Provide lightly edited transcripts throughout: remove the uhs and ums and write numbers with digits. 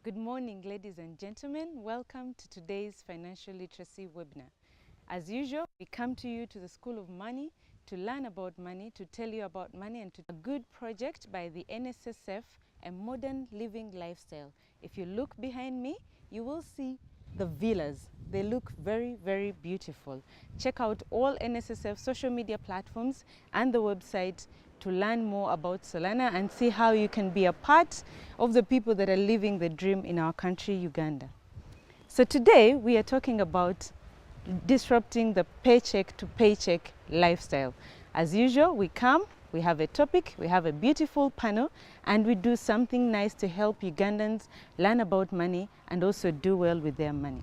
Good morning, ladies and gentlemen. Welcome to today's Financial Literacy webinar. As usual, we come to you to the School of Money to learn about money, to tell you about money, and to a good project by the NSSF, a modern living lifestyle. If you look behind me, you will see the villas. They look very, very beautiful. Check out all NSSF social media platforms and the website to learn more about Solana and see how you can be a part of the people that are living the dream in our country, Uganda. So today we are talking about disrupting the paycheck to paycheck lifestyle. As usual, we come, we have a topic, we have a beautiful panel, and we do something nice to help Ugandans learn about money and also do well with their money.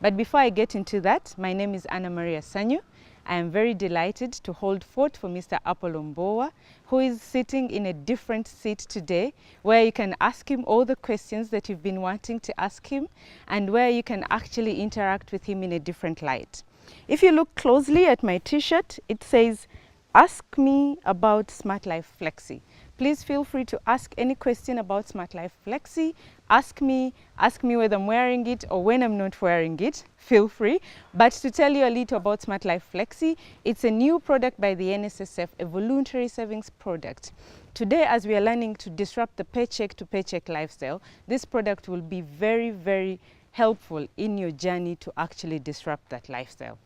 But before I get into that, my name is Anna Maria Sanyu. I am very delighted to hold fort for Mr. Apollo Mbowa, who is sitting in a different seat today, where you can ask him all the questions that you've been wanting to ask him, and where you can actually interact with him in a different light. If you look closely at my t-shirt, it says, "Ask me about Smart Life Flexi." Please feel free to ask any question about Smart Life Flexi. Ask me whether I'm wearing it or when I'm not wearing it. Feel free. But to tell you a little about Smart Life Flexi, it's a new product by the NSSF, a voluntary savings product. Today, as we are learning to disrupt the paycheck to paycheck lifestyle, this product will be very, very helpful in your journey to actually disrupt that lifestyle.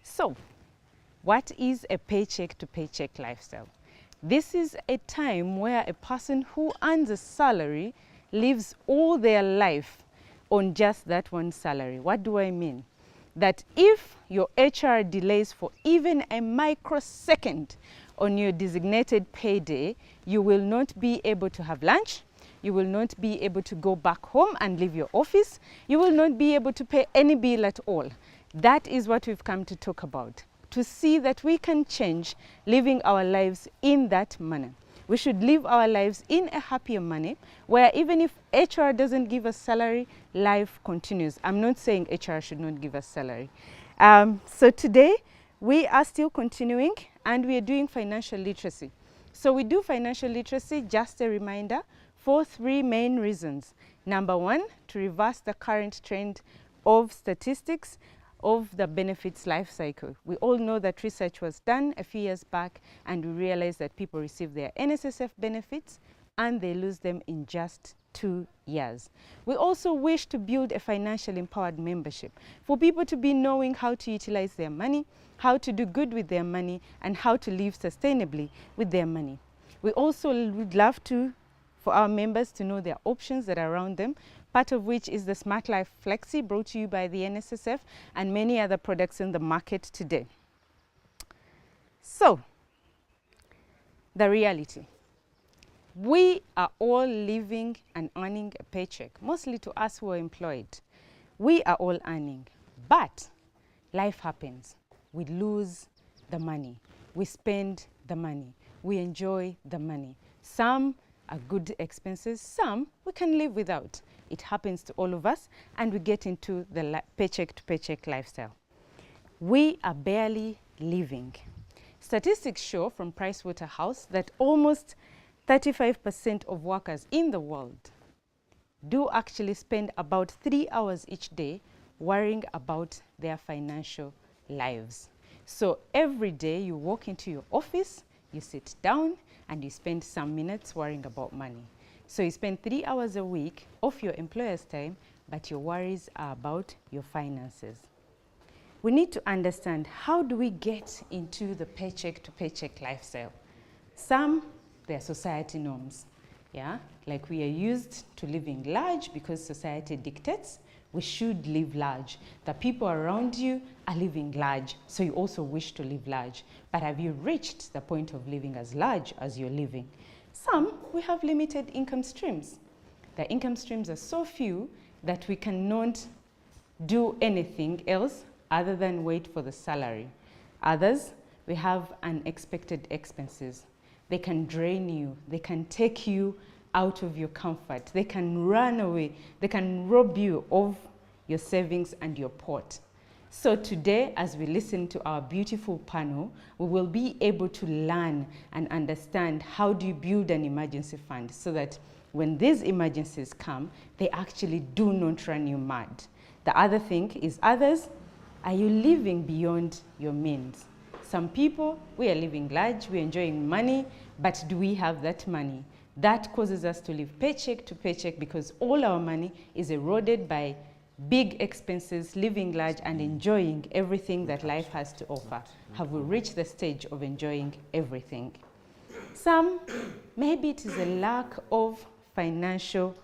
So, what is a paycheck to paycheck lifestyle? This is a time where a person who earns a salary lives all their life on just that one salary. What do I mean? That if your HR delays for even a microsecond on your designated payday, you will not be able to have lunch, you will not be able to go back home and leave your office, you will not be able to pay any bill at all. That is what we've come to talk about, to see that we can change living our lives in that manner. We should live our lives in a happier manner, where even if HR doesn't give us salary, life continues. I'm not saying HR should not give us salary. So today, we are still continuing and we are doing financial literacy. So we do financial literacy, just a reminder, for three main reasons. Number one, to reverse the current trend of statistics of the benefits life cycle. We all know that research was done a few years back and we realized that people receive their NSSF benefits and they lose them in just 2 years. We also wish to build a financial empowered membership for people to be knowing how to utilize their money, how to do good with their money, and how to live sustainably with their money. We also would love for our members to know their options that are around them, part of which is the Smart Life Flexi, brought to you by the NSSF, and many other products in the market today. So, the reality. We are all living and earning a paycheck, mostly to us who are employed. We are all earning, but life happens. We lose the money. We spend the money. We enjoy the money. Some are good expenses, some we can live without. It happens to all of us, and we get into the paycheck to paycheck lifestyle. We are barely living. Statistics show from Pricewaterhouse that almost 35% of workers in the world do actually spend about 3 hours each day worrying about their financial lives. So every day you walk into your office, you sit down, and you spend some minutes worrying about money. So you spend 3 hours a week of your employer's time, but your worries are about your finances. We need to understand, how do we get into the paycheck to paycheck lifestyle? Some, they're society norms. Yeah, like we are used to living large because society dictates we should live large. The people around you are living large, so you also wish to live large. But have you reached the point of living as large as you're living? Some, we have limited income streams. The income streams are so few that we cannot do anything else other than wait for the salary. Others, we have unexpected expenses. They can drain you, they can take you out of your comfort, they can run away, they can rob you of your savings and your pot. So today, as we listen to our beautiful panel, we will be able to learn and understand how do you build an emergency fund so that when these emergencies come, they actually do not run you mad. The other thing is others, are you living beyond your means? Some people, we are living large, we're enjoying money, but do we have that money? That causes us to live paycheck to paycheck because all our money is eroded by big expenses, living large and enjoying everything that life has to offer. Have we reached the stage of enjoying everything? Some, maybe it is a lack of financial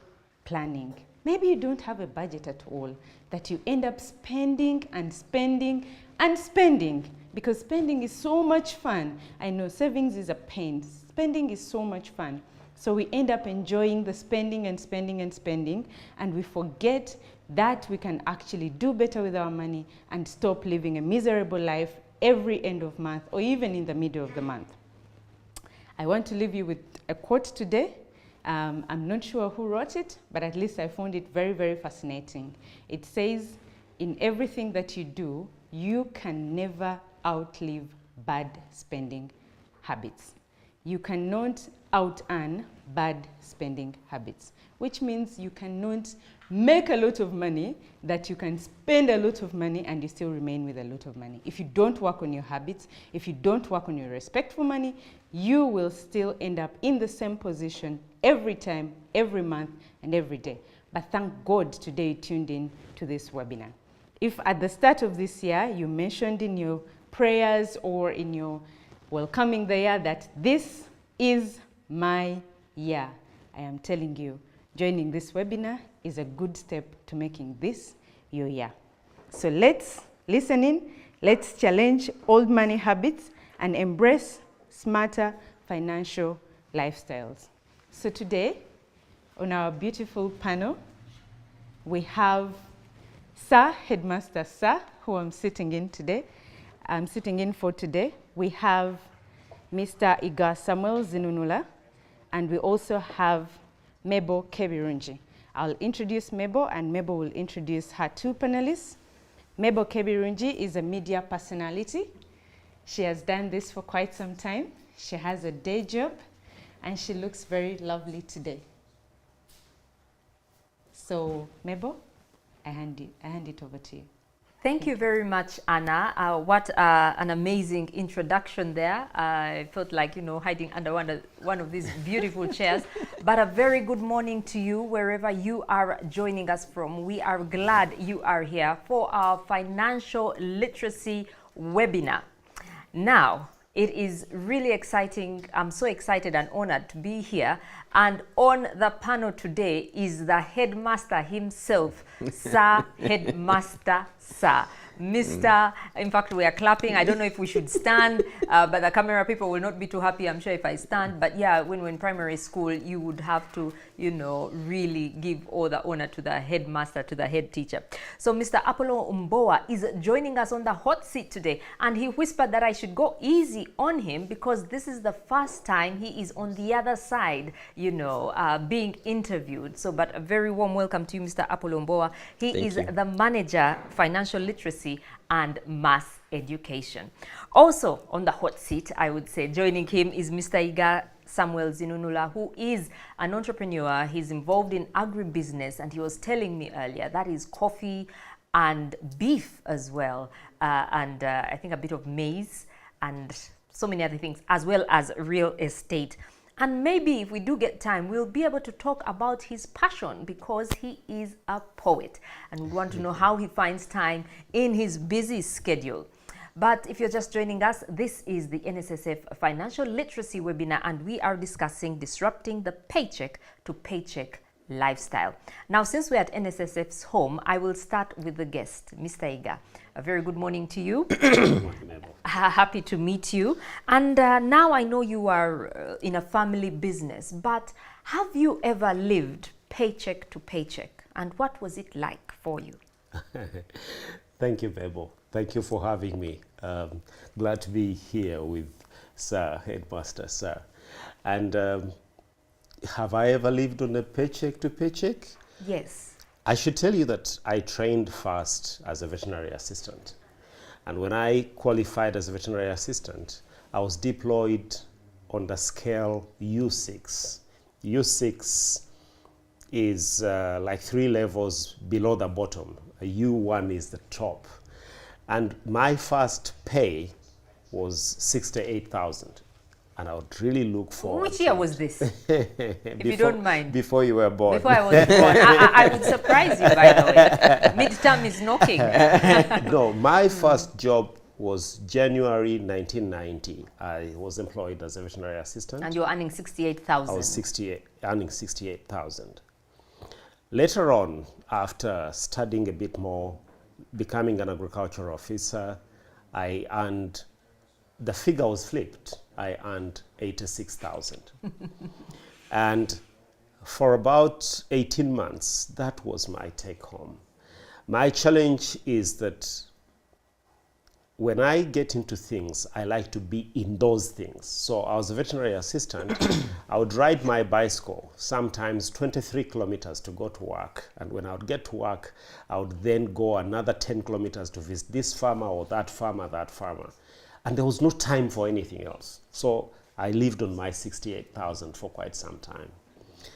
planning. Maybe you don't have a budget at all, that you end up spending and spending and spending because spending is so much fun. I know savings is a pain. Spending is so much fun. So we end up enjoying the spending and spending and spending, and we forget that we can actually do better with our money and stop living a miserable life every end of month or even in the middle of the month. I want to leave you with a quote today. I'm not sure who wrote it, but at least I found it very, very fascinating. It says, in everything that you do, you can never outlive bad spending habits. You cannot out-earn bad spending habits, which means you cannot make a lot of money that you can spend a lot of money and you still remain with a lot of money. If you don't work on your habits, if you don't work on your respect for money, you will still end up in the same position every time, every month, and every day. But thank God today you tuned in to this webinar. If at the start of this year you mentioned in your prayers or in your welcoming the year that this is my year, I am telling you, joining this webinar is a good step to making this your year. So let's listen in, let's challenge old money habits and embrace smarter financial lifestyles. So today, on our beautiful panel, we have Sir, Headmaster Sir, who I'm sitting in for today. We have Mr. Iga Samuel Zinunula, and we also have Mabel Kebirungi. I'll introduce Mabel, and Mabel will introduce her two panelists. Mabel Kebirungi is a media personality. She has done this for quite some time. She has a day job, and she looks very lovely today. So, Mabel, I hand it over to you. Thank you very much, Anna. What an amazing introduction there. I felt like, hiding under one of these beautiful chairs. But a very good morning to you, wherever you are joining us from. We are glad you are here for our financial literacy webinar. Now, it is really exciting. I'm so excited and honored to be here. And on the panel today is the headmaster himself, Sir Headmaster Sir. Mr. In fact, we are clapping. I don't know if we should stand, but the camera people will not be too happy, I'm sure, if I stand. But yeah, when we're in primary school, you would have to, really give all the honor to the headmaster, to the head teacher. So Mr. Apollo Umboa is joining us on the hot seat today. And he whispered that I should go easy on him because this is the first time he is on the other side, being interviewed. So, but a very warm welcome to you, Mr. Apollo Umboa. He is the manager, financial literacy and mass education. Also on the hot seat, I would say, joining him is Mr. Iga Samuel Zinunula, who is an entrepreneur. He's involved in agribusiness, and he was telling me earlier that is coffee and beef as well, and I think a bit of maize and so many other things, as well as real estate. And maybe if we do get time, we'll be able to talk about his passion because he is a poet and we want to know how he finds time in his busy schedule. But if you're just joining us, this is the NSSF Financial Literacy Webinar and we are discussing disrupting the paycheck to paycheck lifestyle. Now, since we're at NSSF's home, I will start with the guest, Mr. Iga. A very good morning to you. Happy to meet you. And now I know you are in a family business, but have you ever lived paycheck to paycheck? And what was it like for you? Thank you, Bebo. Thank you for having me. Glad to be here with Sir, Headmaster Sir. And have I ever lived on a paycheck to paycheck? Yes. I should tell you that I trained first as a veterinary assistant. And when I qualified as a veterinary assistant, I was deployed on the scale U6. U6 is like 3 levels below the bottom. A U1 is the top. And my first pay was 68,000. And I would really look forward. Which year was this? If you don't mind. Before you were born. Before I was born. I would surprise you, by the way. Midterm is knocking. No, my first job was January 1990. I was employed as a veterinary assistant. And you were earning 68,000. I was earning 68,000. Later on, after studying a bit more, becoming an agricultural officer, I earned, the figure was flipped. I earned 86,000. And for about 18 months, that was my take home. My challenge is that when I get into things, I like to be in those things. So I was a veterinary assistant. I would ride my bicycle, sometimes 23 kilometers to go to work. And when I would get to work, I would then go another 10 kilometers to visit this farmer or that farmer, that farmer. And there was no time for anything else. So I lived on my 68,000 for quite some time.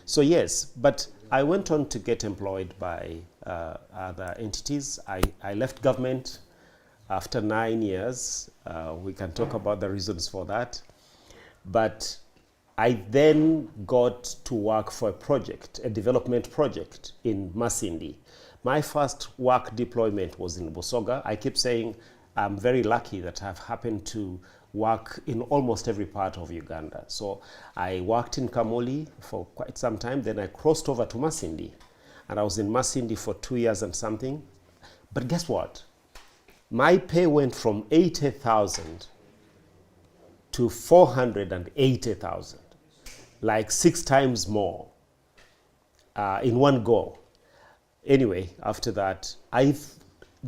So yes, but I went on to get employed by other entities. I left government after 9 years. We can talk about the reasons for that. But I then got to work for a project, a development project in Masindi. My first work deployment was in Busoga. I keep saying I'm very lucky that I've happened to work in almost every part of Uganda. So I worked in Kamuli for quite some time. Then I crossed over to Masindi. And I was in Masindi for 2 years and something. But guess what? My pay went from 80,000 to 480,000, like 6 times more in one go. Anyway, after that, I've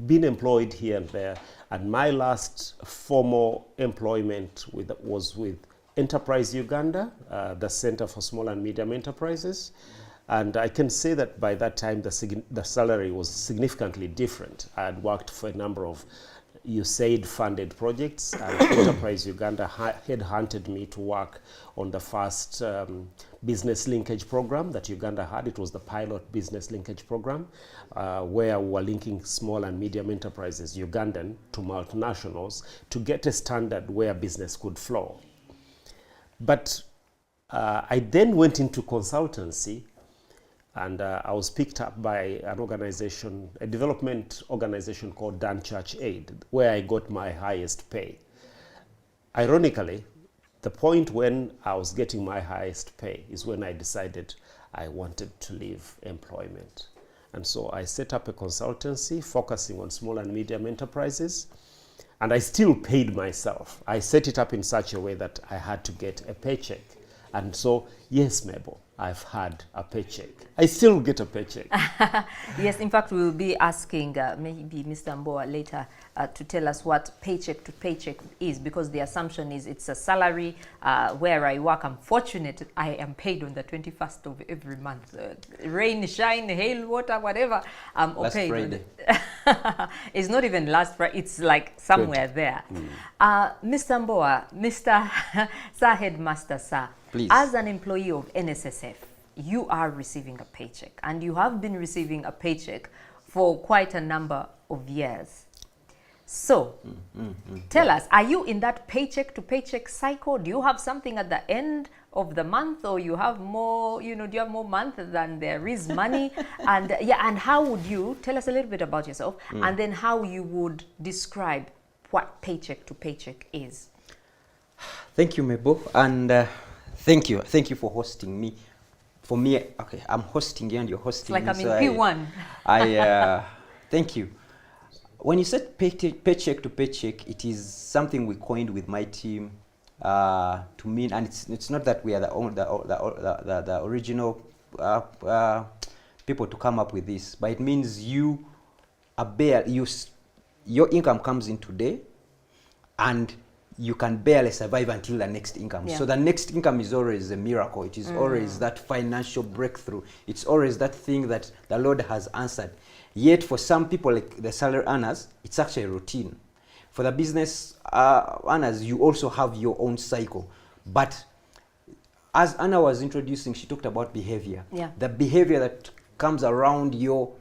been employed here and there, and my last formal employment was with Enterprise Uganda, the Center for Small and Medium Enterprises. And I can say that by that time, the salary was significantly different. I had worked for a number of USAID-funded projects, and Enterprise Uganda had hunted me to work on the first business linkage program that Uganda had. It was the pilot business linkage program, where we were linking small and medium enterprises, Ugandan, to multinationals to get a standard where business could flow. But I then went into consultancy, and I was picked up by an organization, a development organization called Dan Church Aid, where I got my highest pay. Ironically, the point when I was getting my highest pay is when I decided I wanted to leave employment. And so I set up a consultancy focusing on small and medium enterprises, and I still paid myself. I set it up in such a way that I had to get a paycheck. And so, yes, Mabel, I've had a paycheck. I still get a paycheck. Yes, in fact, we will be asking maybe Mr. Mboa later to tell us what paycheck to paycheck is, because the assumption is it's a salary where I work. I'm fortunate I am paid on the 21st of every month. Rain, shine, hail, water, whatever. I'm paid. Friday. It's not even last Friday. It's like somewhere there. Mr. Mboa, Mr. Sir Headmaster, sir. Please. As an employee of NSSF, you are receiving a paycheck, and you have been receiving a paycheck for quite a number of years. So, tell us, are you in that paycheck to paycheck cycle? Do you have something at the end of the month, or you have more, do you have more month than there is money? And yeah, and how would you, tell us a little bit about yourself, and then how you would describe what paycheck to paycheck is. Thank you, Mabel, and thank you for hosting me. For me, okay, I'm hosting you and you're hosting It's like me. I'm in P1. I thank you. When you said paycheck to paycheck, it is something we coined with my team to mean, and it's not that we are the original people to come up with this, but it means your income comes in today, and you can barely survive until the next income. Yeah. So the next income is always a miracle. It is always that financial breakthrough. It's always that thing that the Lord has answered. Yet for some people, like the salary earners, it's actually a routine. For the business earners, you also have your own cycle. But as Anna was introducing, she talked about behavior. Yeah. The behavior that comes around your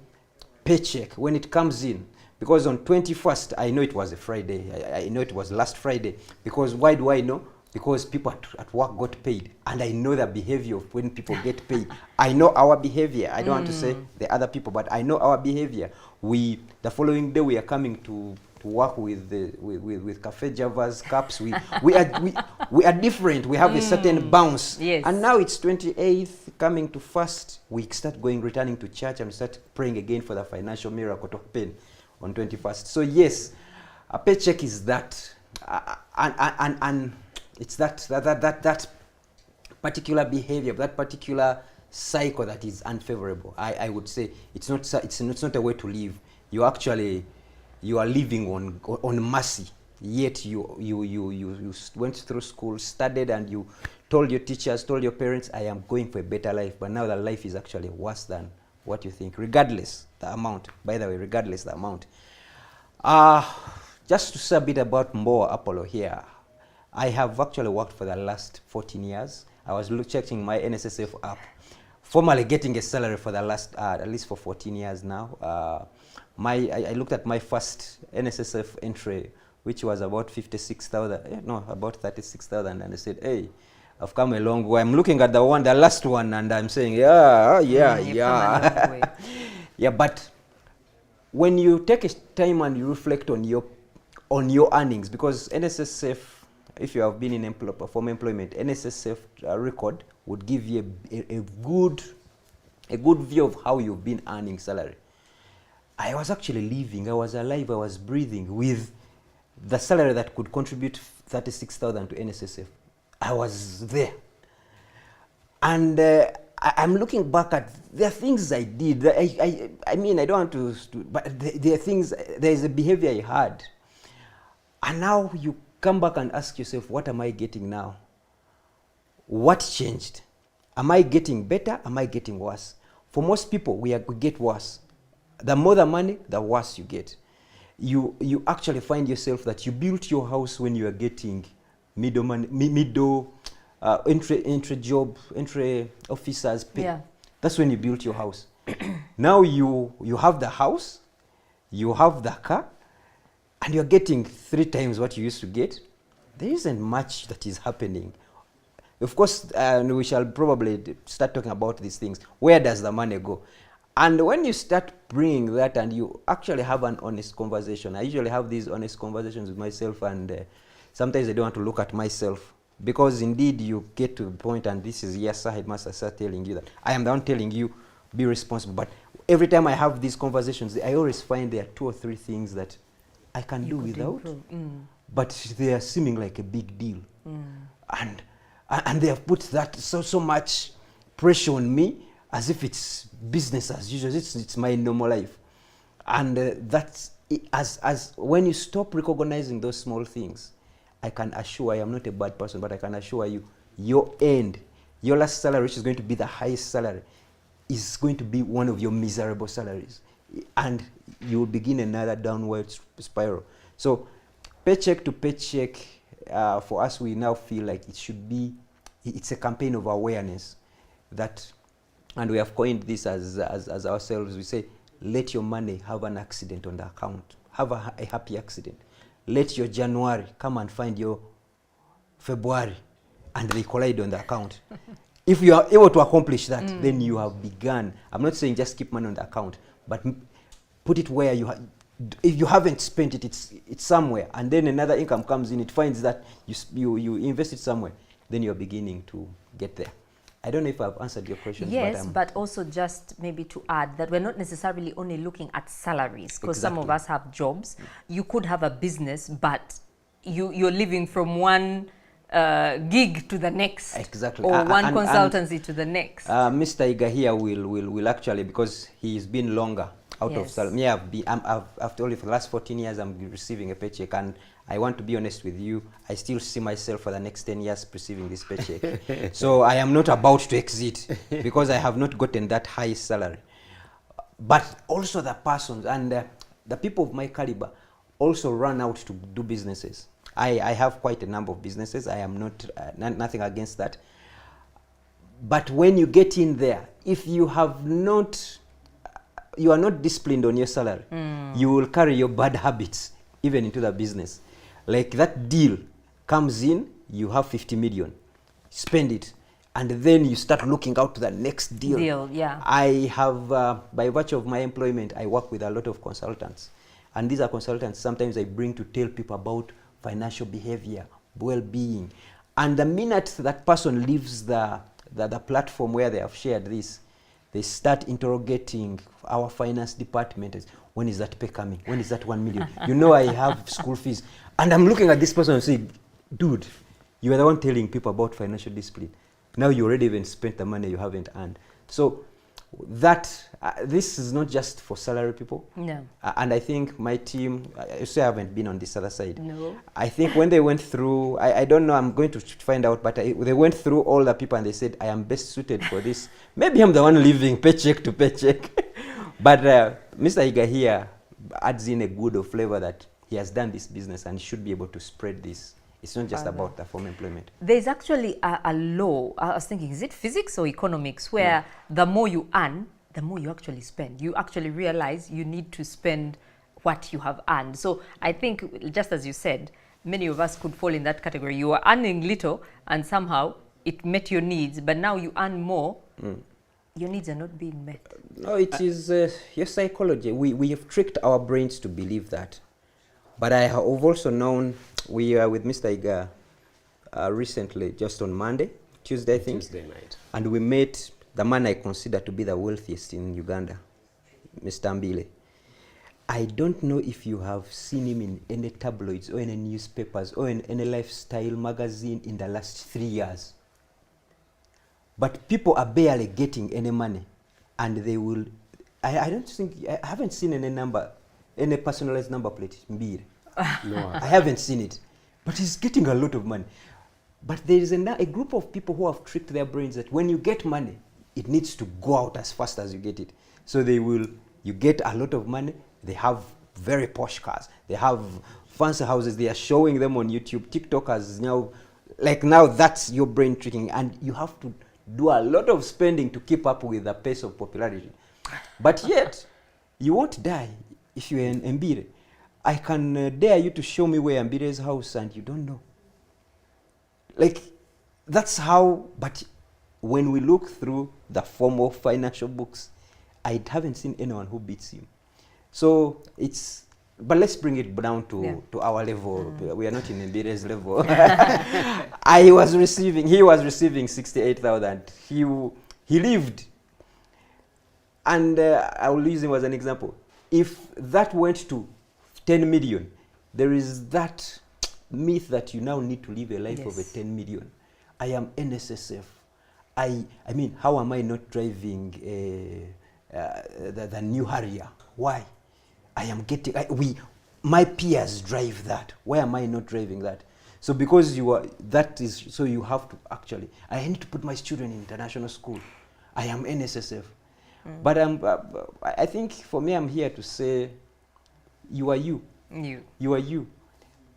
paycheck when it comes in. Because on 21st, I know it was a Friday. I know it was last Friday. Because why do I know? Because people at work got paid. And I know the behavior of when people get paid. I know our behavior. I don't want to say the other people, but I know our behavior. The following day, we are coming to work with cafe javas, cups. We are different. We have a certain bounce. Yes. And now it's 28th, coming to first. We start returning to church and start praying again for the financial miracle to happen on 21st. So yes, a paycheck is that, and it's that particular behavior, that particular cycle that is unfavorable. I would say it's not a way to live. You are living on mercy. Yet you went through school, studied, and you told your teachers, told your parents, I am going for a better life. But now the life is actually worse than what you think, regardless the amount. By the way, regardless the amount. Just to say a bit about Mboa Apollo here. I have actually worked for the last 14 years. I was checking my NSSF app, formally getting a salary for the last, at least for 14 years now. I looked at my first NSSF entry, which was about 56,000, no, about 36,000, and I said, hey, I've come a long way. I'm looking at the last one, and I'm saying, yeah. Yeah, but when you take a time and you reflect on your earnings, because NSSF, if you have been in perform employment, NSSF record would give you a good view of how you've been earning salary. I was actually living, I was alive, I was breathing with the salary that could contribute 36,000 to NSSF. I was there. And I'm looking back at the things I did. I mean, I don't want to, but there are things, there is a behavior I had. And now you come back and ask yourself, what am I getting now? What changed? Am I getting better? Am I getting worse? For most people, we get worse. The more the money, the worse you get. You actually find yourself that you built your house when you are getting entry officers pay. Yeah. That's when you built your house. Now you have the house, you have the car, and you're getting 3 times what you used to get. There isn't much that is happening. Of course, we shall probably start talking about these things. Where does the money go? And when you start bringing that and you actually have an honest conversation, I usually have these honest conversations with myself, and sometimes I don't want to look at myself, because indeed you get to the point, and this is Yasa Headmaster Sir telling you that I am the one telling you, be responsible. But every time I have these conversations, I always find there are 2 or 3 things that I can do without, but they are seeming like a big deal. And they have put that so much pressure on me, as if it's business as usual. It's my normal life. And that's as when you stop recognizing those small things, I can assure I am not a bad person, but I can assure you, your end, your last salary, which is going to be the highest salary, is going to be one of your miserable salaries. And you will begin another downward spiral. So paycheck to paycheck, for us, we now feel like it should be, it's a campaign of awareness that, and we have coined this as ourselves. We say, let your money have an accident on the account. Have a happy accident. Let your January come and find your February, and they collide on the account. If you are able to accomplish that, then you have begun. I'm not saying just keep money on the account, but put it where you if you haven't spent it, it's somewhere, and then another income comes in, it finds that you invest it somewhere, then you're beginning to get there. I don't know if I've answered your question. Yes, but also just maybe to add that we're not necessarily only looking at salaries, because some of us have jobs. You could have a business, but you're living from one gig to the next, or one consultancy to the next. Mr. Iga here will actually, because he's been longer out of salary. Yeah, I've told you for the last 14 years I'm receiving a paycheck, and I want to be honest with you, I still see myself for the next 10 years receiving this paycheck. So I am not about to exit because I have not gotten that high salary. But also the persons and the people of my caliber also run out to do businesses. I have quite a number of businesses. I am not nothing against that. But when you get in there, if you have not, you are not disciplined on your salary, you will carry your bad habits even into the business. Like that deal comes in, you have 50 million, spend it, and then you start looking out to the next deal. Yeah. I have, by virtue of my employment, I work with a lot of consultants. And these are consultants sometimes I bring to tell people about financial behavior, well-being. And the minute that person leaves the platform where they have shared this, they start interrogating our finance department. When is that pay coming? When is that 1 million? You know, I have school fees. And I'm looking at this person and saying, dude, you are the one telling people about financial discipline. Now you already even spent the money you haven't earned. So that, this is not just for salary people. No. And I think my team, I say I haven't been on this other side. No. I think when they went through, I don't know, I'm going to find out, but they went through all the people and they said, I am best suited for this. Maybe I'm the one living paycheck to paycheck. But Mr. Iga here adds in a good flavor that he has done this business and should be able to spread this. It's not just about the form employment. There's actually a law, I was thinking, is it physics or economics, where the more you earn, the more you actually spend. You actually realize you need to spend what you have earned. So I think, just as you said, many of us could fall in that category. You are earning little and somehow it met your needs, but now you earn more, your needs are not being met. No, it is your psychology. We have tricked our brains to believe that. But I have also known, we are with Mr. Iga recently, just on Tuesday, I think. Tuesday night. And we met the man I consider to be the wealthiest in Uganda, Mr. Mbile. I don't know if you have seen him in any tabloids or any newspapers or in any lifestyle magazine in the last 3 years. But people are barely getting any money. And they will, I don't think, I haven't seen any personalized number plate, Mbile. No. I haven't seen it. But he's getting a lot of money. But there is a group of people who have tricked their brains that when you get money, it needs to go out as fast as you get it. So you get a lot of money, they have very posh cars, they have fancy houses, they are showing them on YouTube. TikTokers now that's your brain tricking, and you have to do a lot of spending to keep up with the pace of popularity. But yet, you won't die if you're in Mbire. I can dare you to show me where Mbire's house and you don't know. Like, that's how, but when we look through the formal financial books, I haven't seen anyone who beats him. So but let's bring it down to our level. We are not in Mbire's level. He was receiving 68,000. He lived. And I will use him as an example. If that went to 10 million, there is that myth that you now need to live a life of a 10 million. I am NSSF. I mean, how am I not driving the new Harrier? Why? I am getting, my peers drive that. Why am I not driving that? So because you have to actually, I need to put my children in international school. I am NSSF. But I think for me, I'm here to say, you are you. You are you.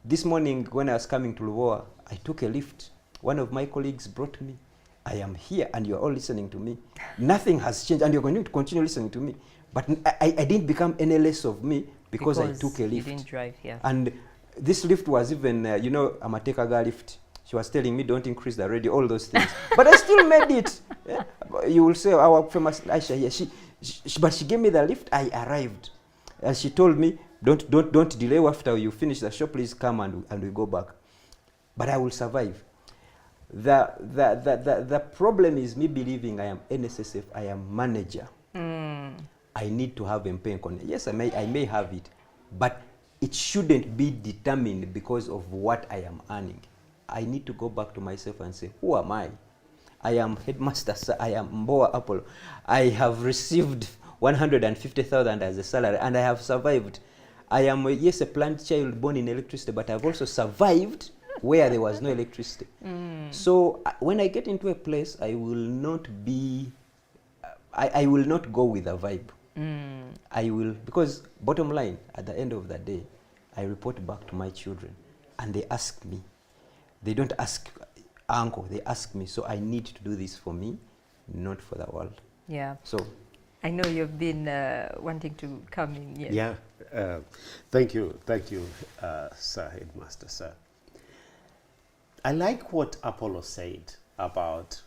This morning when I was coming to Luvoa, I took a lift. One of my colleagues brought me. I am here and you're all listening to me. Nothing has changed and you're going to continue listening to me. But I didn't become any less of me because I took a lift. You didn't drive here. And this lift was even, I'm a Tekaga lift. She was telling me, don't increase the radio, all those things. But I still made it. You will say, our famous Aisha here, but she gave me the lift, I arrived. And she told me, don't delay after you finish the show, please come and we go back. But I will survive. The problem is me believing I am NSSF, I am manager. I need to have MPN. Yes, I may have it, but it shouldn't be determined because of what I am earning. I need to go back to myself and say, who am I? I am headmaster, I am Mboa Apollo. I have received 150,000 as a salary and I have survived. I am, yes, a plant child born in electricity, but I've also survived where there was no electricity. So when I get into a place, I will not be, I will not go with a vibe. I will, because bottom line, at the end of the day, I report back to my children and they ask me. They don't ask uncle, they ask me. So I need to do this for me, not for the world. Yeah. So I know you've been wanting to come in. Yes. Yeah, thank you, Sir Headmaster, sir. I like what Apollo said about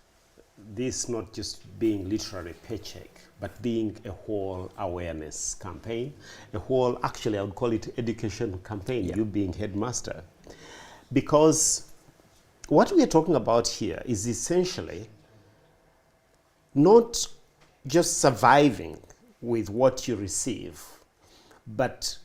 this not just being literally paycheck, but being a whole awareness campaign, a whole, actually I would call it education campaign, you being headmaster. Because what we are talking about here is essentially not just surviving with what you receive, but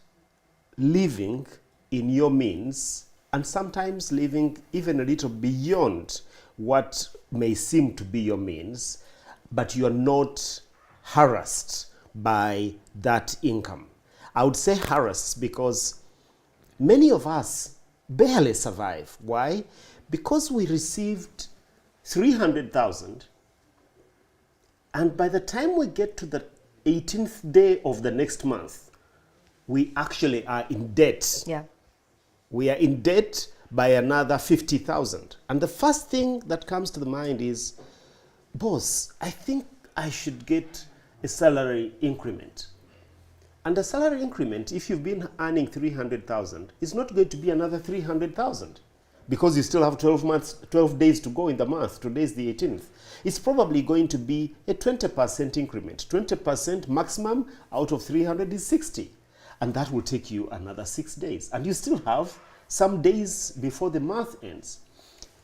living in your means, and sometimes living even a little beyond what may seem to be your means, but you are not harassed by that income. I would say harassed because many of us barely survive. Why? Because we received 300,000, and by the time we get to the 18th day of the next month, we actually are in debt. Yeah. We are in debt by another 50,000. And the first thing that comes to the mind is, boss, I think I should get a salary increment. And the salary increment, if you've been earning 300,000, is not going to be another 300,000 because you still have 12 days to go in the month. Today is the 18th. It's probably going to be a 20% increment. 20% maximum out of 300 is 60. And that will take you another 6 days. And you still have some days before the month ends.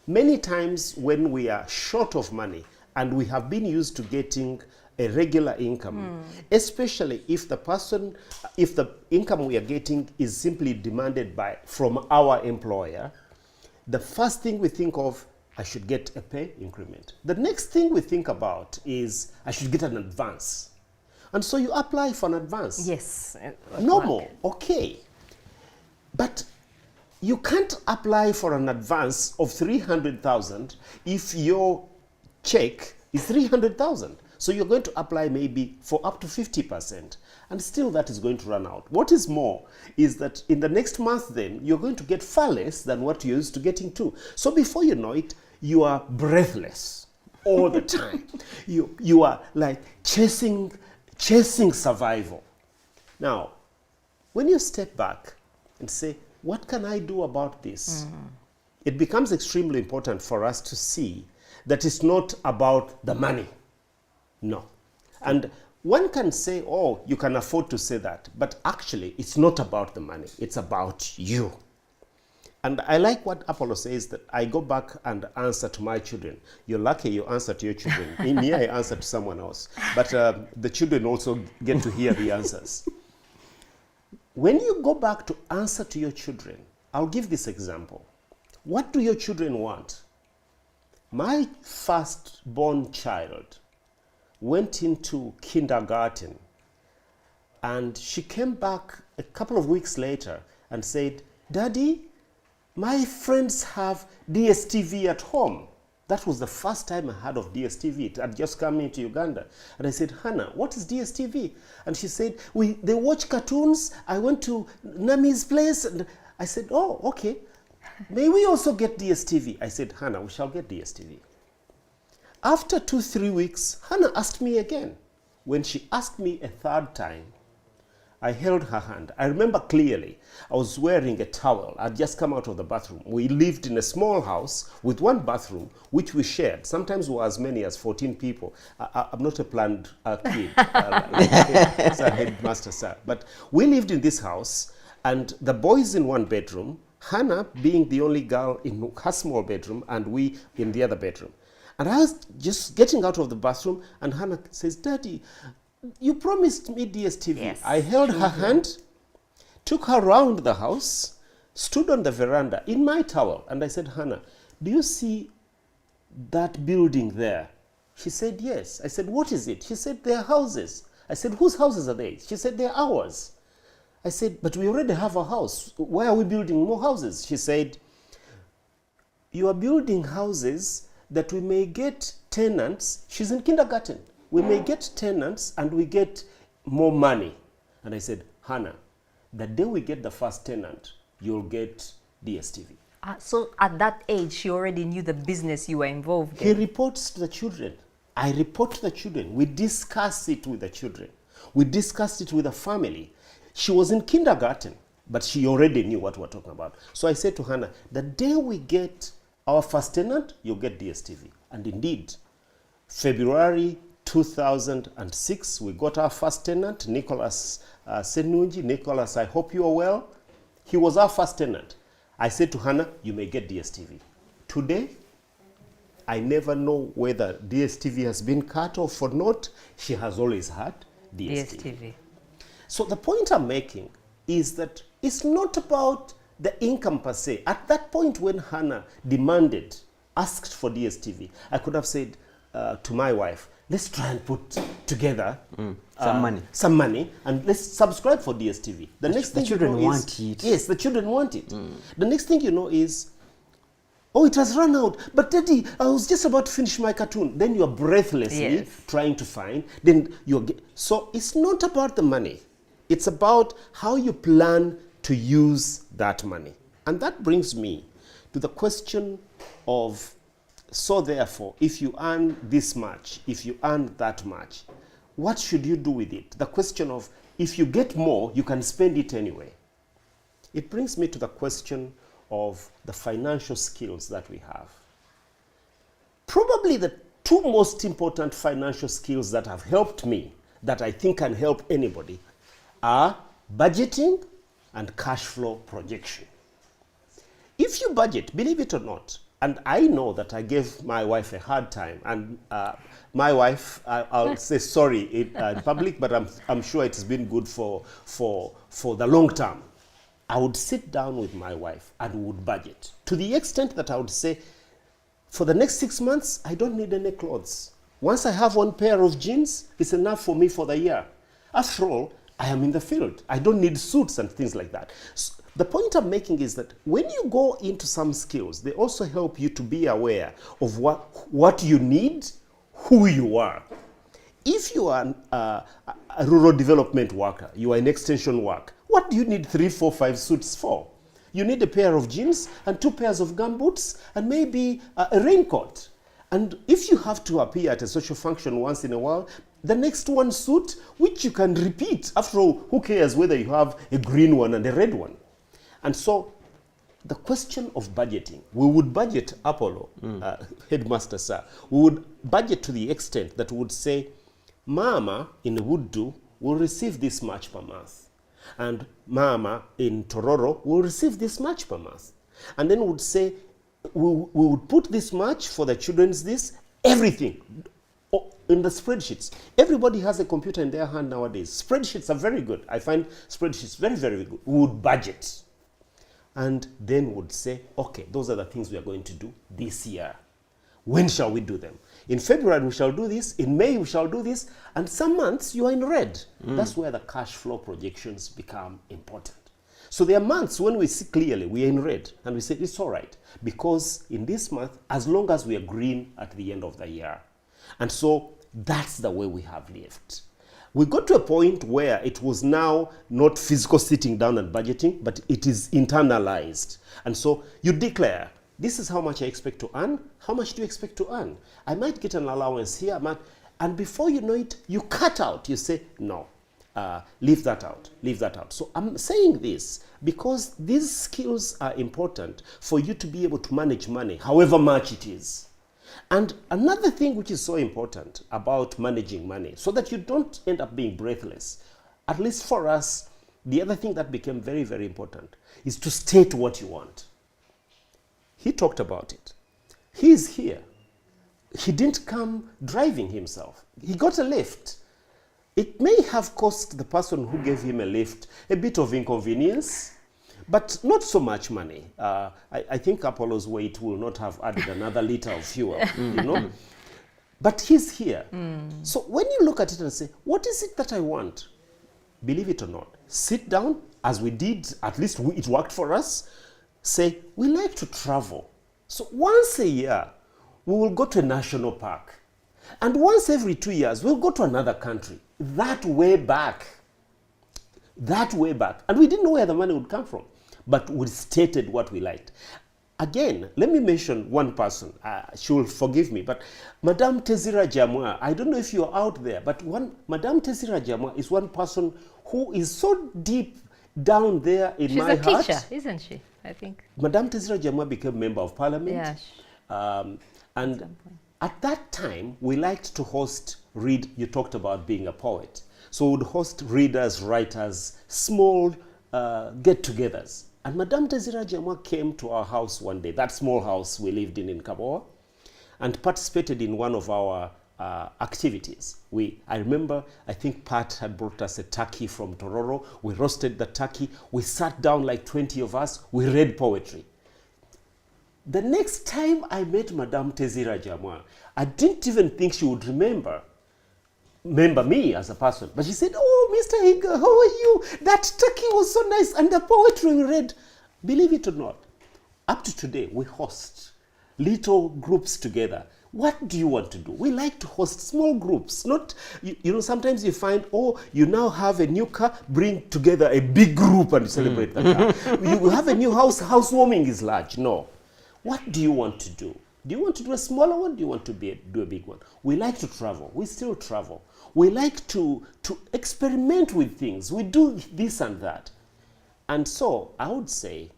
Many times when we are short of money and we have been used to getting a regular income, especially if the income we are getting is simply demanded from our employer, the first thing we think of, I should get a pay increment. The next thing we think about is, I should get an advance. And so you apply for an advance. Yes. Normal, okay. But you can't apply for an advance of 300,000 if your check is 300,000. So you're going to apply maybe for up to 50%, and still that is going to run out. What is more is that in the next month then, you're going to get far less than what you're used to getting to. So before you know it, you are breathless all the time. You are like chasing survival. Now, when you step back and say, what can I do about this? It becomes extremely important for us to see that it's not about the money. No. And one can say, oh, you can afford to say that, but actually it's not about the money, it's about you. And I like what Apollo says, that I go back and answer to my children. You're lucky you answer to your children. In me, I answer to someone else. But the children also get to hear the answers. When you go back to answer to your children, I'll give this example. What do your children want? My firstborn child went into kindergarten, and she came back a couple of weeks later and said, Daddy, my friends have DSTV at home. That was the first time I heard of DSTV. It had just come into Uganda. And I said, Hannah, what is DSTV? And she said, they watch cartoons. I went to Nami's place. And I said, oh, okay. May we also get DSTV? I said, Hannah, we shall get DSTV. After 2-3 weeks, Hannah asked me again. When she asked me a third time, I held her hand. I remember clearly, I was wearing a towel. I'd just come out of the bathroom. We lived in a small house with one bathroom, which we shared. Sometimes we were as many as 14 people. I'm not a planned kid, sir, headmaster, sir. But we lived in this house, and the boys in one bedroom, Hannah being the only girl in her small bedroom, and we in the other bedroom. And I was just getting out of the bathroom, and Hannah says, Daddy, you promised me DSTV. Yes. I held her hand, took her around the house, stood on the veranda in my towel, and I said, Hannah, do you see that building there? She said, yes. I said, what is it? She said, they're houses. I said, whose houses are they? She said, they're ours. I said, but we already have a house. Why are we building more houses? She said, you are building houses that we may get tenants. She's in kindergarten. We may get tenants and we get more money. And I said, Hannah, the day we get the first tenant, you'll get DSTV. So at that age, she already knew the business you were involved in. He reports to the children. I report to the children. We discuss it with the children. We discussed it with the family. She was in kindergarten, but she already knew what we're talking about. So I said to Hannah, the day we get our first tenant, you'll get DSTV. And indeed, February 2006, we got our first tenant, Nicholas Senunji. Nicholas, I hope you are well. He was our first tenant. I said to Hannah, you may get DSTV. Today, I never know whether DSTV has been cut off or not. She has always had DSTV. So the point I'm making is that it's not about the income per se. At that point when Hannah asked for DSTV, I could have said to my wife, let's try and put together some money and let's subscribe for DSTV. The next thing children you know want it. Yes, the children want it. The next thing you know is, oh, it has run out. But Daddy, I was just about to finish my cartoon. Then you're breathlessly trying to find. So it's not about the money. It's about how you plan to use that money. And that brings me to the question of, so therefore, if you earn this much, if you earn that much, what should you do with it? The question of, if you get more, you can spend it anyway. It brings me to the question of the financial skills that we have. Probably the two most important financial skills that have helped me, that I think can help anybody, are budgeting and cash flow projection. If you budget, believe it or not, and I know that I gave my wife a hard time, and my wife, I'll say sorry in public, but I'm sure it has been good for the long term. I would sit down with my wife and would budget to the extent that I would say, for the next 6 months, I don't need any clothes. Once I have one pair of jeans, it's enough for me for the year. After all, I am in the field. I don't need suits and things like that. So the point I'm making is that when you go into some skills, they also help you to be aware of what you need, who you are. If you are a rural development worker, you are an extension worker, what do you need 3, 4, 5 suits for? You need a pair of jeans and 2 pairs of gumboots and maybe a raincoat. And if you have to appear at a social function once in a while, the next one suit, which you can repeat. After all, who cares whether you have a green one and a red one? And so the question of budgeting, we would budget, Apollo, headmaster sir, we would budget to the extent that we would say, Mama in Wooddu will receive this much per month. And Mama in Tororo will receive this much per month. And then we would say, we would put this much for the children's everything in the spreadsheets. Everybody has a computer in their hand nowadays. Spreadsheets are very good. I find spreadsheets very, very good. We would budget. And then would say, okay, those are the things we are going to do this year. When shall we do them? In February, we shall do this. In May, we shall do this. And some months, you are in red. That's where the cash flow projections become important. So there are months when we see clearly we are in red. And we say, it's all right. Because in this month, as long as we are green at the end of the year. And so that's the way we have lived. We got to a point where it was now not physical sitting down and budgeting, but it is internalized. And so you declare, this is how much I expect to earn. How much do you expect to earn? I might get an allowance here, and before you know it, you cut out. You say, no, leave that out, leave that out. So I'm saying this because these skills are important for you to be able to manage money, however much it is. And another thing which is so important about managing money, so that you don't end up being breathless, at least for us, the other thing that became very, very important is to state what you want. He talked about it. He is here. He didn't come driving himself. He got a lift. It may have cost the person who gave him a lift a bit of inconvenience, but not so much money. I think Apollo's weight will not have added another liter of fuel, you know. But he's here. So when you look at it and say, what is it that I want? Believe it or not, sit down, as we did, at least it worked for us, say, we like to travel. So once a year, we will go to a national park. And once every 2 years, we'll go to another country. That way back. And we didn't know where the money would come from, but we stated what we liked. Again, let me mention one person. She will forgive me, but Madame Tezira Jamwa, I don't know if you're out there, but Madame Tezira Jamwa is one person who is so deep down there in my heart. She's a teacher, isn't she? I think. Madame Tezira Jamwa became member of parliament. Yeah. And at that time, we liked to host, you talked about being a poet. So we would host readers, writers, small get-togethers. And Madame Tezira Jamwa came to our house one day, that small house we lived in Kaboa, and participated in one of our activities. I remember, I think Pat had brought us a turkey from Tororo. We roasted the turkey. We sat down like 20 of us. We read poetry. The next time I met Madame Tezira Jamwa, I didn't even think she would remember me as a person. But she said, "Oh, Mr. Higa, how are you? That turkey was so nice, and the poetry we read." Believe it or not, up to today, we host little groups together. What do you want to do? We like to host small groups. Not, you know, sometimes you find, oh, you now have a new car, bring together a big group and celebrate the car. You have a new house, housewarming is large. No. What do you want to do? Do you want to do a smaller one? Do you want to do a big one? We like to travel. We still travel. We like to experiment with things. We do this and that. And so I would say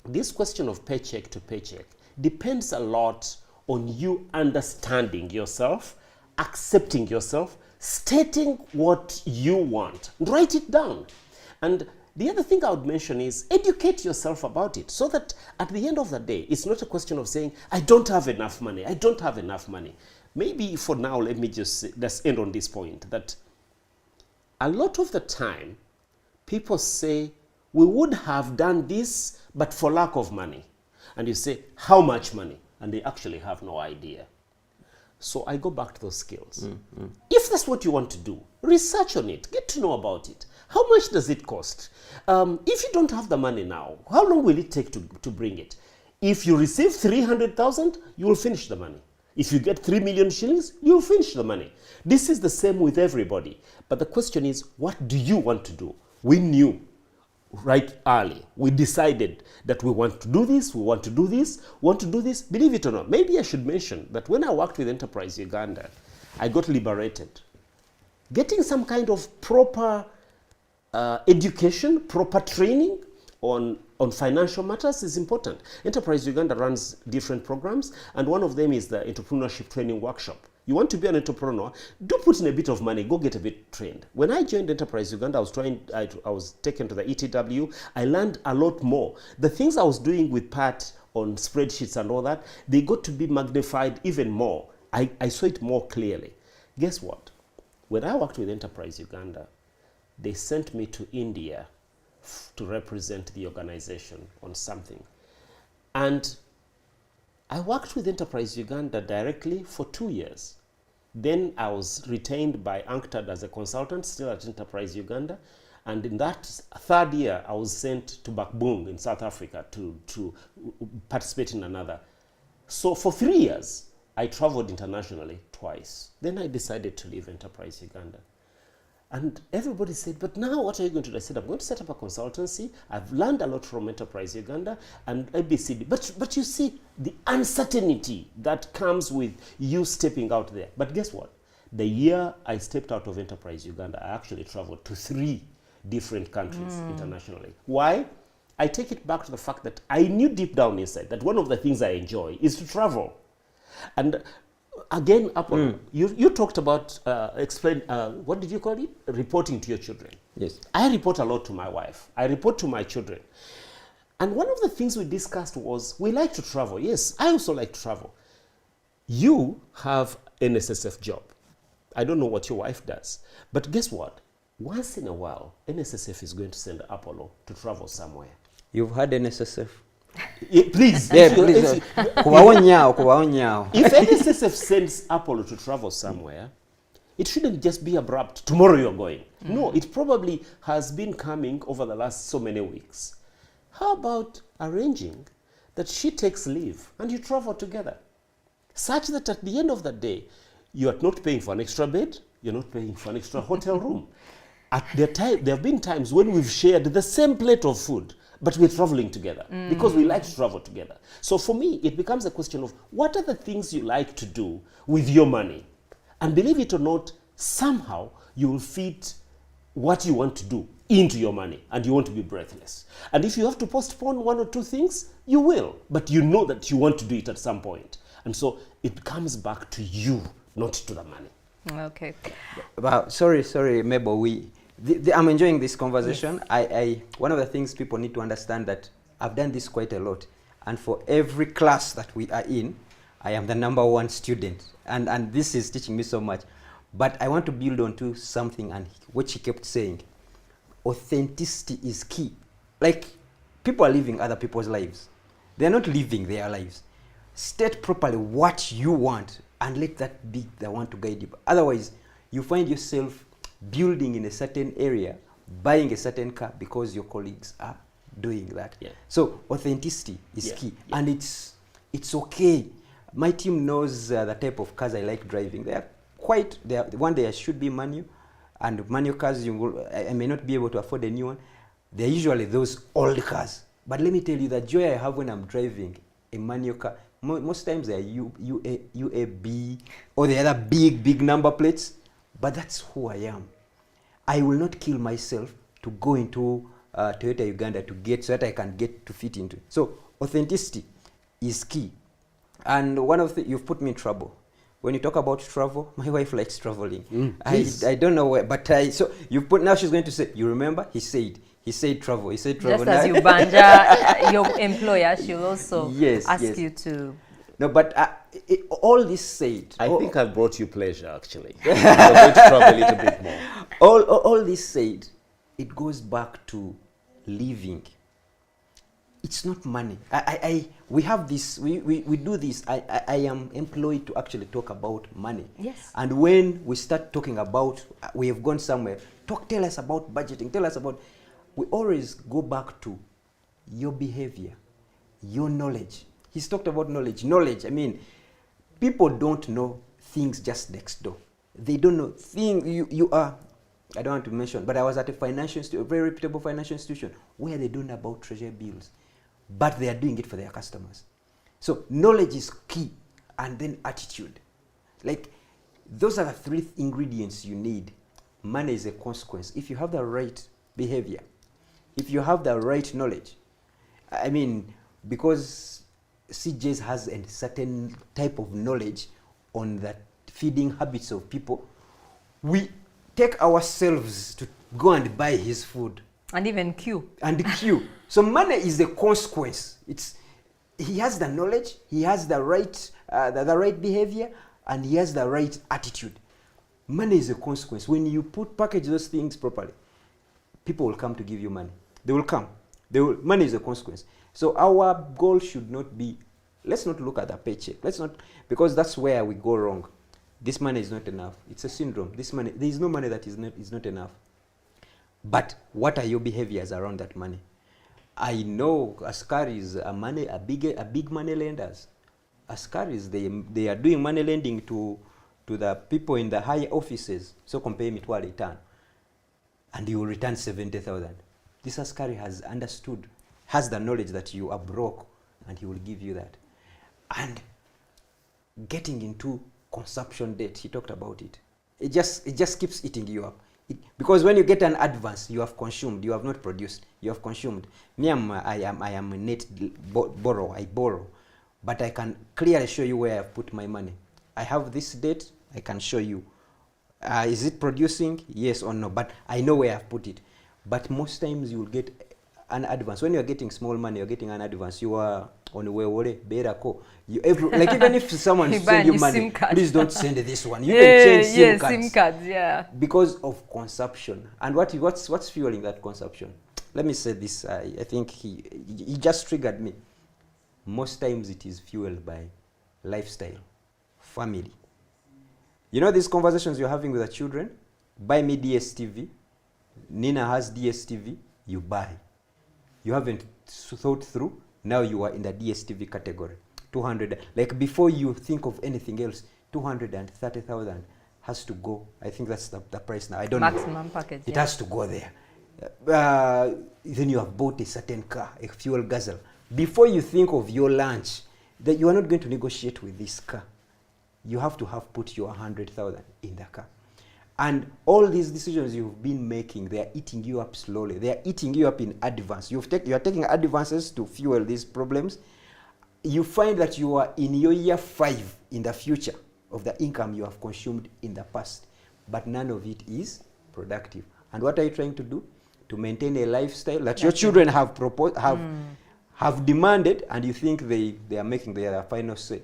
this question of paycheck to paycheck depends a lot on you understanding yourself, accepting yourself, stating what you want. Write it down. And the other thing I would mention is educate yourself about it, so that at the end of the day, it's not a question of saying, I don't have enough money, I don't have enough money. Maybe for now, let me just end on this point, that a lot of the time, people say, we would have done this, but for lack of money. And you say, how much money? And they actually have no idea. So I go back to those skills. If that's what you want to do, research on it, get to know about it. How much does it cost? If you don't have the money now, how long will it take to bring it? If you receive 300,000, you will finish the money. If you get 3 million shillings, you'll finish the money. This is the same with everybody. But the question is, what do you want to do? We knew right early. We decided that we want to do this, we want to do this, want to do this. Believe it or not, maybe I should mention that when I worked with Enterprise Uganda, I got liberated. Getting some kind of proper education, proper training on financial matters is important. Enterprise Uganda runs different programs, and one of them is the Entrepreneurship Training Workshop. You want to be an entrepreneur, do put in a bit of money, go get a bit trained. When I joined Enterprise Uganda, I was taken to the ETW. I learned a lot more. The things I was doing with Pat on spreadsheets and all that, they got to be magnified even more. I saw it more clearly. Guess what? When I worked with Enterprise Uganda, they sent me to India to represent the organization on something. And I worked with Enterprise Uganda directly for 2 years. Then I was retained by UNCTAD as a consultant, still at Enterprise Uganda. And in that third year, I was sent to Bakbung in South Africa to participate in another. So for 3 years, I traveled internationally twice. Then I decided to leave Enterprise Uganda. And everybody said, but now what are you going to do? I said, I'm going to set up a consultancy. I've learned a lot from Enterprise Uganda and ABCD. But you see the uncertainty that comes with you stepping out there. But guess what? The year I stepped out of Enterprise Uganda, I actually traveled to 3 different countries internationally. Why? I take it back to the fact that I knew deep down inside that one of the things I enjoy is to travel. And again, Apollo, you talked about, what did you call it? Reporting to your children. Yes. I report a lot to my wife. I report to my children. And one of the things we discussed was, we like to travel. Yes, I also like to travel. You have an NSSF job. I don't know what your wife does. But guess what? Once in a while, NSSF is going to send Apollo to travel somewhere. You've had NSSF? Please. Yeah, please. If If NSSF sends Apollo to travel somewhere, It shouldn't just be abrupt. Tomorrow you're going. No, it probably has been coming over the last so many weeks. How about arranging that she takes leave and you travel together? Such that at the end of the day, you are not paying for an extra bed, you're not paying for an extra hotel room. At the time, there have been times when we've shared the same plate of food, but we're traveling together because we like to travel together. So for me, it becomes a question of what are the things you like to do with your money? And believe it or not, somehow you will fit what you want to do into your money and you want to be breathless. And if you have to postpone one or two things, you will, but you know that you want to do it at some point. And so it comes back to you, not to the money. Okay. Well, sorry, Mabel. I'm enjoying this conversation. Yes. One of the things people need to understand that I've done this quite a lot, and for every class that we are in, I am the #1 student, and this is teaching me so much. But I want to build on to something, and what she kept saying, authenticity is key. Like, people are living other people's lives; they are not living their lives. State properly what you want, and let that be the one to guide you. Otherwise, you find yourself building in a certain area, buying a certain car because your colleagues are doing that. Yeah. So authenticity is key, and it's okay. My team knows the type of cars I like driving. One day I should be manual, and manual cars I may not be able to afford a new one. They're usually those old cars. But let me tell you, the joy I have when I'm driving a manual car, most times they are UAB or the other big number plates, but that's who I am. I will not kill myself to go into Toyota Uganda so that I can get to fit into it. So authenticity is key. And you've put me in trouble. When you talk about travel, my wife likes traveling. I don't know where, but now she's going to say, you remember? He said travel. Just as you banja your employer, she'll also ask you to. No, but all this said, I think I've brought you pleasure, actually. You're going to travel a little bit more. All this said, it goes back to living. It's not money. We have this. We do this. I am employed to actually talk about money. Yes. And when we start talking about, we have gone somewhere. Tell us about budgeting. Tell us about. We always go back to your behavior, your knowledge. He's talked about knowledge. Knowledge, I mean, people don't know things just next door. They don't know things. You are, I don't want to mention, but I was at a very reputable financial institution where they don't know about treasury bills, but they are doing it for their customers. So knowledge is key, and then attitude. Like, those are the 3 ingredients you need. Money is a consequence. If you have the right behavior, if you have the right knowledge, I mean, because CJs has a certain type of knowledge on the feeding habits of people, we take ourselves to go and buy his food. And even queue. So money is the consequence. He has the knowledge, he has the right behavior, and he has the right attitude. Money is a consequence. When you package those things properly, people will come to give you money. They will come. Money is a consequence. So our goal should not be, let's not look at the paycheck. Because that's where we go wrong. This money is not enough. It's a syndrome. There is no money that is not enough. But what are your behaviors around that money? I know Askaris are big money lenders. Askaris, they are doing money lending to the people in the higher offices. So compare me to a return. And you will return 70,000. This Askari has the knowledge that you are broke, and he will give you that. And getting into consumption debt, he talked about it. It just keeps eating you up. Because when you get an advance, you have consumed, you have not produced, you have consumed. Me, I am a net borrower, I borrow. But I can clearly show you where I've put my money. I have this debt, I can show you. Is it producing? Yes or no? But I know where I've put it. But most times you will get an advance. When you're getting small money, you're getting an advance. You are on the way, like even if someone send you money, please don't send this one. You can change SIM cards. Because of consumption. And what's fueling that consumption? Let me say this. I think he just triggered me. Most times it is fueled by lifestyle, family. You know these conversations you're having with the children? Buy me DSTV. Nina has DSTV. You buy. You haven't thought through. Now you are in the DSTV category. 200. Like before you think of anything else, 230,000 has to go. I think that's the price now. I don't know. Maximum package. It yeah. has to go there. Then you have bought a certain car, a fuel guzzle. Before you think of your lunch, that you are not going to negotiate with this car. You have to have put your 100,000 in the car. And all these decisions you've been making, they are eating you up slowly. They are eating you up in advance. You are taking advances to fuel these problems. You find that you are in your year 5 in the future of the income you have consumed in the past. But none of it is productive. And what are you trying to do? To maintain a lifestyle that your children have proposed, have demanded, and you think they are making their final say.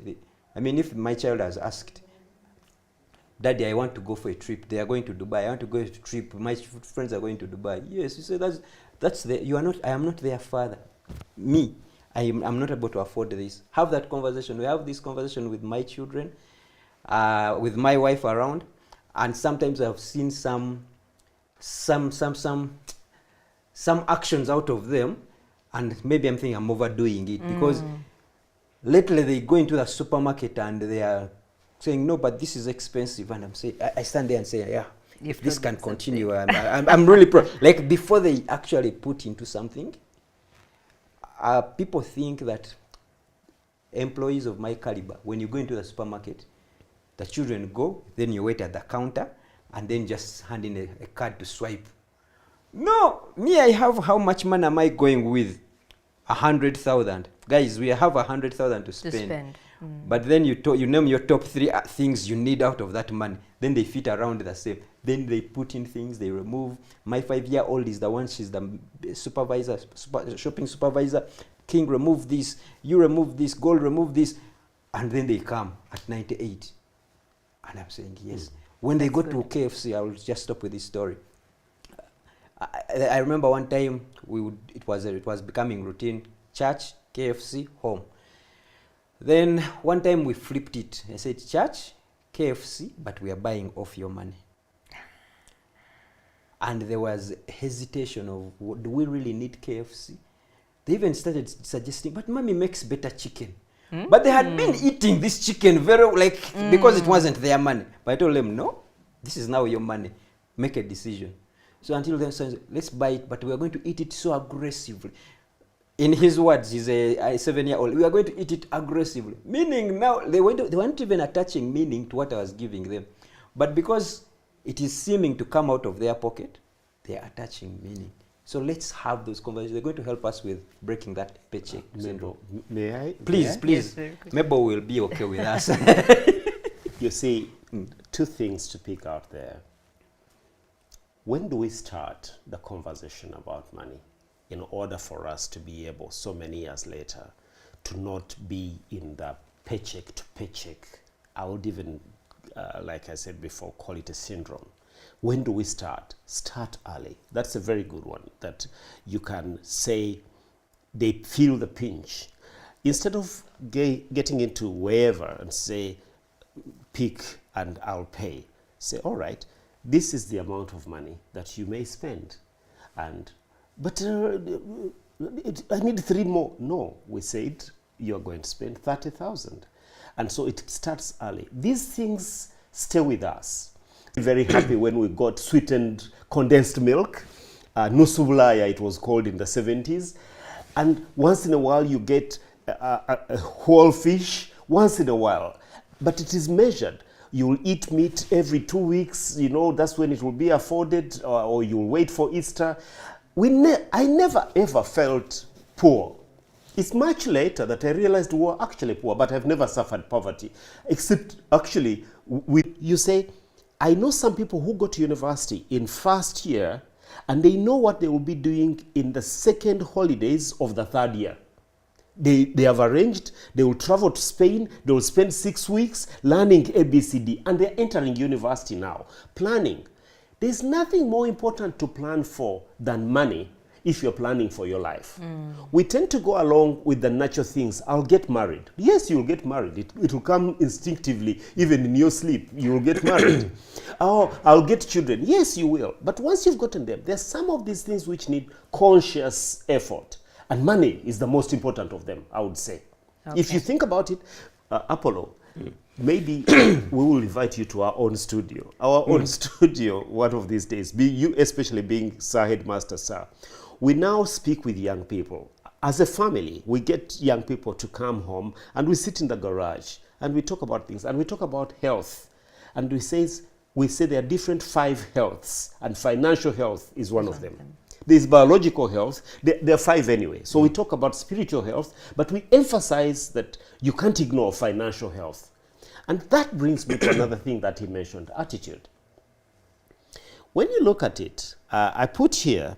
I mean, if my child has asked, Daddy, I want to go for a trip. They are going to Dubai. I want to go to a trip. My friends are going to Dubai. Yes, you say that's the, you are not. I am not their father. Me, I'm not able to afford this. Have that conversation. We have this conversation with my children, with my wife around, and sometimes I've seen some actions out of them, and maybe I'm thinking I'm overdoing it because lately they go into the supermarket and they are saying, no, but this is expensive. And I'm saying, I stand there and say, yeah, if this can continue, I'm really proud. Like before they actually put into something, people think that employees of my caliber, when you go into the supermarket, the children go, then you wait at the counter, and then just hand in a card to swipe. No, me, I have, how much money am I going with? 100,000. Guys, we have 100,000 to spend. But then you name your top 3 things you need out of that money. Then they fit around the same. Then they put in things, they remove. My 5-year-old is the one, she's the supervisor, shopping supervisor. King, remove this. You remove this. Gold, remove this. And then they come at 98. And I'm saying, yes. When they go to KFC, I will just stop with this story. I remember one time it was becoming routine. Church, KFC, home. Then one time we flipped it. I said, church, KFC, but we are buying off your money. And there was hesitation of, do we really need KFC? They even started suggesting, but mommy makes better chicken. But they had been eating this chicken because it wasn't their money. But I told them, no, this is now your money. Make a decision. So until then, let's buy it, but we are going to eat it so aggressively. In his words, he's a 7-year-old. We are going to eat it aggressively. Meaning now, they weren't even attaching meaning to what I was giving them. But because it is seeming to come out of their pocket, they are attaching meaning. So let's have those conversations. They're going to help us with breaking that paycheck syndrome. May I? Please. Yes, Mabel will be okay with us. You see, 2 things to pick out there. When do we start the conversation about money in order for us to be able, so many years later, to not be in the paycheck to paycheck? I would even, like I said before, call it a syndrome. When do we start? Start early. That's a very good one, that you can say they feel the pinch. Instead of getting into wherever and say, pick and I'll pay. Say, all right, this is the amount of money that you may spend. But I need 3 more. No, we said you're going to spend 30,000. And so it starts early. These things stay with us. Very happy when we got sweetened condensed milk. Nusu Bulaya, it was called in the 70s. And once in a while you get a whole fish, once in a while. But it is measured. You'll eat meat every 2 weeks, that's when it will be afforded, or you'll wait for Easter. I never ever felt poor. It's much later that I realized we were actually poor, but I've never suffered poverty. Except actually, you say, I know some people who go to university in first year, and they know what they will be doing in the second holidays of the 3rd year. They have arranged, they will travel to Spain, they will spend 6 weeks learning ABCD, and they're entering university now. Planning. There's nothing more important to plan for than money. if you're planning for your life. We tend to go along with the natural things. I'll get married. Yes, you'll get married. It will come instinctively, even in your sleep. You will get married. Oh, I'll get children. Yes, you will. But once you've gotten them, there's some of these things which need conscious effort. And money is the most important of them, I would say. Okay. If you think about it, Apollo, maybe we will invite you to our own studio. Our own studio, one of these days, you especially being Sir Headmaster, Sir. We now speak with young people. As a family, we get young people to come home and we sit in the garage and we talk about things and we talk about health. And we say there are different 5 healths and financial health is one of them. There's biological health. There are 5 anyway. So we talk about spiritual health, but we emphasize that you can't ignore financial health. And that brings me to another thing that he mentioned, attitude. When you look at it, I put here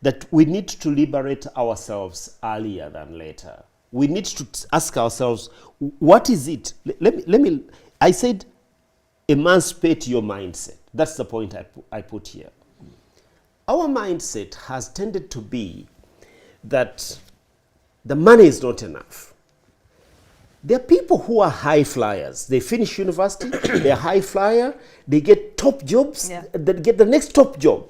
that we need to liberate ourselves earlier than later. We need to ask ourselves, what is it? I said, emancipate your mindset. That's the point I put here. Our mindset has tended to be that the money is not enough. There are people who are high flyers. They finish university, they're high flyer, they get top jobs, they get the next top job.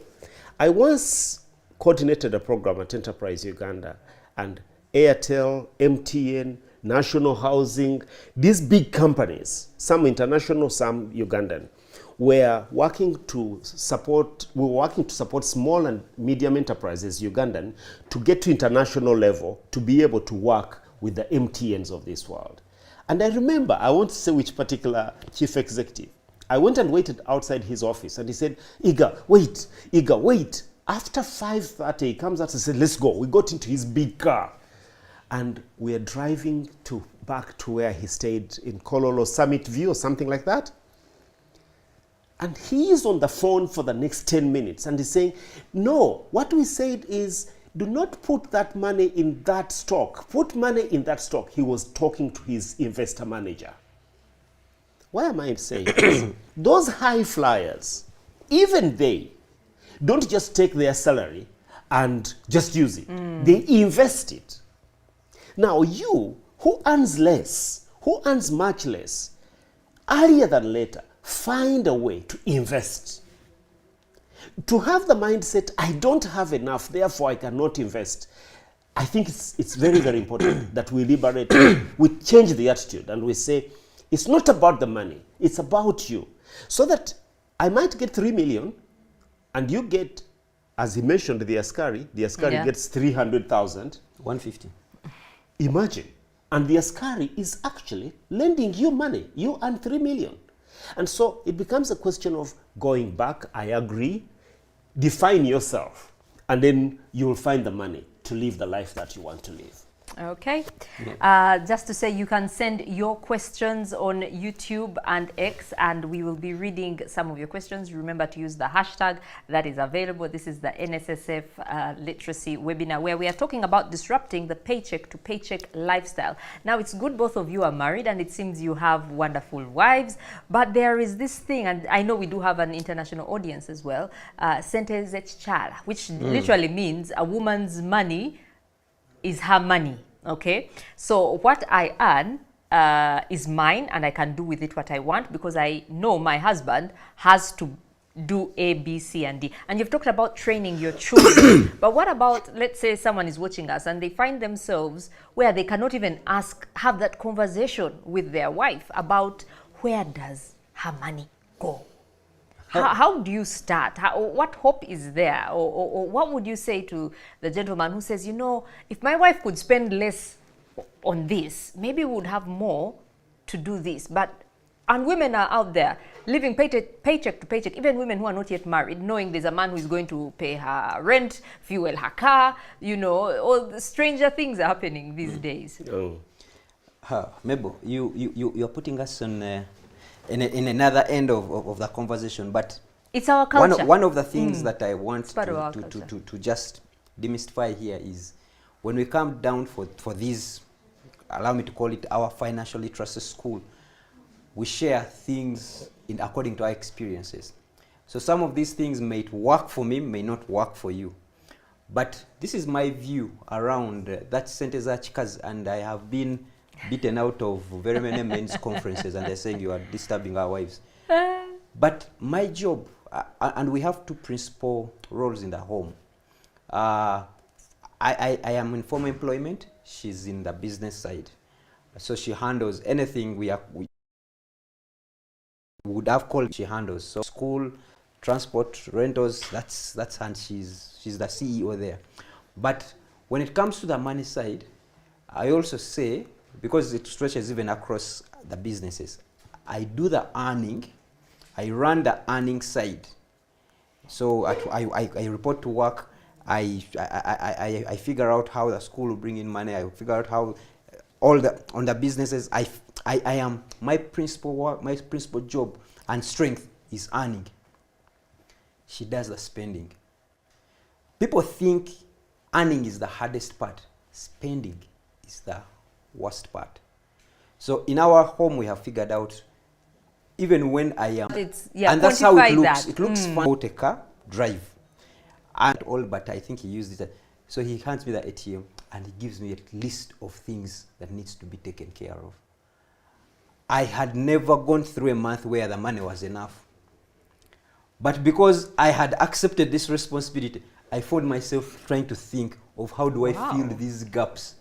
I once coordinated a program at Enterprise Uganda, and Airtel, MTN, National Housing, these big companies, some international, some Ugandan, were working to support small and medium enterprises, Ugandan, to get to international level, to be able to work with the MTNs of this world. And I remember, I won't say which particular chief executive, I went and waited outside his office and he said, Iga, wait. After 5:30, he comes out and said, let's go. We got into his big car and we are driving back to where he stayed in Kololo Summit View or something like that. And he is on the phone for the next 10 minutes and he's saying, no, what we said is, do not put that money in that stock. Put money in that stock. He was talking to his investor manager. Why am I saying this? Those high flyers, even they don't just take their salary and just use it. They invest it. Now you, who earns less, who earns much less, earlier than later, find a way to invest. To have the mindset, I don't have enough, therefore I cannot invest. I think it's very, very important that we liberate, we change the attitude and we say, it's not about the money, it's about you. So that I might get 3 million and you get, as he mentioned, the Askari gets 300,000. 150. Imagine. And the Askari is actually lending you money. You earn 3 million. And so it becomes a question of going back, I agree, define yourself, and then you will find the money to live the life that you want to live. Okay. Just to say, you can send your questions on YouTube and X, and we will be reading some of your questions. Remember to use the hashtag that is available. This is the NSSF literacy webinar, where we are talking about disrupting the paycheck-to-paycheck lifestyle. Now, it's good both of you are married, and it seems you have wonderful wives, but there is this thing, and I know we do have an international audience as well, Sente Zechchala, which literally means a woman's money is her money. Okay, so what I earn is mine, and I can do with it what I want, because I know my husband has to do A, B, C, and D. And you've talked about training your children. But what about, let's say someone is watching us and they find themselves where they cannot even have that conversation with their wife about where does her money go? How do you start? What hope is there? Or what would you say to the gentleman who says, you know, if my wife could spend less on this, maybe we would have more to do this. And women are out there living paycheck to paycheck, even women who are not yet married, knowing there's a man who is going to pay her rent, fuel her car, you know, all the stranger things are happening these days. Mabel, you're putting us on in another end of the conversation, but it's our culture. One of the things that I want to just demystify here is when we come down for these, allow me to call it our financial literacy school, we share things according to our experiences. So some of these things may work for me, may not work for you. But this is my view around that sentence, and I have been beaten out of very many men's conferences, and they're saying you are disturbing our wives. But my job, and we have two principal roles in the home. I am in formal employment. She's in the business side, so she handles anything we would have called. She handles so school, transport, rentals. That's and she's the CEO there. But when it comes to the money side, I also say, because it stretches even across the businesses, I do the earning. I run the earning side. So I report to work. I figure out how the school will bring in money. I figure out how on the businesses. I am my principal work, my principal job and strength is earning. She does the spending. People think earning is the hardest part. Spending is the worst part. So in our home, we have figured out, even when I am, and that's how it looks. It looks fun. Bought a car, drive, and all. But I think he used it. So he hands me the ATM and he gives me a list of things that needs to be taken care of. I had never gone through a month where the money was enough. But because I had accepted this responsibility, I found myself trying to think of how do I fill these gaps.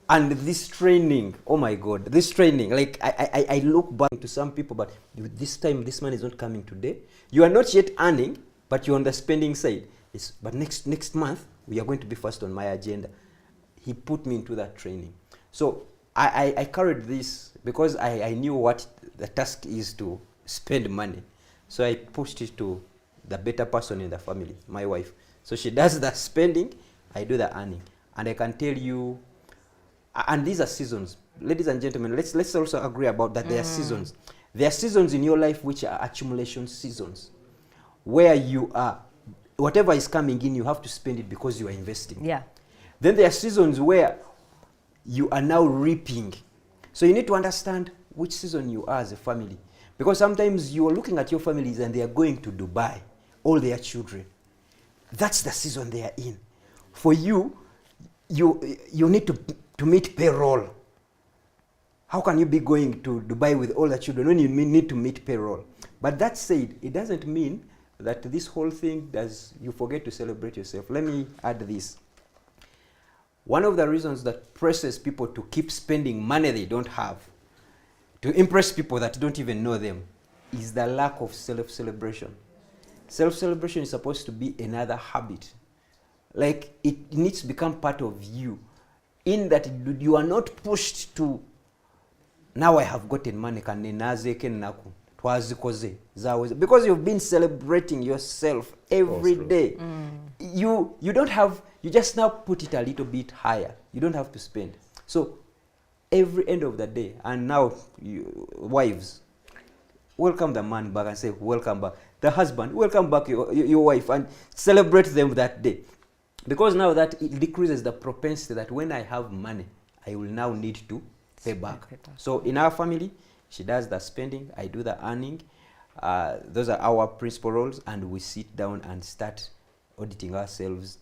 And this training, oh my God, this training, like I look back to some people, but this time this money is not coming today. You are not yet earning, but you're on the spending side. But next month, we are going to be first on my agenda. He put me into that training. So I carried this because I knew what the task is to spend money. So I pushed it to the better person in the family, my wife. So she does the spending, I do the earning. And I can tell you, and these are seasons. Ladies and gentlemen, let's also agree about that. There are seasons. There are seasons in your life which are accumulation seasons, where you are, whatever is coming in, you have to spend it because you are investing. Yeah. Then there are seasons where you are now reaping. So you need to understand which season you are as a family. Because sometimes you are looking at your families and they are going to Dubai, all their children. That's the season they are in. For you, you need to meet payroll. How can you be going to Dubai with all the children when you need to meet payroll? But that said, it doesn't mean that this whole thing you forget to celebrate yourself. Let me add this. One of the reasons that presses people to keep spending money they don't have, to impress people that don't even know them, is the lack of self-celebration. Self-celebration is supposed to be another habit. Like, it needs to become part of you, in that you are not pushed to, now I have gotten money, because you've been celebrating yourself every day. You don't have, you just now put it a little bit higher. You don't have to spend. So every end of the day, and now wives, welcome the man back and say, welcome back. The husband, welcome back your wife, and celebrate them that day. Because now that it decreases the propensity that when I have money, I will now need to pay back. So in our family, she does the spending, I do the earning. Those are our principal roles, and we sit down and start auditing ourselves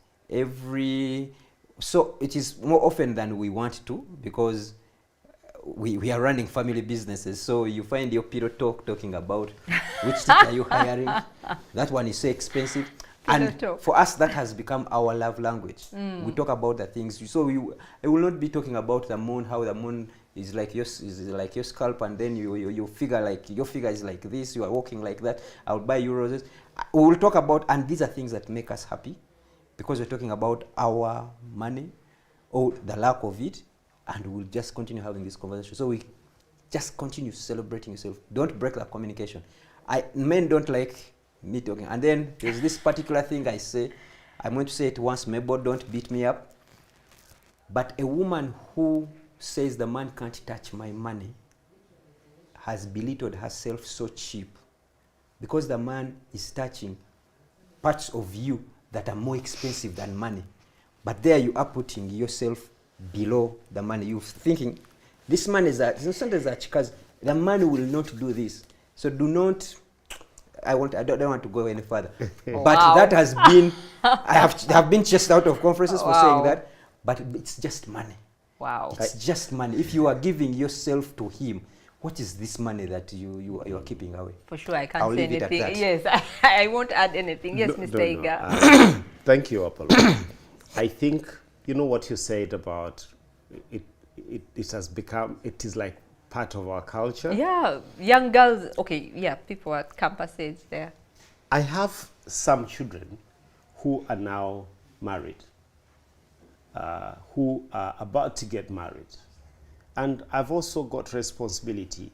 so it is more often than we want to, because we are running family businesses. So you find your pillow talking about which teacher are you hiring. That one is so expensive. And for us, that has become our love language. We talk about the things. So I will not be talking about the moon, how the moon is like your scalp, and then you figure like your figure is like this, you are walking like that. I'll buy you roses. We will talk about, and these are things that make us happy, because we're talking about our money or the lack of it, and we'll just continue having this conversation. So we just continue celebrating yourself. Don't break the communication. Men don't like me talking. And then there's this particular thing I say. I'm going to say it once, Mabel, don't beat me up. But a woman who says the man can't touch my money has belittled herself so cheap, because the man is touching parts of you that are more expensive than money. But there you are putting yourself below the money. You're thinking, this man is because the man will not do this. So do not I don't want to go any further. Oh, But wow. that has been, I have been chased out of conferences for saying Wow. that, but it's just money. Wow. It's just money. If you are giving yourself to him, what is this money that you are keeping away? For sure, I can't I'll say leave it at anything. that. Yes, I won't add anything. Yes, Mr. Iga. Thank you, Apollo. I think, you know what you said about it, it has become, it is like part of our culture. Yeah, young girls. Okay, yeah, people at campus age there. I have some children who are now married, who are about to get married. And I've also got responsibility.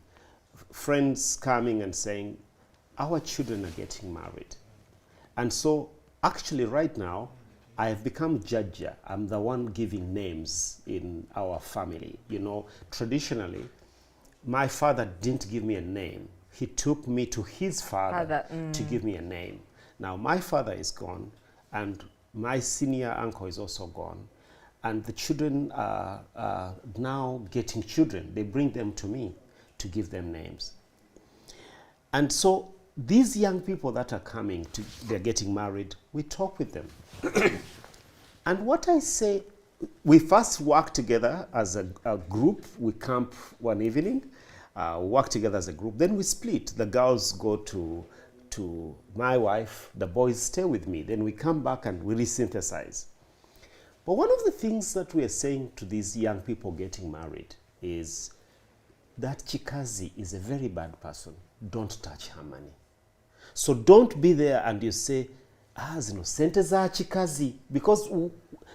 Friends coming and saying, our children are getting married. And so actually right now, I have become judge. I'm the one giving names in our family. You know, traditionally, my father didn't give me a name. He took me to his father to give me a name. Now, my father is gone, and my senior uncle is also gone. And the children are now getting children. They bring them to me to give them names. And so these young people that are coming, they're getting married, we talk with them. And what I say, we first work together as a group. We camp one evening, work together as a group. Then we split. The girls go to my wife, the boys stay with me. Then we come back and we resynthesize. But one of the things that we are saying to these young people getting married is that Chikazi is a very bad person. Don't touch her money. So don't be there and you say, zino sente za Chikazi. Because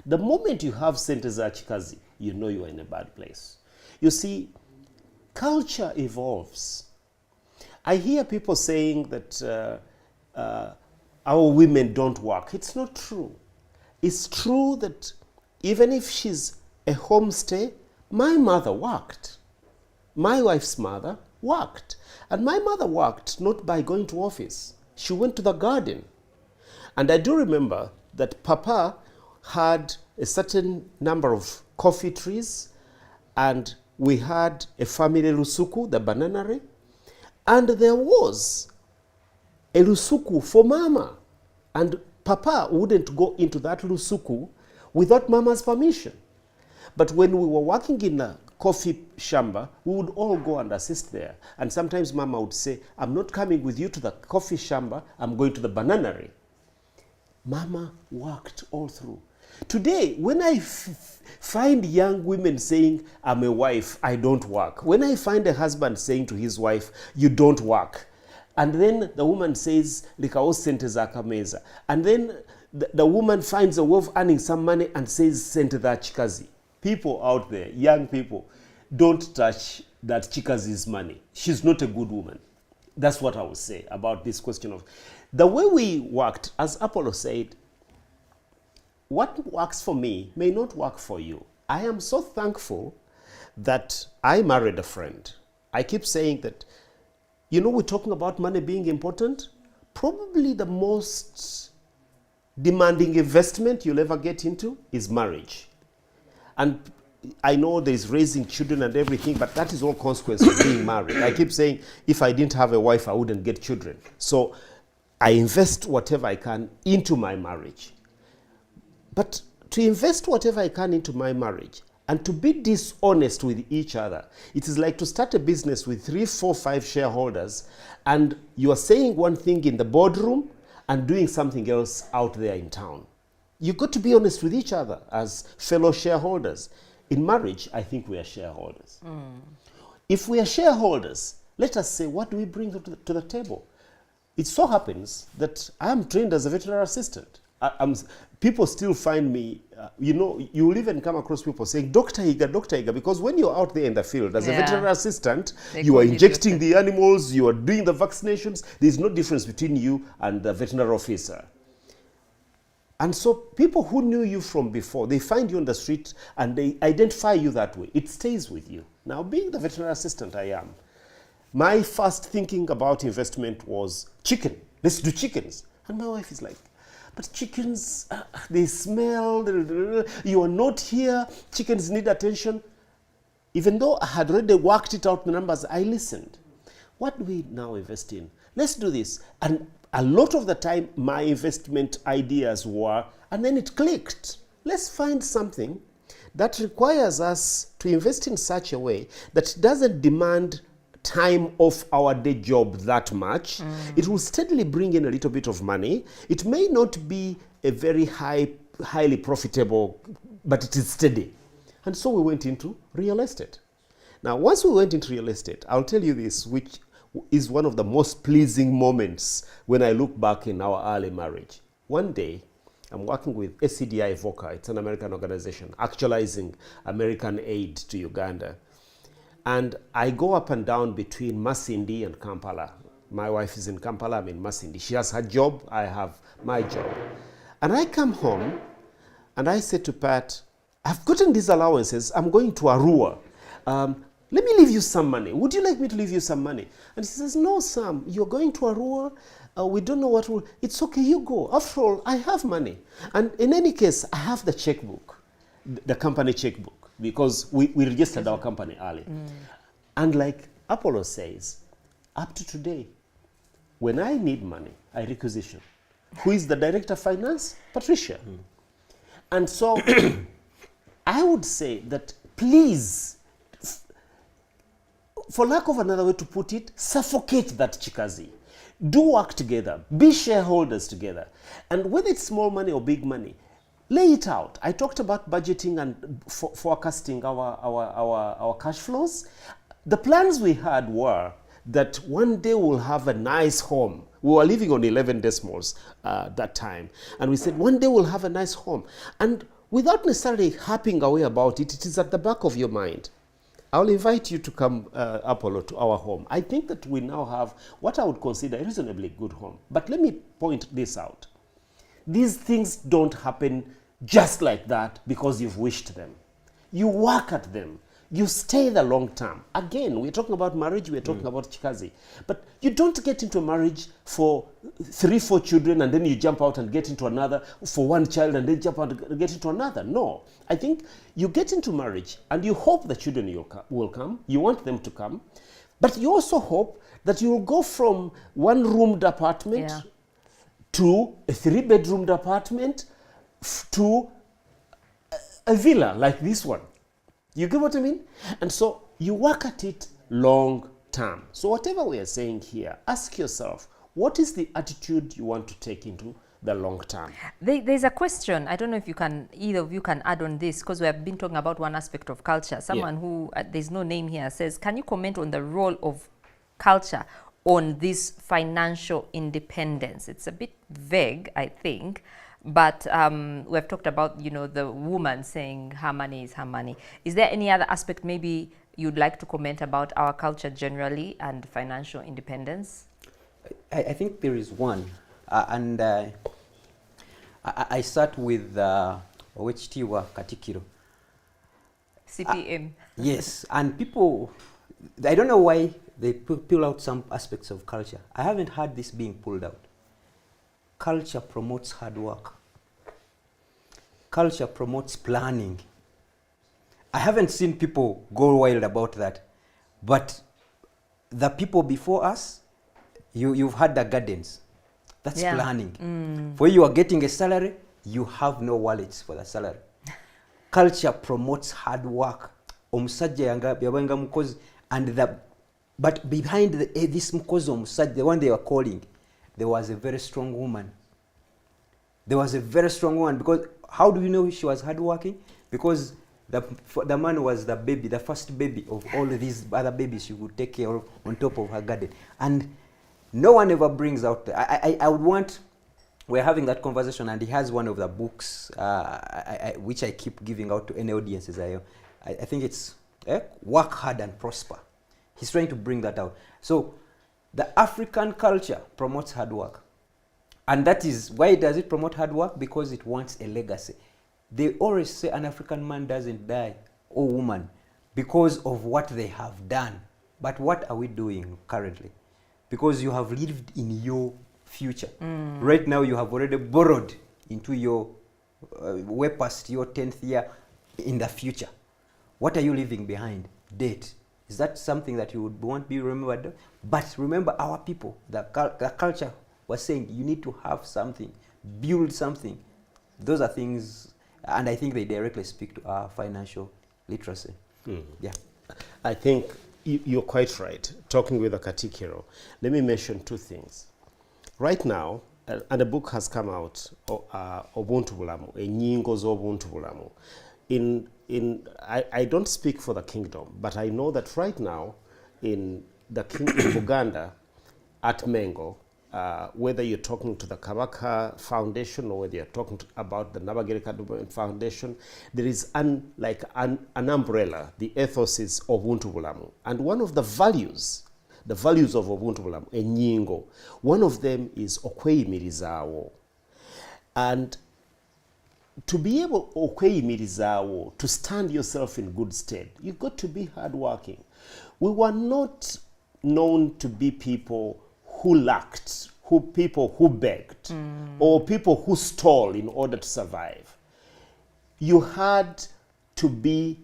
the moment you have sente za Chikazi, you know you are in a bad place. You see, culture evolves. I hear people saying that our women don't work. It's not true. It's true that even if she's a homestay, my mother worked. My wife's mother worked. And my mother worked not by going to office. She went to the garden. And I do remember that Papa had a certain number of coffee trees, and we had a family lusuku, the bananary, and there was a lusuku for Mama. And Papa wouldn't go into that lusuku without Mama's permission. But when we were working in a coffee shamba, we would all go and assist there. And sometimes Mama would say, I'm not coming with you to the coffee shamba, I'm going to the bananary. Mama worked all through. Today, when I find young women saying, I'm a wife, I don't work. When I find a husband saying to his wife, you don't work. And then the woman says, likao sente za kameza. And then the woman finds a way of earning some money and says, sente za chikazi. People out there, young people, don't touch that chikazi's money. She's not a good woman. That's what I would say about this question of the way we worked. As Apollo said, what works for me may not work for you. I am so thankful that I married a friend. I keep saying that, you know, we're talking about money being important. Probably the most demanding investment you'll ever get into is marriage. And I know there's raising children and everything, but that is all consequence of being married. I keep saying, if I didn't have a wife, I wouldn't get children. So I invest whatever I can into my marriage. But to invest whatever I can into my marriage and to be dishonest with each other, it is like to start a business with 3, 4, 5 shareholders, and you are saying one thing in the boardroom and doing something else out there in town. You've got to be honest with each other as fellow shareholders. In marriage, I think we are shareholders. If we are shareholders, let us say, what do we bring to the table? It so happens that I am trained as a veterinary assistant. People still find me, you know, you will even come across people saying, Dr. Iga, because when you're out there in the field as a veterinary assistant, you are injecting the animals, you are doing the vaccinations. There's no difference between you and the veterinary officer. And so people who knew you from before, they find you on the street and they identify you that way. It stays with you. Now, being the veterinary assistant I am, my first thinking about investment was chicken. Let's do chickens. And my wife is like, but chickens, they smell, you are not here, chickens need attention. Even though I had already worked it out, the numbers, I listened. What do we now invest in? let's do this. And a lot of the time, my investment ideas were, and then it clicked. Let's find something that requires us to invest in such a way that it doesn't demand time off our day job that much. It will steadily bring in a little bit of money. It may not be a very highly profitable, but it is steady. And so we went into real estate. Now, once we went into real estate, I'll tell you this, which is one of the most pleasing moments when I look back in our early marriage. One day, I'm working with ACDI VOCA. It's an American organization actualizing American aid to Uganda. And I go up and down between Masindi and Kampala. My wife is in Kampala, I'm in Masindi. She has her job, I have my job. And I come home and I say to Pat, I've gotten these allowances, I'm going to Arua. Let me leave you some money. Would you like me to leave you some money? And he says, no, Sam, you're going to Arua. We don't know what will. It's okay, you go. After all, I have money. And in any case, I have the checkbook, the company checkbook, because we registered our company early. And like Apollo says, up to today, when I need money, I requisition. Who is the director of finance? Patricia. And so I would say that please, for lack of another way to put it, suffocate that chikazi. Do work together. Be shareholders together. And whether it's small money or big money, lay it out. I talked about budgeting and forecasting our cash flows. The plans we had were that one day we'll have a nice home. We were living on 11 decimals that time. And we said, one day we'll have a nice home. And without necessarily harping away about it, it is at the back of your mind. I'll invite you to come, Apollo, to our home. I think that we now have what I would consider a reasonably good home. But let me point this out. These things don't happen just like that because you've wished them. You work at them. You stay the long term. Again, we're talking about marriage, we're talking about chikazi. But you don't get into marriage for 3-4 children and then you jump out and get into another for one child and then jump out and get into another. No. I think you get into marriage and you hope the children will come. You want them to come. But you also hope that you will go from one-roomed apartment to a 3-bedroomed apartment to a villa like this one. You get what I mean? And so you work at it long term. So whatever we are saying here, ask yourself, what is the attitude you want to take into the long term? There's a question. I don't know if you can, either of you can add on this, because we have been talking about one aspect of culture. Someone who, there's no name here, says, can you comment on the role of culture on this financial independence? It's a bit vague, I think. But we've talked about, you know, the woman saying her money is her money. Is there any other aspect maybe you'd like to comment about our culture generally and financial independence? I think there is one. I start with Owechitiwa Katikiro. CPM. Yes, and people, I don't know why they pull out some aspects of culture. I haven't heard this being pulled out. Culture promotes hard work. Culture promotes planning. I haven't seen people go wild about that. But the people before us, you've had the gardens. That's planning. For you are getting a salary, you have no wallets for the salary. Culture promotes hard work. But behind this mukozi omusajja, the one they were calling, there was a very strong woman. There was a very strong woman, because how do you know she was hardworking? Because the man was the baby, the first baby of all these other babies she would take care of on top of her garden. And no one ever brings out, I would want, we're having that conversation, and he has one of the books which I keep giving out to any audiences. I think it's Work Hard and Prosper. He's trying to bring that out. So the African culture promotes hard work. And that is, why does it promote hard work? Because it wants a legacy. They always say an African man doesn't die, or woman, because of what they have done. But what are we doing currently? Because you have lived in your future. Right now you have already borrowed into your, way past your 10th year in the future. What are you leaving behind? Debt. Is that something that you would want to be remembered? But remember our people, the culture was saying you need to have something, build something. Those are things, and I think they directly speak to our financial literacy. Yeah. I think you're quite right. Talking with a Katikiro, let me mention two things. Right now, and a book has come out, Obuntu Bulamu, Enyingo z'Obuntu Bulamu. I don't speak for the kingdom, but I know that right now in Uganda, at Mengo, whether you're talking to the Kabaka Foundation or whether you're talking about the Nabagereka Development Foundation, there is an umbrella. The ethos is Obuntu Bulamu. And one of the values of Obuntu Bulamu, Enyingo, one of them is Okweyimirizawo. And to be able Okweyimirizawo, to stand yourself in good stead, you've got to be hardworking. We were not known to be people who lacked, people who begged, or people who stole in order to survive. You had to be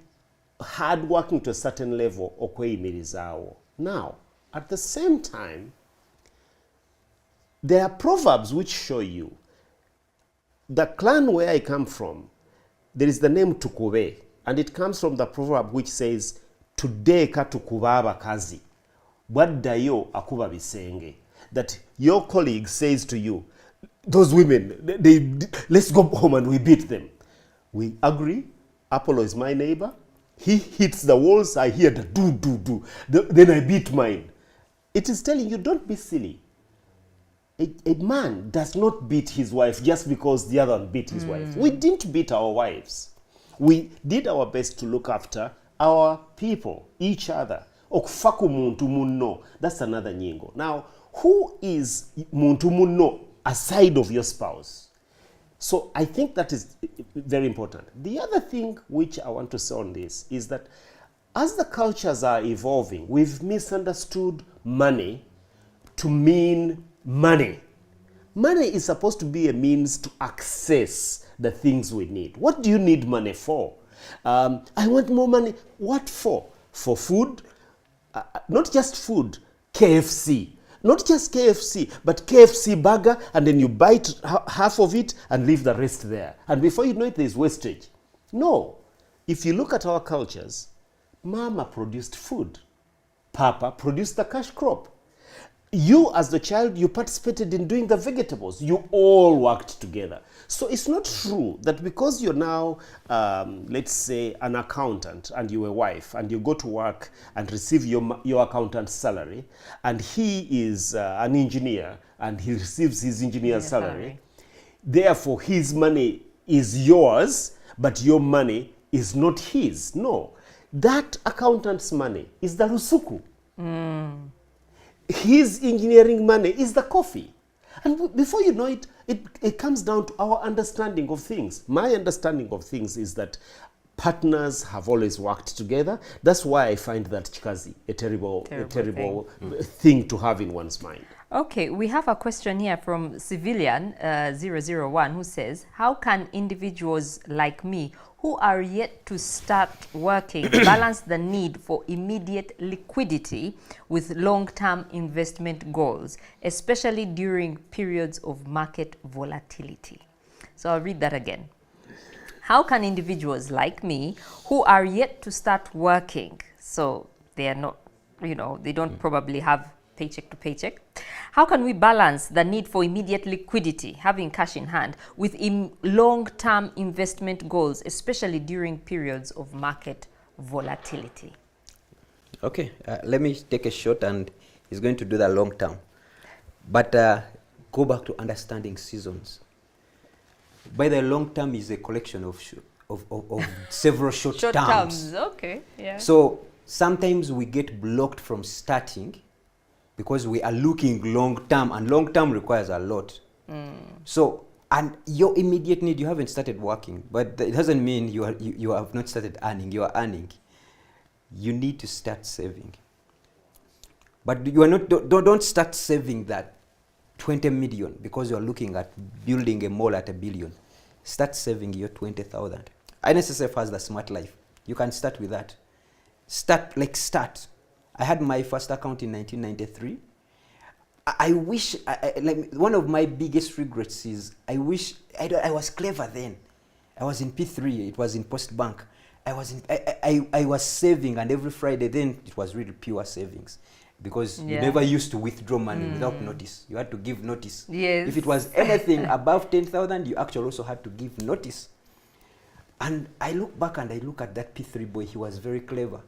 hardworking to a certain level, Okweyimirizawo. Now, at the same time, there are proverbs which show you. The clan where I come from, there is the name Tukube, and it comes from the proverb which says, Tudeka tukuba abakazi, bwaddayo akuba bisenge. That your colleague says to you, those women, let's go home and we beat them. We agree, Apollo is my neighbor, he hits the walls, I hear the do. Then I beat mine. It is telling you, don't be silly. A man does not beat his wife just because the other one beat his wife. We didn't beat our wives. We did our best to look after our people, each other. Okufaku muntu munno. That's another nyingo. Now, who is muntu munno aside of your spouse? So I think that is very important. The other thing which I want to say on this is that as the cultures are evolving, we've misunderstood money to mean money. Money is supposed to be a means to access the things we need. What do you need money for? I want more money. What for? For food? Not just food, KFC. Not just KFC, but KFC burger, and then you bite half of it and leave the rest there. And before you know it, there's wastage. No. If you look at our cultures, Mama produced food. Papa produced the cash crop. You, as the child, you participated in doing the vegetables. You all worked together. So it's not true that because you're now, let's say, an accountant and you're a wife and you go to work and receive your accountant's salary, and he is an engineer and he receives his engineer's salary, therefore his money is yours, but your money is not his. No. That accountant's money is the rusuku. His engineering money is the coffee. And before you know it, it comes down to our understanding of things. My understanding of things is that partners have always worked together. That's why I find that chikazi a terrible thing to have in one's mind. Okay, we have a question here from Civilian 001 who says, how can individuals like me who are yet to start working balance the need for immediate liquidity with long-term investment goals, especially during periods of market volatility? So I'll read that again. How can individuals like me who are yet to start working, so they are not, they don't probably have paycheck to paycheck, how can we balance the need for immediate liquidity, having cash in hand, with long-term investment goals, especially during periods of market volatility? Okay, let me take a shot, and he's going to do the long term. But go back to understanding seasons. By the long term is a collection of several short terms. Okay, yeah. So sometimes we get blocked from starting because we are looking long term, and long term requires a lot. So, and your immediate need, you haven't started working, but it doesn't mean you have not started earning. You are earning. You need to start saving. But you are not. Don't start saving that 20 million because you are looking at building a mall at $1 billion. Start saving your 20,000. NSSF has the Smart Life. You can start with that. Start. I had my first account in 1993. I wish, like, one of my biggest regrets is I wish I was clever then. I was in P3, it was in Post Bank. I was saving, and every Friday then it was really pure savings, because you never used to withdraw money without notice. You had to give notice. Yes. If it was anything above 10,000, you actually also had to give notice. And I look back and I look at that P3 boy, he was very clever.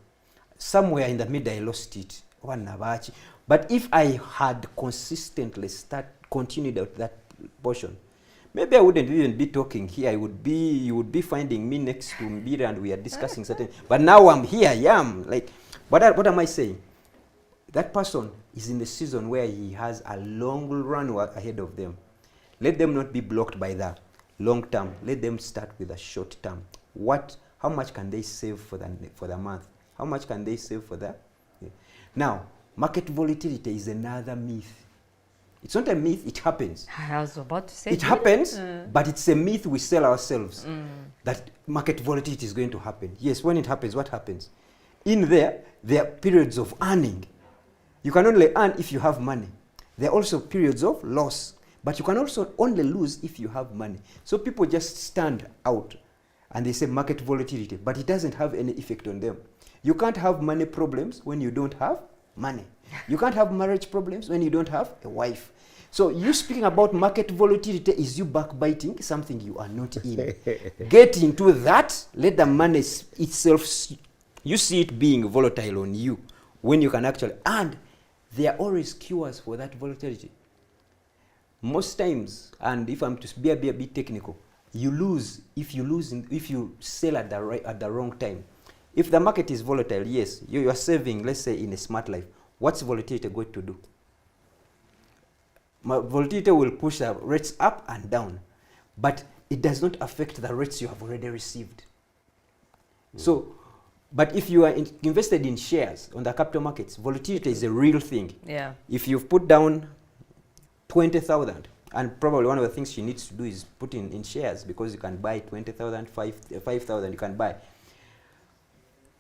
Somewhere in the middle, I lost it. But if I had consistently continued out that portion, maybe I wouldn't even be talking here. You would be finding me next to Mbira and we are discussing certain. But now I'm here. I am like, what am I saying? That person is in the season where he has a long run ahead of them. Let them not be blocked by the long term. Let them start with a short term. How much can they save for the month? How much can they save for that? Yeah. Now, market volatility is another myth. It's not a myth, it happens. I was about to say it happens, but it's a myth we sell ourselves, that market volatility is going to happen. Yes, when it happens, what happens? In there are periods of earning. You can only earn if you have money. There are also periods of loss, but you can also only lose if you have money. So people just stand out and they say market volatility, but it doesn't have any effect on them. You can't have money problems when you don't have money. You can't have marriage problems when you don't have a wife. So you speaking about market volatility is you backbiting something you are not in. Get into that, let the money itself, you see it being volatile on you when you can actually, and there are always cures for that volatility. Most times, and if I'm to be a bit technical, you lose if you sell at the wrong time. If the market is volatile, yes, you are saving, let's say in a smart life. What's volatility going to do? Volatility will push the rates up and down, but it does not affect the rates you have already received. So, but if you are invested in shares on the capital markets, volatility is a real thing. Yeah. If you've put down 20,000, and probably one of the things she needs to do is put in shares, because you can buy 20,000, 5,000 you can buy.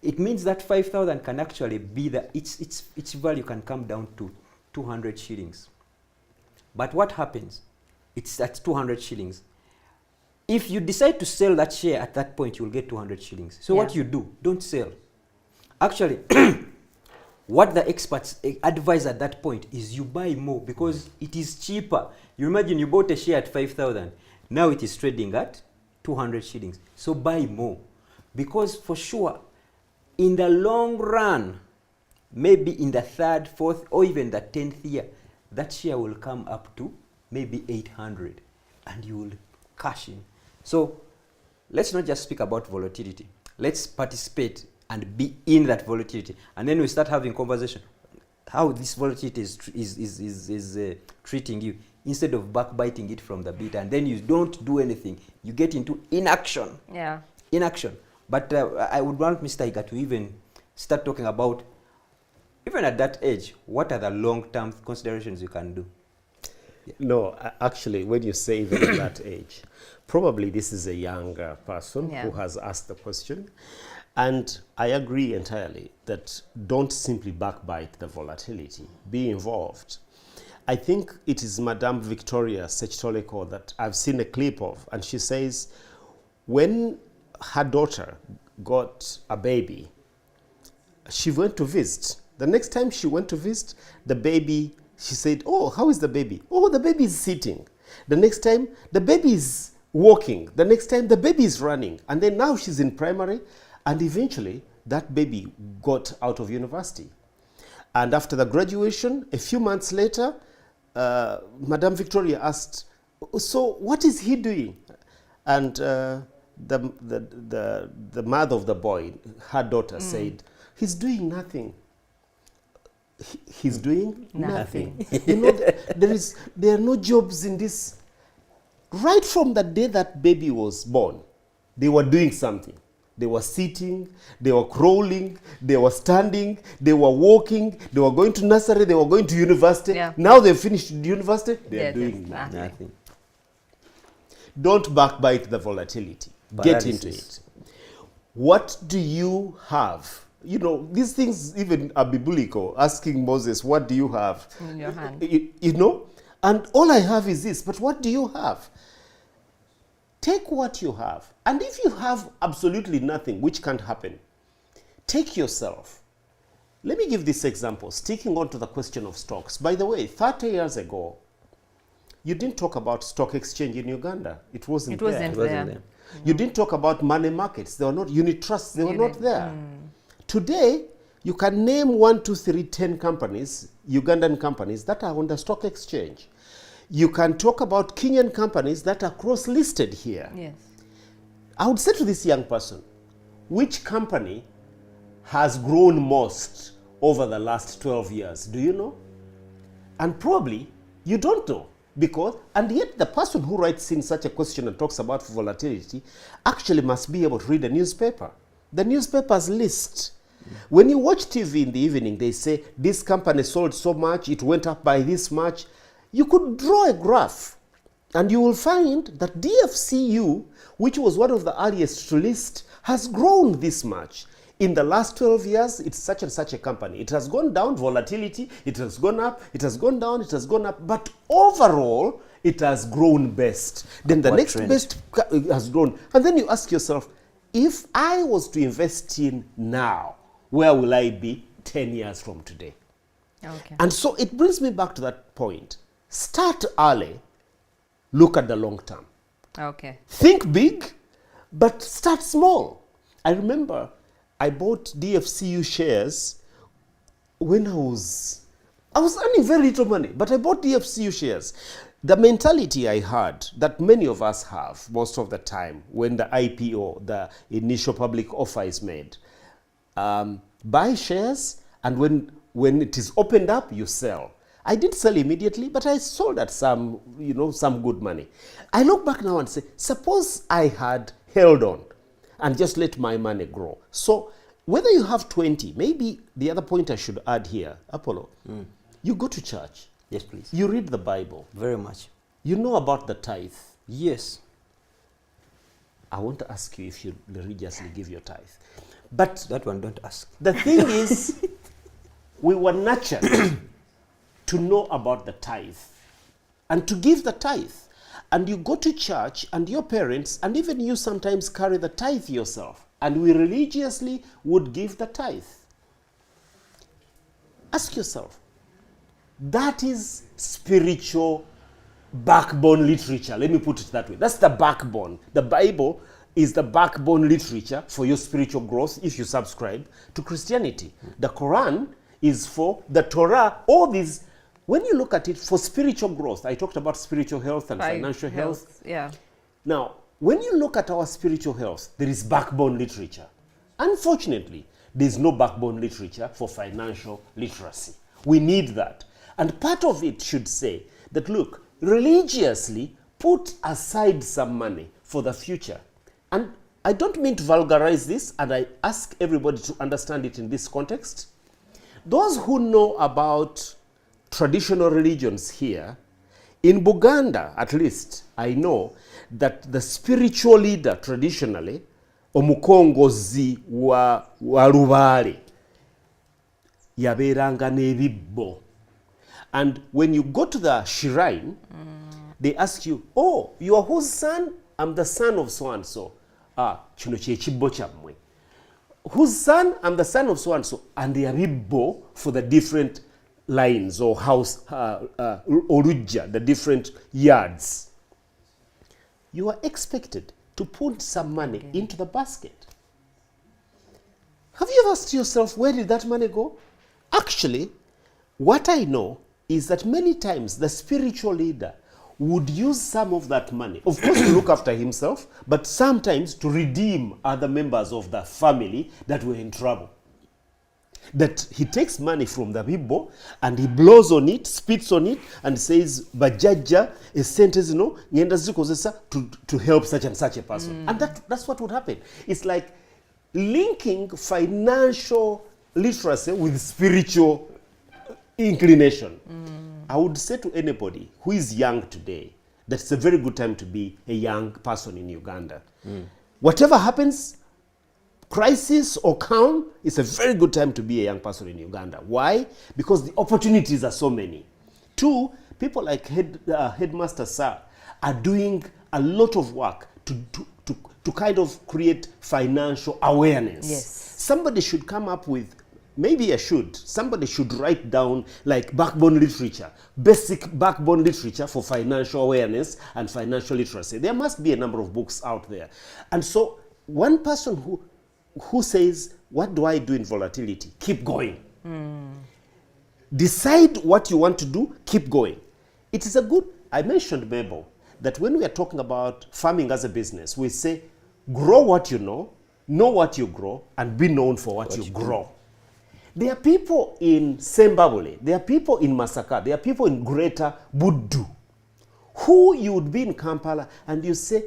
It means that 5,000 can actually be its value can come down to 200 shillings. But what happens? It's at 200 shillings. If you decide to sell that share at that point, you will get 200 shillings. So what you do, don't sell. Actually, what the experts advise at that point is you buy more, because it is cheaper. You imagine you bought a share at 5,000. Now it is trading at 200 shillings. So buy more, because for sure, in the long run, maybe in the 3rd, 4th, or even the 10th year, that share will come up to maybe 800 and you will cash in. So let's not just speak about volatility. Let's participate and be in that volatility. And then we start having conversation. How this volatility is treating you, instead of backbiting it from the bit. And then you don't do anything. You get into inaction. Yeah. Inaction. But I would want Mr. Iga to even start talking about, even at that age, what are the long-term considerations you can do? Yeah. No, actually, when you say even at that age, probably this is a younger person who has asked the question. And I agree entirely that don't simply backbite the volatility, be involved. I think it is Madame Victoria Sechitoleko that I've seen a clip of, and she says, when her daughter got a baby, she went to visit. The next time she went to visit, the baby, she said, oh, how is the baby? Oh, the baby is sitting. The next time, the baby is walking. The next time, the baby is running. And then now she's in primary, and eventually that baby got out of university. And after the graduation, a few months later, Madame Victoria asked, so what is he doing? And the mother of the boy, her daughter, said, he's doing nothing. He's doing nothing. You know, there are no jobs in this. Right from the day that baby was born, they were doing something. They were sitting, they were crawling, they were standing, they were walking, they were going to nursery, they were going to university. Yeah. Now they've finished university, they're doing nothing. Don't backbite the volatility. Get into it. What do you have You know, these things even are biblical, asking Moses, what do you have? In your hand. You know? And all I have is this, but what do you have? Take what you have. And if you have absolutely nothing, which can't happen, take yourself. Let me give this example, sticking on to the question of stocks. By the way, 30 years ago, you didn't talk about stock exchange in Uganda. It wasn't there. It wasn't there. You didn't talk about money markets. They were not, unit trusts, they were not there. Today, you can name 1, 2, 3, 10 companies, Ugandan companies, that are on the stock exchange. You can talk about Kenyan companies that are cross-listed here. Yes. I would say to this young person, which company has grown most over the last 12 years? Do you know? And probably you don't know. Because, and yet the person who writes in such a question and talks about volatility actually must be able to read a newspaper. The newspapers list. When you watch TV in the evening, they say, this company sold so much, it went up by this much. You could draw a graph and you will find that DFCU, which was one of the earliest to list, has grown this much. In the last 12 years, it's such and such a company. It has gone down, volatility, it has gone up, it has gone down, it has gone up, but overall, it has grown best. Then the next best has grown. And then you ask yourself, if I was to invest in now, where will I be 10 years from today? Okay. And so it brings me back to that point. Start early, look at the long term. Okay. Think big, but start small. I remember I bought DFCU shares when I was earning very little money, but I bought DFCU shares. The mentality I had that many of us have most of the time when the IPO, the initial public offer is made, buy shares, and when it is opened up, you sell. I did sell immediately, but I sold at some good money. I look back now and say, suppose I had held on and just let my money grow. So whether you have 20, maybe the other point I should add here, Apollo, you go to church. Yes, please. You read the Bible. Very much. You know about the tithe. Yes. I want to ask you if you religiously give your tithe. But That one, don't ask. the thing is, we were nurtured to know about the tithe and to give the tithe. And you go to church and your parents, and even you sometimes carry the tithe yourself. And we religiously would give the tithe. Ask yourself, that is spiritual backbone literature. Let me put it that way. That's the backbone. The Bible is the backbone literature for your spiritual growth if you subscribe to Christianity. The Quran is for the Torah. All these, when you look at it, for spiritual growth. I talked about spiritual health and financial health. Yeah. Now, when you look at our spiritual health, there is backbone literature. Unfortunately, there is no backbone literature for financial literacy. We need that. And part of it should say that, look, religiously put aside some money for the future. And I don't mean to vulgarize this, and I ask everybody to understand it in this context. Those who know about traditional religions here, in Buganda at least, I know that the spiritual leader traditionally, omukongozi wa Lubaale, yaberanga n'ebibbo. And when you go to the shrine, they ask you, oh, you are whose son? I'm the son of so-and-so. Kino kye kibbo kyammwe. Whose son? I'm the son of so-and-so. And they are bibbo for the different lines or house, orujja, the different yards. You are expected to put some money into the basket. Have you ever asked yourself, where did that money go? Actually, what I know is that many times the spiritual leader would use some of that money, of course, to look after himself, but sometimes to redeem other members of the family that were in trouble. That he takes money from the people and he blows on it, spits on it, and says, Bajajja, a sentence, ngenda zikozesa to help such and such a person. And that's what would happen. It's like linking financial literacy with spiritual inclination. I would say to anybody who is young today, that it's a very good time to be a young person in Uganda. Whatever happens, crisis or calm, it's a very good time to be a young person in Uganda. Why? Because the opportunities are so many. Two, people like Headmaster Sir are doing a lot of work to kind of create financial awareness. Yes. Somebody should come up with, maybe somebody should write down like backbone literature, basic backbone literature for financial awareness and financial literacy. There must be a number of books out there. And so one person who says, what do I do in volatility? Keep going. Decide what you want to do, keep going. It is a good, I mentioned, Mabel, that when we are talking about farming as a business, we say, grow what you know what you grow, and be known for what you grow. There are people in Zimbabwe, there are people in Masaka, there are people in Greater Buddu, who you would be in Kampala and you say,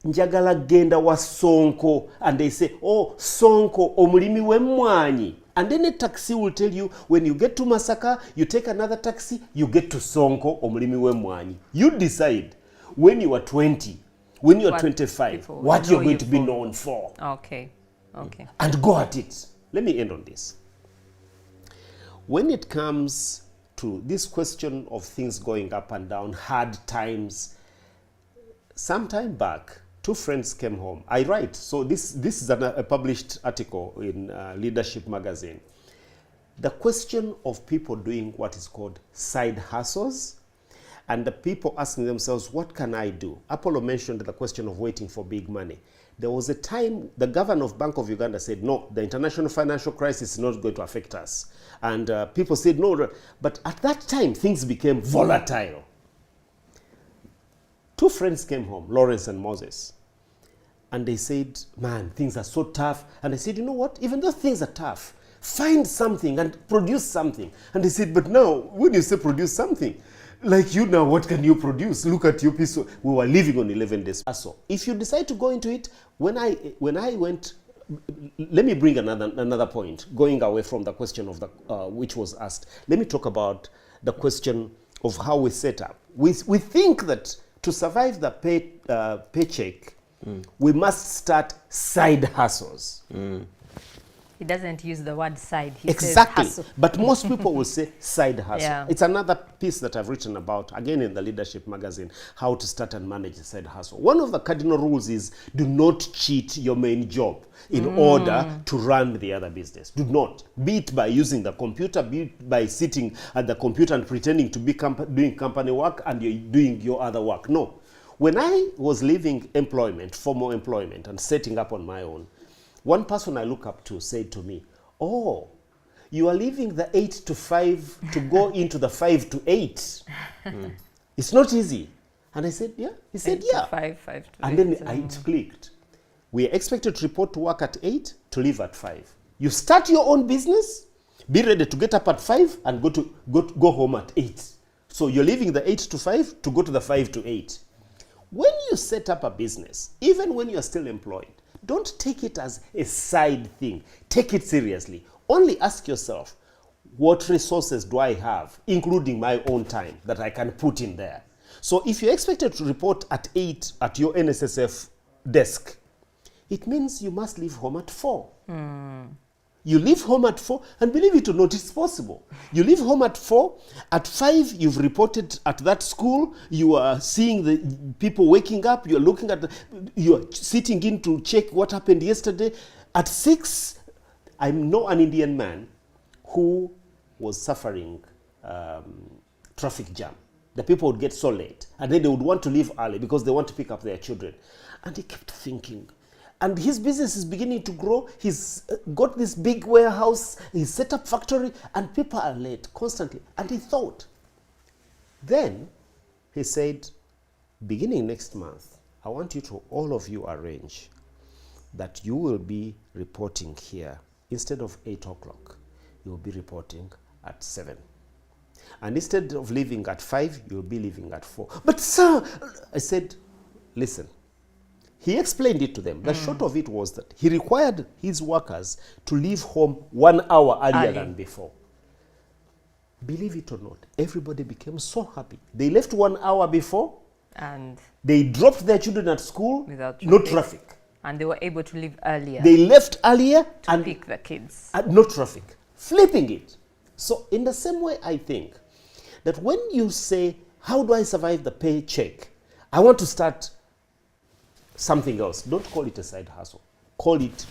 njagala genda wa Sonko, and they say, oh, Sonko, omulimi wemwanyi. And then a taxi will tell you, when you get to Masaka, you take another taxi, you get to Sonko, omulimi wemwanyi. You decide when you are 20, when you are 25, what you're going to be known for. Okay. Okay. And go at it. Let me end on this. When it comes to this question of things going up and down, hard times, some time back, two friends came home. I write, so this is a published article in Leadership magazine. The question of people doing what is called side hustles, and the people asking themselves, what can I do? Apollo mentioned the question of waiting for big money. There was a time the governor of Bank of Uganda said, no, the international financial crisis is not going to affect us. And people said, no, but at that time, things became volatile. Two friends came home, Lawrence and Moses, and they said, man, things are so tough. And I said, you know what, even though things are tough, find something and produce something. And they said, but now, when you say produce something, like you now, what can you produce? Look at your piece. We were living on 11 days. So if you decide to go into it, when I went, let me bring another point, going away from the question of the which was asked. Let me talk about the question of how we set up. We think that to survive the paycheck, we must start side hustles. He doesn't use the word side. He exactly. says hustle. But most people will say side hustle. Yeah. It's another piece that I've written about, again in the Leadership magazine, how to start and manage a side hustle. One of the cardinal rules is do not cheat your main job in order to run the other business. Do not. Be it by using the computer, be it by sitting at the computer and pretending to be doing company work and you're doing your other work. No. When I was leaving employment, formal employment, and setting up on my own, one person I look up to said to me, oh, you are leaving the 8 to 5 to go into the 5 to 8. It's not easy. And I said, yeah. He said, yeah. 5 to 8. And then it clicked. We are expected to report to work at 8 to leave at 5. You start your own business, be ready to get up at 5 and go home at 8. So you're leaving the 8 to 5 to go to the 5 to 8. When you set up a business, even when you're still employed, don't take it as a side thing. Take it seriously. Only ask yourself, what resources do I have, including my own time, that I can put in there? So if you're expected to report at 8 at your NSSF desk, it means you must leave home at 4. You leave home at 4, and believe it or not, it's possible. You leave home at 4, at 5, you've reported at that school, you are seeing the people waking up, you're looking at you're sitting in to check what happened yesterday. At 6, I know an Indian man who was suffering traffic jam. The people would get so late, and then they would want to leave early because they want to pick up their children. And he kept thinking, and his business is beginning to grow. He's got this big warehouse. He's set up factory, and people are late constantly. And he thought. Then he said, beginning next month, I want you to, all of you, arrange that you will be reporting here. Instead of 8 o'clock, you will be reporting at 7. And instead of leaving at 5, you'll be leaving at 4. But sir, I said, listen. He explained it to them. The short of it was that he required his workers to leave home 1 hour earlier than before. Believe it or not, everybody became so happy. They left 1 hour before, and they dropped their children at school, without no traffic. And they were able to leave earlier They left earlier to and pick the kids. no traffic, flipping it. So in the same way, I think that when you say, how do I survive the paycheck? I want to start something else. Don't call it a side hustle. Call it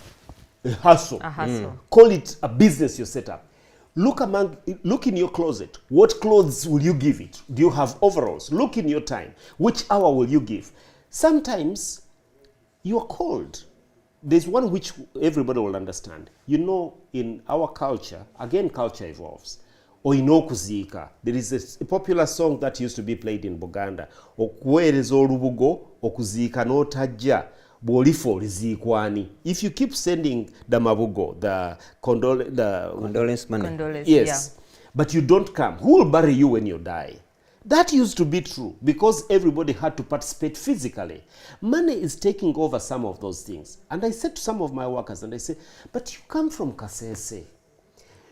a hustle. A hustle. Call it a business you set up. Look in your closet. What clothes will you give it? Do you have overalls? Look in your time. Which hour will you give? Sometimes you are cold. There's one which everybody will understand. You know, in our culture, again, culture evolves. Oinokuzika. There is a popular song that used to be played in Buganda. Okuweereza olubugo, okuzika n'otajja. If you keep sending the mabugo, the condolence money. Condolence, yes, but you don't come, who will bury you when you die? That used to be true because everybody had to participate physically. Money is taking over some of those things. And I said to some of my workers, and I said, but you come from Kasese.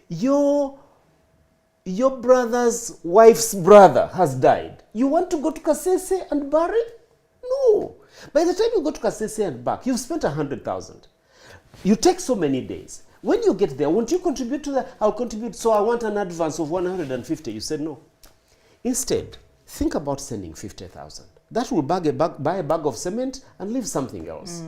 Your brother's wife's brother has died. You want to go to Kasese and bury? No. By the time you go to Kasese and back, you've spent 100,000. You take so many days. When you get there, won't you contribute to that? I'll contribute, so I want an advance of 150. You said no. Instead, think about sending 50,000. That will buy a bag of cement and leave something else.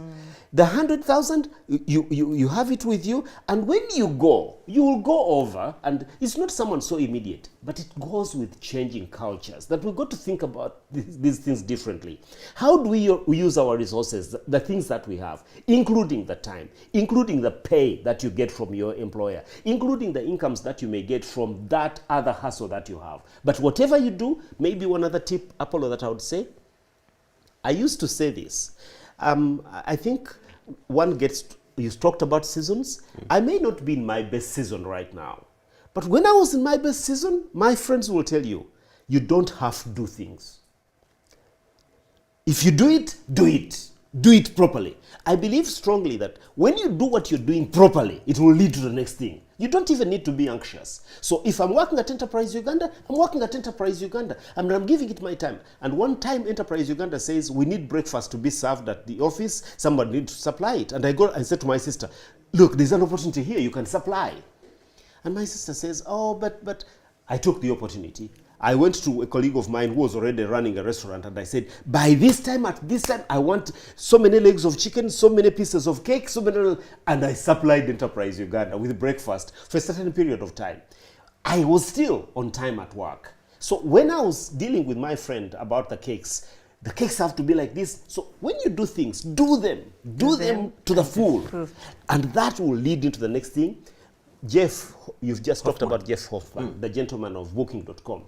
The 100,000, you have it with you, and when you go, you will go over, and it's not someone so immediate, but it goes with changing cultures, that we've got to think about these things differently. How do we use our resources, the things that we have, including the time, including the pay that you get from your employer, including the incomes that you may get from that other hustle that you have. But whatever you do, maybe one other tip, Apollo, that I would say, I used to say this. I think you talked about seasons. I may not be in my best season right now. But when I was in my best season, my friends will tell you, you don't have to do things. If you do it, do it. Do it properly. I believe strongly that when you do what you're doing properly, it will lead to the next thing. You don't even need to be anxious. So if I'm working at Enterprise Uganda, I'm working at Enterprise Uganda, and I'm giving it my time. And one time Enterprise Uganda says, we need breakfast to be served at the office, somebody needs to supply it. And I go and said to my sister, look, there's an opportunity here, you can supply. And my sister says, oh, but I took the opportunity. I went to a colleague of mine who was already running a restaurant, and I said, by this time, at this time, I want so many legs of chicken, so many pieces of cake, and I supplied Enterprise Uganda with breakfast for a certain period of time. I was still on time at work. So when I was dealing with my friend about the cakes have to be like this. So when you do things, do them to the full. And that will lead into the next thing. Jeff, you've just talked about Jeff Hoffman, the gentleman of Booking.com.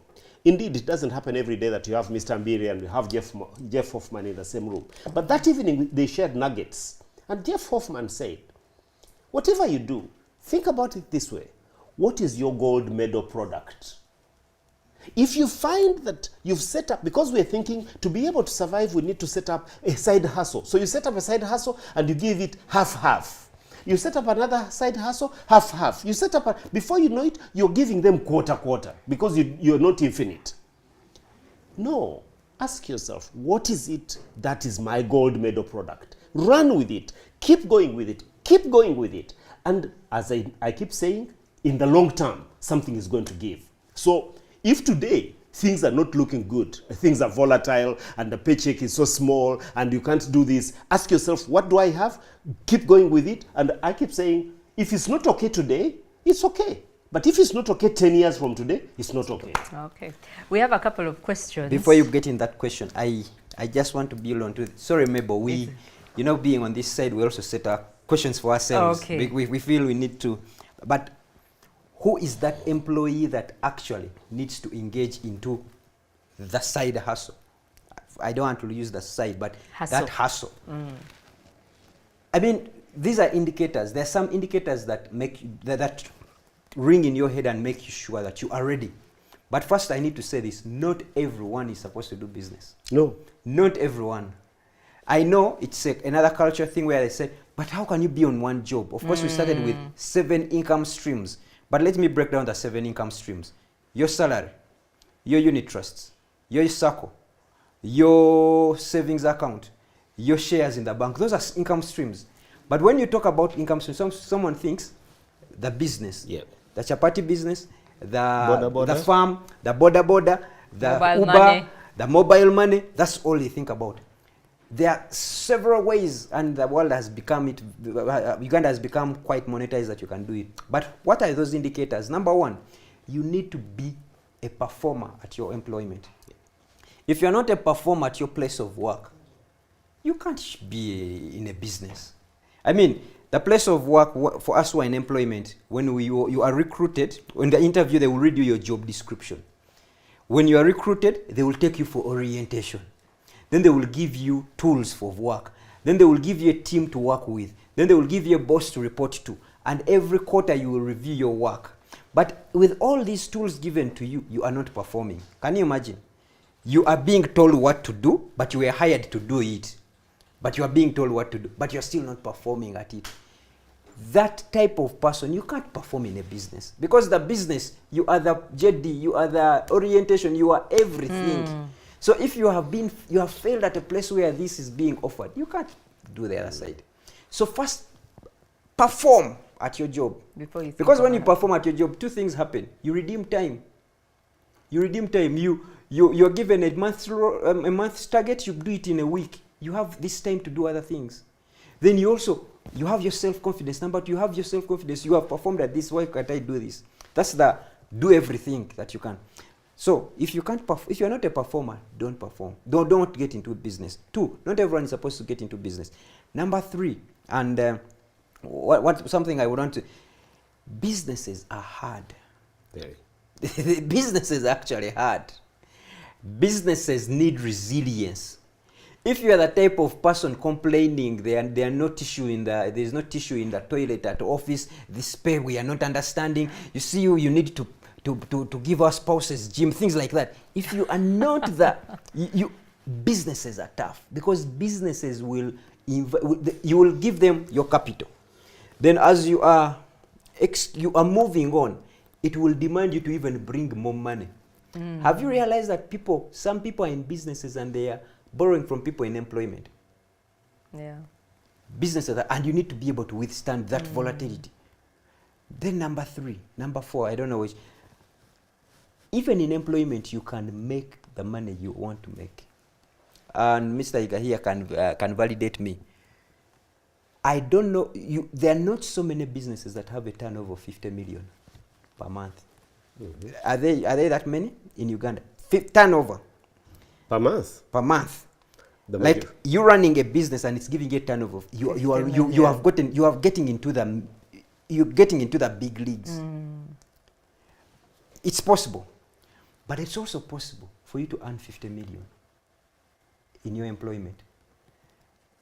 Indeed, it doesn't happen every day that you have Mr. Mbiri and you have Jeff Hoffman in the same room. But that evening, they shared nuggets. And Jeff Hoffman said, whatever you do, think about it this way. What is your gold medal product? If you find that you've set up, because we're thinking to be able to survive, we need to set up a side hustle. So you set up a side hustle and you give it half-half. You set up another side hustle, half-half. You set up, before you know it, you're giving them quarter-quarter because you're not infinite. No. Ask yourself, what is it that is my gold medal product? Run with it. Keep going with it. Keep going with it. And as I keep saying, in the long term, something is going to give. So if today things are not looking good, things are volatile, and the paycheck is so small, and you can't do this, ask yourself, what do I have? Keep going with it. And I keep saying, if it's not okay today, it's okay. But if it's not okay 10 years from today, it's not okay. Okay. We have a couple of questions. Before you get in that question, I just want to build on to it. Sorry, Mabel, being on this side, we also set our questions for ourselves. Okay. We feel we need to, but who is that employee that actually needs to engage into the side hustle? I don't want to use the side, but that hustle. I mean, these are indicators. There are some indicators that make that ring in your head and make you sure that you are ready. But first, I need to say this: not everyone is supposed to do business. No, not everyone. I know it's another culture thing where they say, but how can you be on one job? Of course, we started with 7 income streams. But let me break down the 7 income streams. Your salary, your unit trusts, your circle, your savings account, your shares in the bank. Those are income streams. But when you talk about income streams, someone thinks the business, Yeah. the chapati business, Boda boda. the farm, the boda, the Mobile Uber, money. the mobile money. That's all they think about. There are several ways, and the world has become it. Uganda has become quite monetized that you can do it. But what are those indicators? Number one, you need to be a performer at your employment. If you're not a performer at your place of work, you can't be in a business. I mean, the place of work for us who are in employment, when you are recruited, in the interview they will read you your job description. When you are recruited, they will take you for orientation. Then they will give you tools for work. Then they will give you a team to work with. Then they will give you a boss to report to. And every quarter you will review your work. But with all these tools given to you, you are not performing. Can you imagine? You are being told what to do, but you were hired to do it. But you are being told what to do, but you're still not performing at it. That type of person, you can't perform in a business. Because the business, you are the JD, you are the orientation, you are everything. So if you have failed at a place where this is being offered, you can't do the other side. So first, perform at your job. Because when you perform at your job, two things happen. You redeem time. You redeem time. You're given a month's target, you do it in a week. You have this time to do other things. Then you have your self-confidence. Number two, you have your self-confidence. You have performed at this, why can't I do this? That's the do everything that you can. So if you're not a performer, don't perform. Don't get into business. Two, not everyone is supposed to get into business. Number three, and something I would want to, businesses are hard. Very. Businesses are actually hard. Businesses need resilience. If you are the type of person complaining, there's no tissue in the toilet at office, this pay we are not understanding, you need to give our spouses gym, things like that. If you are not businesses are tough, because businesses you will give them your capital. Then as you are moving on, it will demand you to even bring more money. Have you realized that some people are in businesses and they are borrowing from people in employment? Yeah. Businesses, and you need to be able to withstand that volatility. Then number four, I don't know which. Even in employment, you can make the money you want to make. And Mr. Iga here can validate me. I don't know, there are not so many businesses that have a turnover of 50 million per month. Are they that many in Uganda? Turnover. Per month? Per month. Like you running a business and it's giving you a turnover. You're getting into the big leagues. It's possible. But it's also possible for you to earn 50 million in your employment.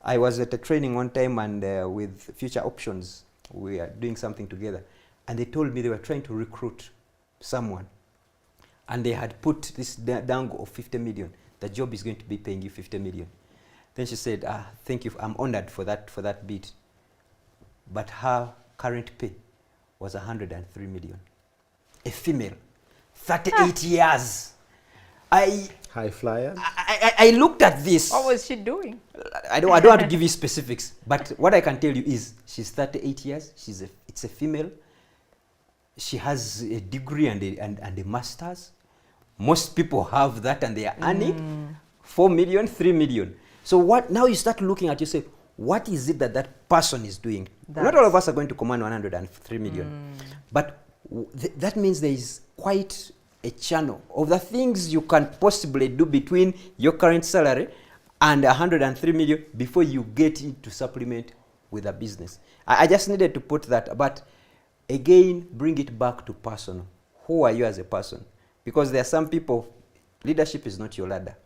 I was at a training one time, and with Future Options, we are doing something together. And they told me they were trying to recruit someone. And they had put this dangle of 50 million. The job is going to be paying you 50 million. Then she said, thank you, I'm honored for that bid. But her current pay was 103 million. A female, 38 years. High flyer? I looked at this. What was she doing? I don't want to give you specifics, but what I can tell you is she's 38 years. It's a female. She has a degree and a master's. Most people have that and they are earning 4 million, 3 million. So now you start looking at yourself, what is it that person is doing? Not all of us are going to command 103 million. But that means there is quite a channel of the things you can possibly do between your current salary and 103 million before you get it to supplement with a business. I just needed to put that, but again, bring it back to personal. Who are you as a person? Because there are some people, leadership is not your ladder.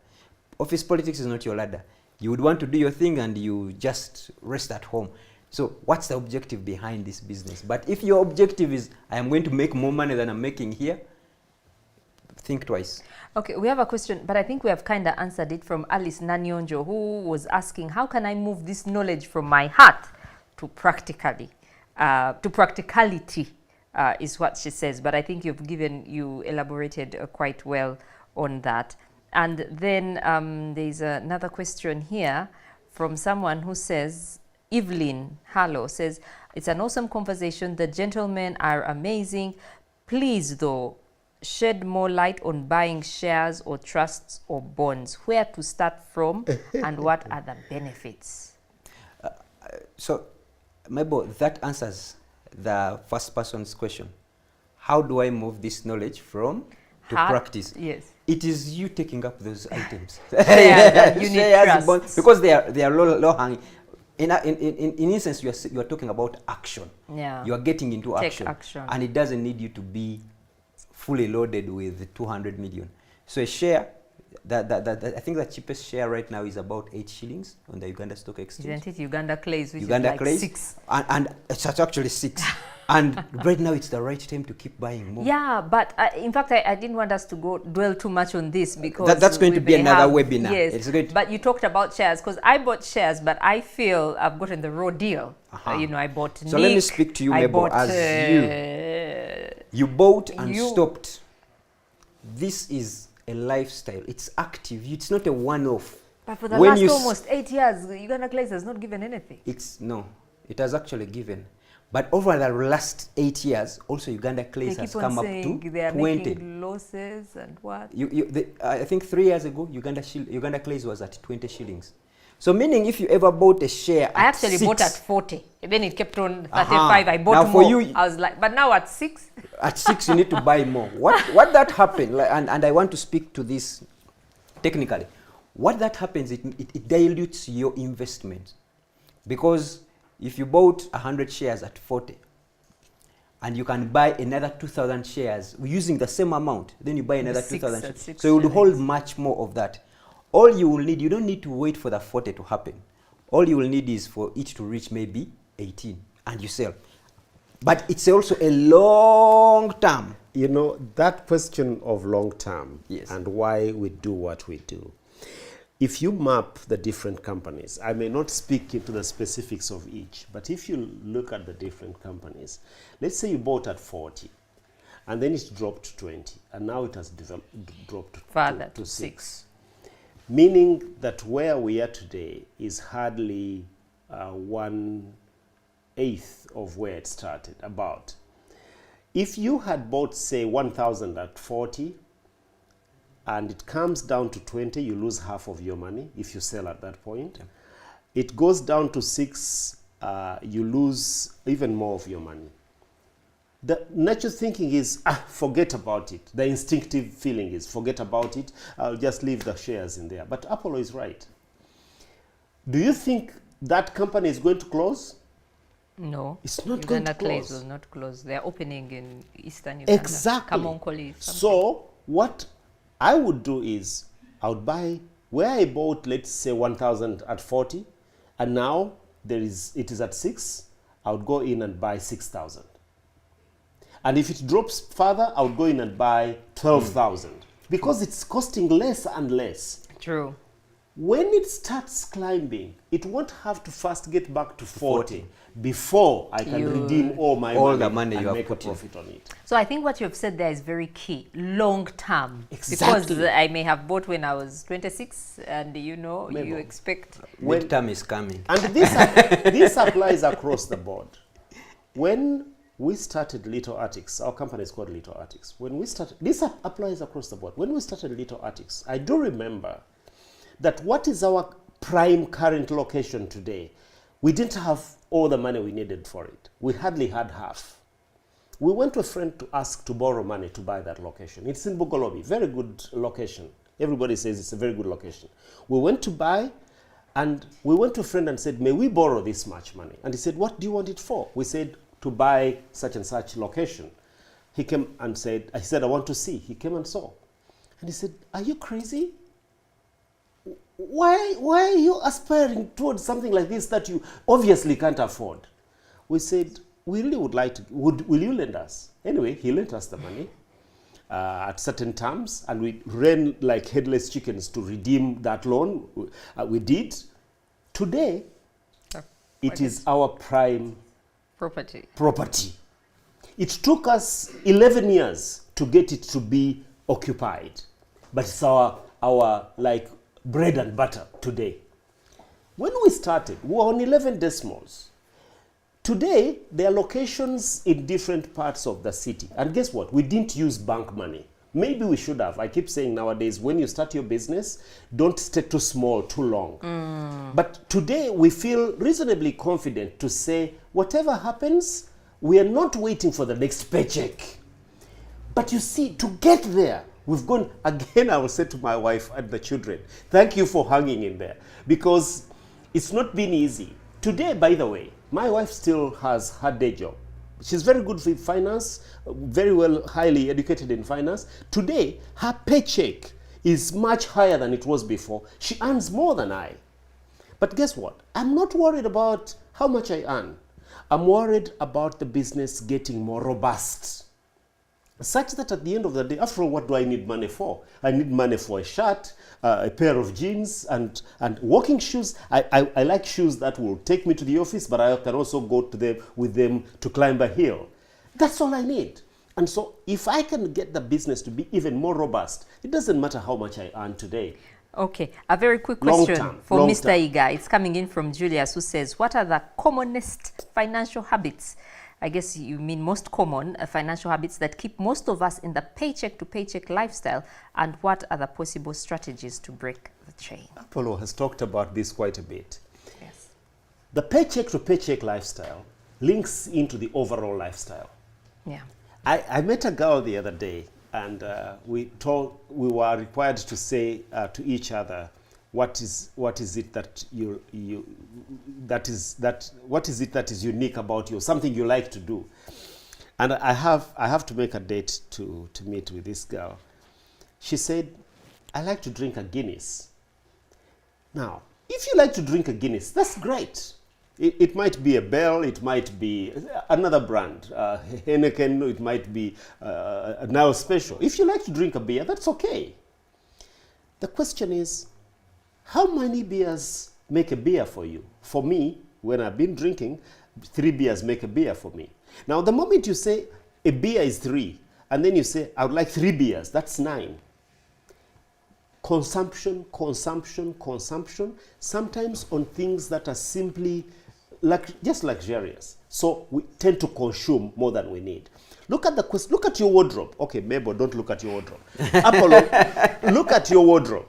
Office politics is not your ladder. You would want to do your thing and you just rest at home. So what's the objective behind this business? But if your objective is, I am going to make more money than I'm making here, think twice. Okay, we have a question, but I think we have kind of answered it from Alice Nanyonjo, who was asking, how can I move this knowledge from my heart to practicality, is what she says. But I think you elaborated quite well on that. And then there's another question here from someone who says, Evelyn Hallow says, it's an awesome conversation. The gentlemen are amazing. Please, though, shed more light on buying shares or trusts or bonds. Where to start from and what are the benefits? So, Mabel, that answers the first person's question. How do I move this knowledge from to practice? Yes. It is you taking up those items. Shares, bonds, because they are low hanging. In instance, you are talking about action. Yeah. You are getting into Take action, and it doesn't need you to be fully loaded with 200 million. So a share, I think the cheapest share right now is about 8 shillings on the Uganda Stock Exchange. Isn't it Uganda Clays, which Uganda is like Clays, 6? And it's actually 6. And right now it's the right time to keep buying more. Yeah, but in fact, I didn't want us to dwell too much on this because that's going to be another webinar. Yes, it's good. But you talked about shares because I bought shares, but I feel I've gotten the raw deal. You know, I bought. So let me speak to you, Mabel, as you bought and stopped. This is a lifestyle. It's active. It's not a one-off. But for the last almost 8 years, Uganda Clays has not given anything. It has actually given. But over the last 8 years, also Uganda Clays has come up to they are 20. making losses and what? I think 3 years ago, Uganda Clays was at 20 shillings. So meaning if you ever bought a share I actually bought at 40. And then it kept on 35. I bought now more. For you, I was like, but now at 6? At 6, you need to buy more. What that happened, and I want to speak to this technically. What that happens, it dilutes your investment. Because if you bought 100 shares at 40, and you can buy another 2,000 shares using the same amount, then you buy another 2,000 shares. So you will hold much more of that. All you will need, you don't need to wait for the 40 to happen. All you will need is for it to reach maybe 18 and you sell. But it's also a long term. You know, that question of long term, yes, and why we do what we do. If you map the different companies, I may not speak into the specifics of each, but if you look at the different companies, let's say you bought at 40 and then it dropped to 20 and now it has dropped further to 6. Meaning that where we are today is hardly 1/8 of where it started, about. If you had bought, say, 1,000 at 40, and it comes down to 20, you lose half of your money if you sell at that point. Yeah. It goes down to 6, you lose even more of your money. The natural thinking is, forget about it. The instinctive feeling is, forget about it. I'll just leave the shares in there. But Apollo is right. Do you think that company is going to close? No. It's not going to close. Clays will not close. They're opening in Eastern Uganda. Exactly. Kamonkoli. So what I would do is, I would buy where I bought, let's say 1,000 at 40, and now it is at 6, I would go in and buy 6,000. And if it drops further, I would go in and buy 12,000 because it's costing less and less. True. When it starts climbing, it won't have to first get back to 40 before I can redeem all the money and make a profit on it. So I think what you have said there is very key, long term. Exactly. Because I may have bought when I was 26 and you expect. Mid term is coming. And this applies across the board. When we started Little Attics, our company is called Little Attics. When we started, this applies across the board. When we started Little Attics, I do remember that what is our prime current location today, we didn't have all the money we needed for it. We hardly had half. We went to a friend to ask to borrow money to buy that location. It's in Bugolobi, very good location. Everybody says it's a very good location. We went to buy, and we went to a friend and said, may we borrow this much money? And he said, what do you want it for? We said, to buy such and such location. He came and said, I said, I want to see. He came and saw. And he said, are you crazy? Why are you aspiring towards something like this that you obviously can't afford? We said, we really would like to, will you lend us? Anyway, he lent us the money at certain terms, and we ran like headless chickens to redeem that loan. We did. Today, it is our prime property. It took us 11 years to get it to be occupied, but it's our like bread and butter today. When we started, we were on 11 decimals. Today, there are locations in different parts of the city. And guess what? We didn't use bank money. Maybe we should have. I keep saying nowadays, when you start your business, don't stay too small, too long. But today, we feel reasonably confident to say, whatever happens, we are not waiting for the next paycheck. But you see, to get there, we've gone, again, I will say to my wife and the children, thank you for hanging in there. Because it's not been easy. Today, by the way, my wife still has her day job. She's very good with finance, very well, highly educated in finance. Today, her paycheck is much higher than it was before. She earns more than I. But guess what? I'm not worried about how much I earn. I'm worried about the business getting more robust. Such that at the end of the day, after all, what do I need money for? I need money for a shirt, a pair of jeans, and walking shoes. I like shoes that will take me to the office, but I can also go to them with them to climb a hill. That's all I need. And so if I can get the business to be even more robust, it doesn't matter how much I earn today. Okay, a very quick question for Mr. Iga. It's coming in from Julius, who says, what are the commonest financial habits? I guess you mean most common financial habits that keep most of us in the paycheck-to-paycheck lifestyle, and what are the possible strategies to break the chain? Apollo has talked about this quite a bit. Yes. The paycheck-to-paycheck lifestyle links into the overall lifestyle. Yeah. I met a girl the other day, and we were required to say to each other, what is it that what is it that is unique about you, something you like to do. And I have to make a date to meet with this girl. She said, I like to drink a Guinness. Now, if you like to drink a Guinness, that's great. It might be a Bell, it might be another brand, Heineken, it might be a Now Special. If you like to drink a beer, that's okay. The question is, how many beers make a beer for you? For me, when I've been drinking, 3 beers make a beer for me. Now, the moment you say a beer is 3, and then you say, I would like 3 beers, that's 9. Consumption, consumption, consumption, sometimes on things that are simply just luxurious. So we tend to consume more than we need. Look at your wardrobe. Okay, Mabel, don't look at your wardrobe. Apollo, look at your wardrobe.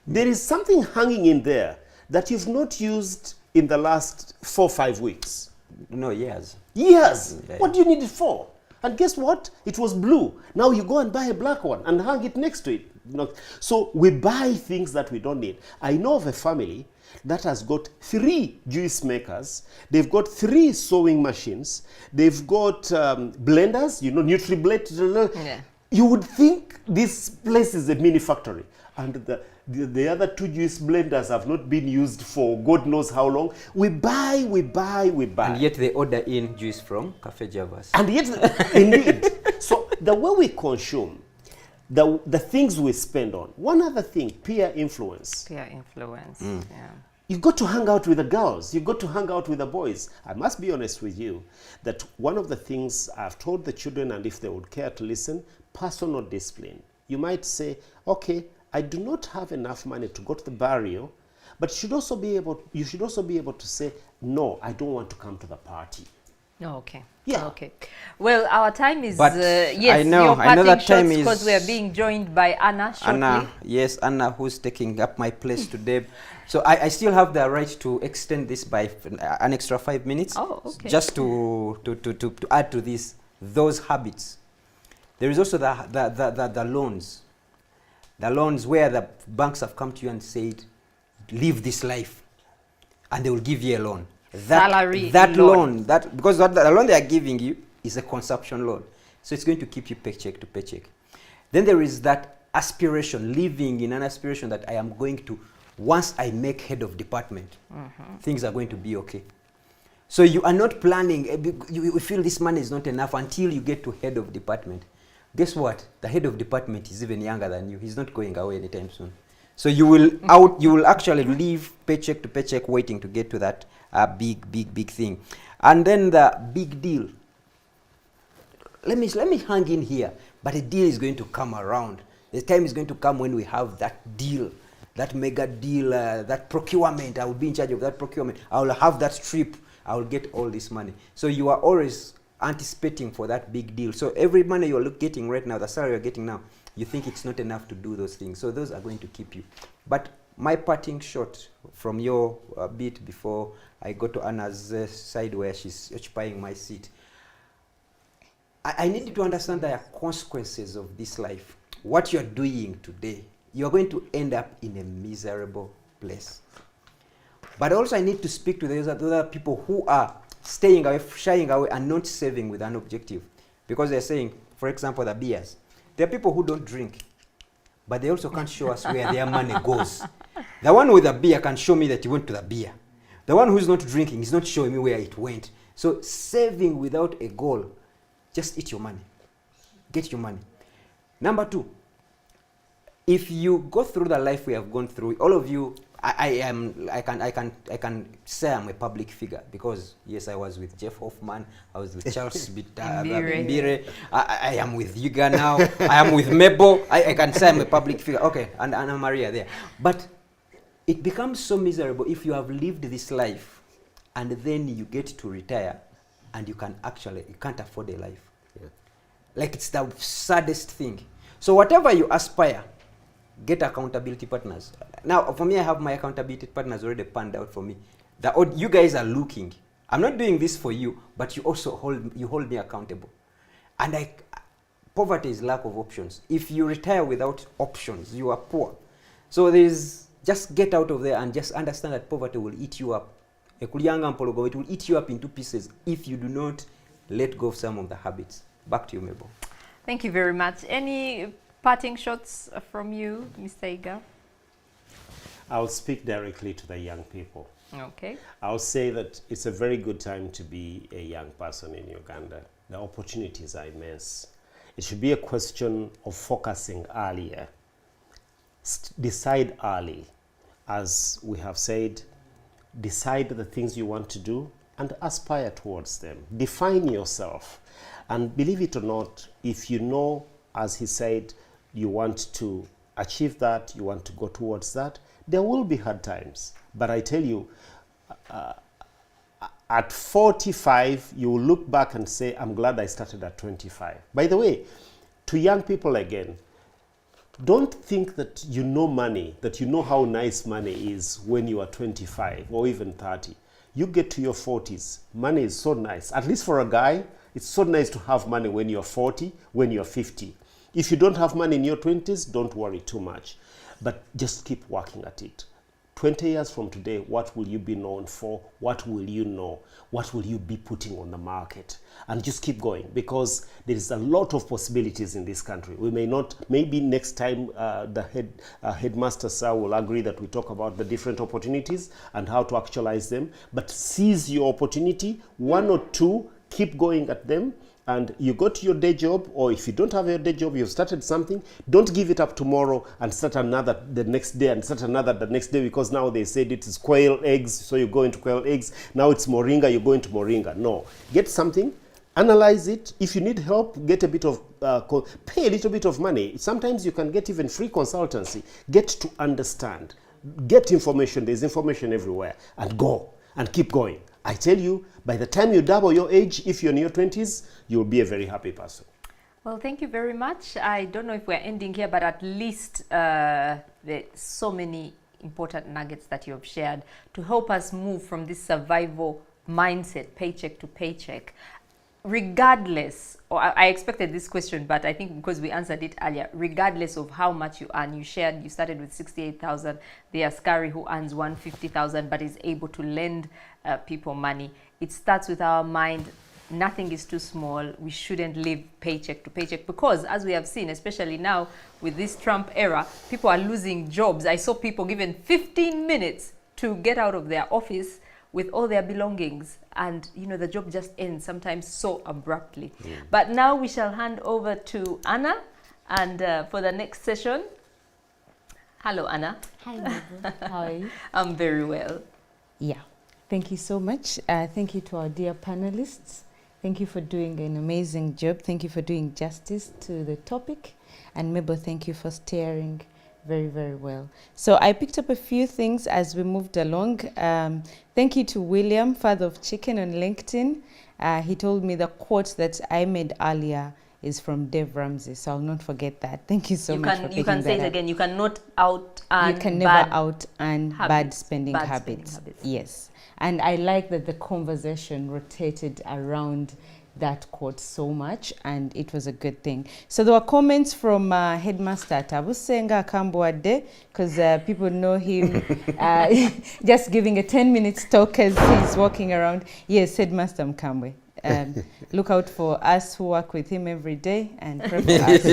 There is something hanging in there that you've not used in the last 4 or 5 weeks. No, years. Years. Yeah. What do you need it for? And guess what? It was blue. Now you go and buy a black one and hang it next to it. So we buy things that we don't need. I know of a family that has got 3 juice makers. They've got 3 sewing machines. They've got blenders, NutriBlend. Yeah. You would think this place is a mini factory. And the other 2 juice blenders have not been used for God knows how long. We buy. And yet they order in juice from Cafe Javas. And yet, indeed. So the way we consume, the things we spend on. One other thing, peer influence. Peer influence, yeah. You've got to hang out with the girls. You've got to hang out with the boys. I must be honest with you that one of the things I've told the children, and if they would care to listen, personal discipline. You might say, okay, I do not have enough money to go to the burial, but you should also be able to say, no, I don't want to come to the party. Oh, okay. Yeah. Okay. Well, our time is, But yes, I know that time is... because we are being joined by Anna shortly. Anna, who's taking up my place today. So I still have the right to extend this by an extra 5 minutes. Oh, okay. Just to add to this, those habits. There is also the loans. The loans where the banks have come to you and said, live this life. And they will give you a loan. That loan, because the loan they are giving you is a consumption loan. So it's going to keep you paycheck to paycheck. Then there is that aspiration, living in an aspiration that I am going to, once I make head of department, things are going to be okay. So you are not planning, you feel this money is not enough until you get to head of department. Guess what? The head of department is even younger than you. He's not going away anytime soon. So you will actually live paycheck to paycheck waiting to get to that big thing. And then the big deal. Let me hang in here, but a deal is going to come around. The time is going to come when we have that deal that mega deal, that procurement, I will be in charge of that procurement, I will have that trip, I will get all this money. So you are always anticipating for that big deal. So every money you're getting right now, the salary you're getting now, you think it's not enough to do those things. So those are going to keep you. But my parting shot from your bit before I go to Anna's side where she's occupying my seat, I need you to understand the consequences of this life. What you're doing today, you're going to end up in a miserable place. But also I need to speak to those other people who are staying away, shying away, and not saving with an objective. Because they're saying, for example, the beers. There are people who don't drink, but they also can't show us where their money goes. The one with a beer can show me that he went to the beer. The one who's not drinking is not showing me where it went. So saving without a goal, just eat your money. Get your money. Number two, if you go through the life we have gone through, all of you, I can say I'm a public figure because yes, I was with Jeff Hoffman, I was with Charles Mbire, I am with Yuga now, I am with Mebo. I can say I'm a public figure. Okay, and Anna Maria there. But it becomes so miserable if you have lived this life and then you get to retire and you can't afford a life. Yeah. Like it's the saddest thing. So whatever you aspire, get accountability partners. Now, for me, I have my accountability partners already planned out for me. You guys are looking. I'm not doing this for you, but you also hold me accountable. And poverty is lack of options. If you retire without options, you are poor. So just get out of there and just understand that poverty will eat you up. It will eat you up into pieces if you do not let go of some of the habits. Back to you, Mabel. Thank you very much. Any parting shots from you, Mr. Iga? I'll speak directly to the young people. Okay. I'll say that it's a very good time to be a young person in Uganda. The opportunities are immense. It should be a question of focusing earlier. Decide early. As we have said, decide the things you want to do and aspire towards them. Define yourself. And believe it or not, if you know, as he said, you want to achieve that, you want to go towards that, there will be hard times. But I tell you, at 45, you will look back and say, I'm glad I started at 25. By the way, to young people again, don't think that you know money, that you know how nice money is when you are 25 or even 30. You get to your 40s, money is so nice. At least for a guy, it's so nice to have money when you're 40, when you're 50. If you don't have money in your 20s, don't worry too much. But just keep working at it. 20 years from today, what will you be known for? What will you know? What will you be putting on the market? And just keep going, because there is a lot of possibilities in this country. We may not, maybe next time the headmaster sir will agree that we talk about the different opportunities and how to actualize them. But seize your opportunity, one or two, keep going at them. And you go to your day job, or if you don't have your day job, you've started something, don't give it up tomorrow and start another the next day and start another the next day, because now they said it is quail eggs, so you go into quail eggs. Now it's moringa, you go into moringa. No, get something, analyze it. If you need help, get a bit of, pay a little bit of money. Sometimes you can get even free consultancy. Get to understand, get information. There's information everywhere, and go and keep going. I tell you, by the time you double your age, if you're in your 20s, you'll be a very happy person. Well, thank you very much. I don't know if we're ending here, but at least there's so many important nuggets that you have shared to help us move from this survival mindset, paycheck to paycheck. Regardless, or I expected this question, but I think because we answered it earlier, regardless of how much you earn, you started with 68,000. The Askari who earns 150,000 but is able to lend people money. It starts with our mind. Nothing is too small. We shouldn't live paycheck to paycheck, because as we have seen, especially now with this Trump era, people are losing jobs. I saw people given 15 minutes to get out of their office with all their belongings, and the job just ends sometimes so abruptly. But now we shall hand over to Anna, and for the next session. Hello, Anna. Hi, Mabel. How are you? I'm very well. Yeah, thank you so much. Thank you to our dear panelists. Thank you for doing an amazing job. Thank you for doing justice to the topic. And Mabel, thank you for steering Very, very well. So I picked up a few things as we moved along. Thank you to William, father of chicken, on LinkedIn. He told me the quote that I made earlier is from Dave Ramsey, so I'll not forget that. Thank you so much for picking that up. You can say it again. You cannot out-earn You can never out-earn bad spending habits. Habits. Yes. And I like that the conversation rotated around that quote so much, and it was a good thing. So there were comments from Headmaster Tabusenga Kambuade, because people know him just giving a 10-minute talk as he's walking around. Yes, Headmaster Mkambwe. Look out for us who work with him every day and pray for us.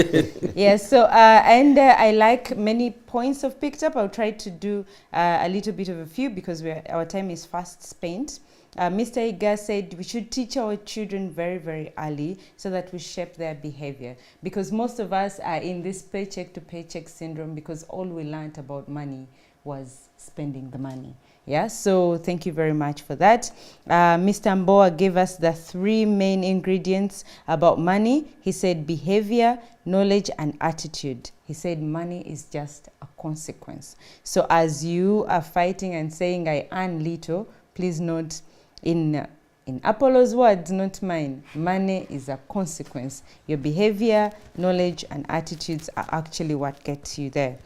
Yes, so I like many points I've picked up. I'll try to do a little bit of a few because our time is fast spent. Mr. Iga said we should teach our children very, very early so that we shape their behavior, because most of us are in this paycheck to paycheck syndrome because all we learned about money was spending the money. Yeah, so thank you very much for that. Mr. Mboa gave us the 3 main ingredients about money. He said behavior, knowledge, and attitude. He said money is just a consequence. So as you are fighting and saying I earn little, please note, in Apollo's words, not mine, money is a consequence. Your behavior, knowledge, and attitudes are actually what gets you there.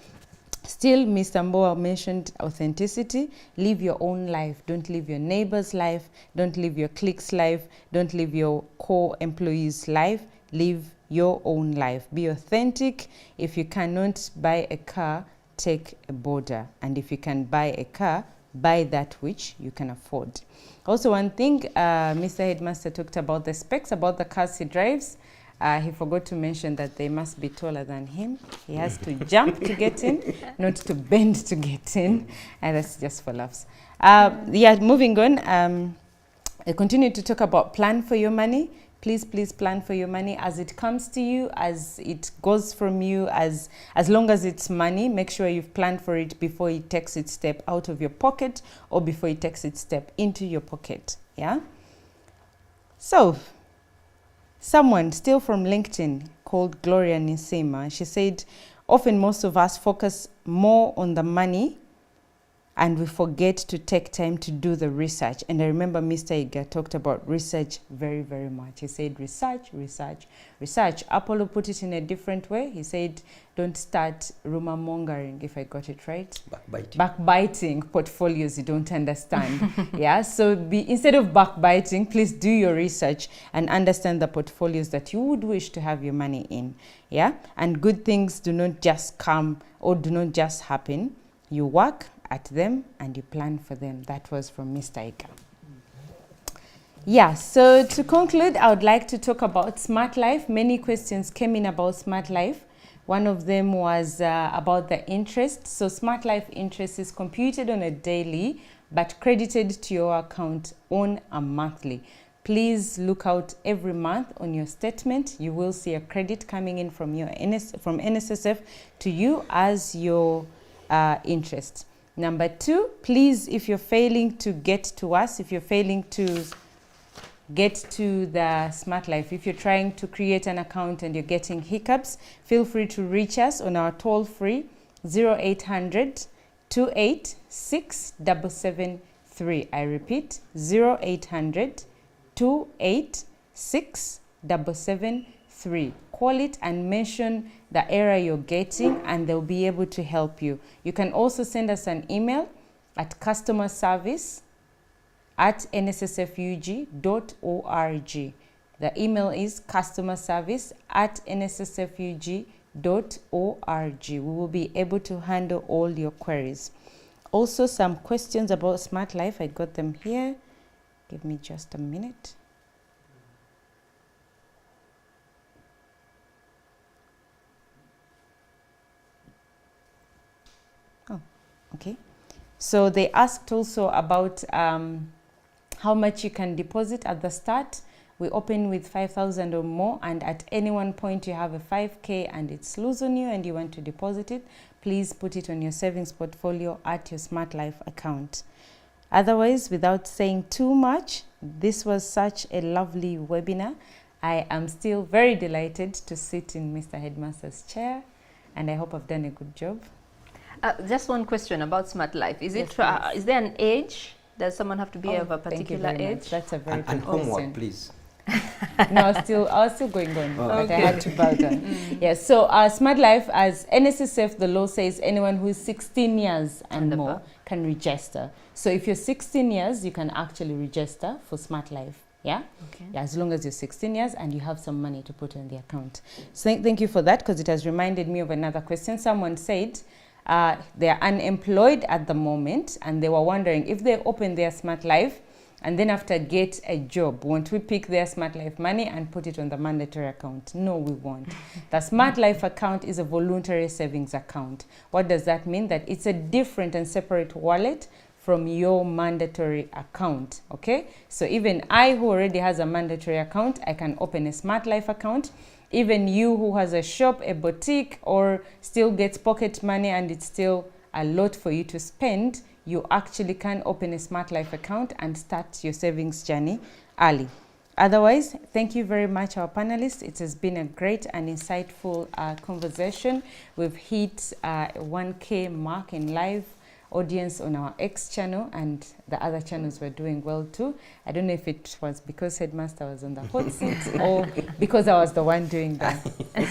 Still, Mr. Mboa mentioned authenticity. Live your own life. Don't live your neighbor's life. Don't live your clique's life. Don't live your co-employee's life. Live your own life. Be authentic. If you cannot buy a car, take a border. And if you can buy a car, buy that which you can afford. Also, one thing, Mr. Headmaster talked about the specs, about the cars he drives. He forgot to mention that they must be taller than him. He has to jump to get in, not to bend to get in. And that's just for laughs. Yeah, moving on. I continue to talk about plan for your money. Please plan for your money as it comes to you, as it goes from you, as long as it's money. Make sure you've planned for it before it takes its step out of your pocket or before it takes its step into your pocket. Yeah? So, someone still from LinkedIn called Gloria Nisima, she said, often most of us focus more on the money and we forget to take time to do the research. And I remember Mr. Iga talked about research very, very much. He said research, research, research. Apollo put it in a different way. He said, don't start rumor mongering, if I got it right. Backbiting portfolios you don't understand. Yeah, so instead of backbiting, please do your research and understand the portfolios that you would wish to have your money in. Yeah, and good things do not just come or do not just happen. You work at them and you plan for them. That was from Mr. Ika. Yeah, so to conclude, I would like to talk about Smart Life. Many questions came in about Smart Life. One of them was about the interest. So Smart Life interest is computed on a daily but credited to your account on a monthly. Please look out every month on your statement. You will see a credit coming in from from NSSF to you as your interest. Number 2, please, if you're failing to get to us, if you're failing to get to the Smart Life, if you're trying to create an account and you're getting hiccups, feel free to reach us on our toll-free 0800 286 773. I repeat, 0800 286 773. Call it and mention the error you're getting and they'll be able to help you. You can also send us an email at customerservice@nssfug.org. The email is customerservice@nssfug.org. We will be able to handle all your queries. Also, some questions about Smart Life. I got them here. Give me just a minute. Okay, so they asked also about how much you can deposit at the start. We open with 5,000 or more, and at any one point you have a 5K and it's loose on you and you want to deposit it, please put it on your savings portfolio at your Smart Life account. Otherwise, without saying too much, this was such a lovely webinar. I am still very delighted to sit in Mr. Headmaster's chair, and I hope I've done a good job. Just one question about Smart Life. Is Yes, it is there an age? Does someone have to be of a Thank you particular very much. age? That's a very And good question. homework, please. No, I was still going on, but I Okay. had to bow down. Yes, so Smart Life, as NSSF, the law says anyone who is 16 years and And more above. can register. So if you're 16 years, you can actually register for Smart Life. Yeah? Okay. Yeah, as long as you're 16 years and you have some money to put in the account. So thank you for that, because it has reminded me of another question. Someone said they're unemployed at the moment and they were wondering if they open their Smart Life and then after get a job, won't we pick their Smart Life money and put it on the mandatory account? No, we won't. The Smart Life account is a voluntary savings account. What does that mean? That it's a different and separate wallet from your mandatory account, okay? So even I, who already has a mandatory account, I can open a Smart Life account. Even you who has a shop, a boutique, or still gets pocket money and it's still a lot for you to spend, you actually can open a Smart Life account and start your savings journey early. Otherwise, thank you very much, our panelists. It has been a great and insightful conversation. We've hit 1K mark in live audience on our X channel, and the other channels were doing well too. I don't know if it was because Headmaster was on the hot seat or because I was the one doing the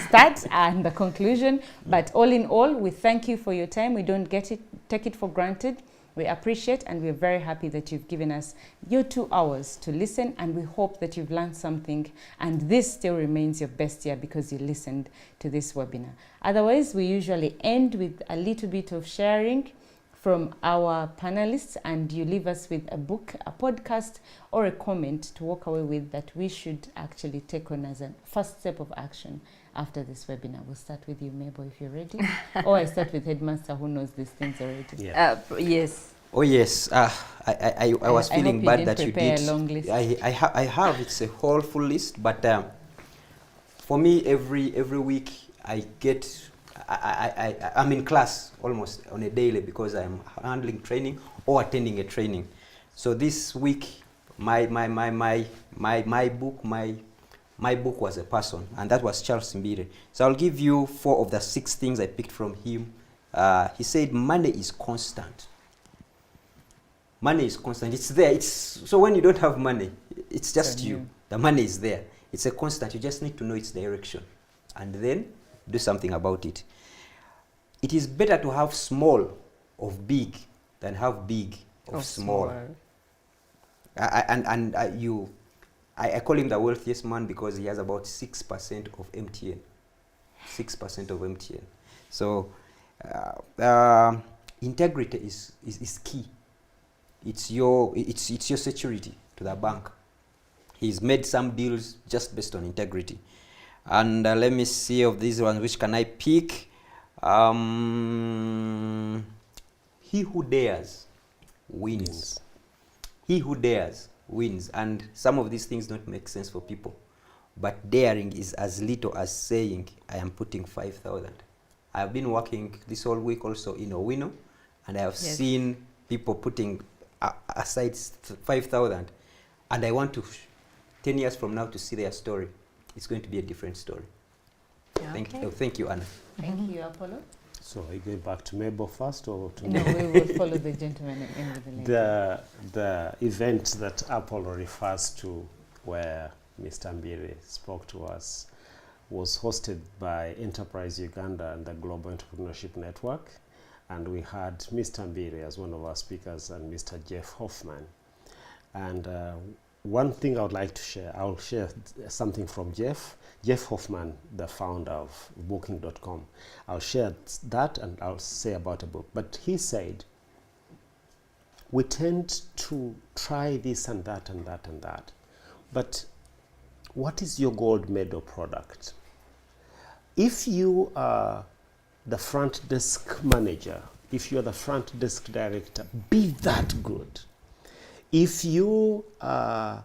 start and the conclusion. But all in all, we thank you for your time. We don't take it for granted. We appreciate, and we're very happy that you've given us your 2 hours to listen, and we hope that you've learned something and this still remains your best year because you listened to this webinar. Otherwise, we usually end with a little bit of sharing from our panelists, and you leave us with a book, a podcast, or a comment to walk away with that we should actually take on as a first step of action after this webinar. We'll start with you, Mabel, if you're ready. Or I start with Headmaster, who knows these things already. Yeah. Yes. Oh yes, I was I feeling hope you bad didn't that you prepare did. a long list. I have, it's a whole full list, but for me every week I get, I'm in class almost on a daily because I'm handling training or attending a training. So this week my book was a person, and that was Charles Mbire. So I'll give you 4 of the 6 things I picked from him. He said money is constant. Money is constant. It's there. So when you don't have money, it's just So you. new. The money is there. It's a constant. You just need to know its direction and then do something about it. It is better to have small of big than have big of small. I call him the wealthiest man because he has about 6% of MTN. 6% of MTN. So integrity is key. It's your security to the bank. He's made some deals just based on integrity. And let me see of these ones, which can I pick? He who dares wins. He who dares wins. And some of these things don't make sense for people. But daring is as little as saying, I am putting 5,000. I have been working this whole week also in Owino, and I have seen people putting aside 5,000. And I want to, 10 years from now, to see their story. It's going to be a different story. Okay. Thank you, Anna. Thank you, Apollo. So I go back to Mabel first, or to No, we will follow the gentleman and end with the lady. the event that Apollo refers to, where Mr. Mbire spoke to us, was hosted by Enterprise Uganda and the Global Entrepreneurship Network, and we had Mr. Mbire as one of our speakers and Mr. Jeff Hoffman. And one thing I would like to share, I'll share something from Jeff Hoffman, the founder of Booking.com. I'll share that and I'll say about a book. But he said, we tend to try this and that and that and that. But what is your gold medal product? If you are the front desk manager, if you're the front desk director, be that good. If you are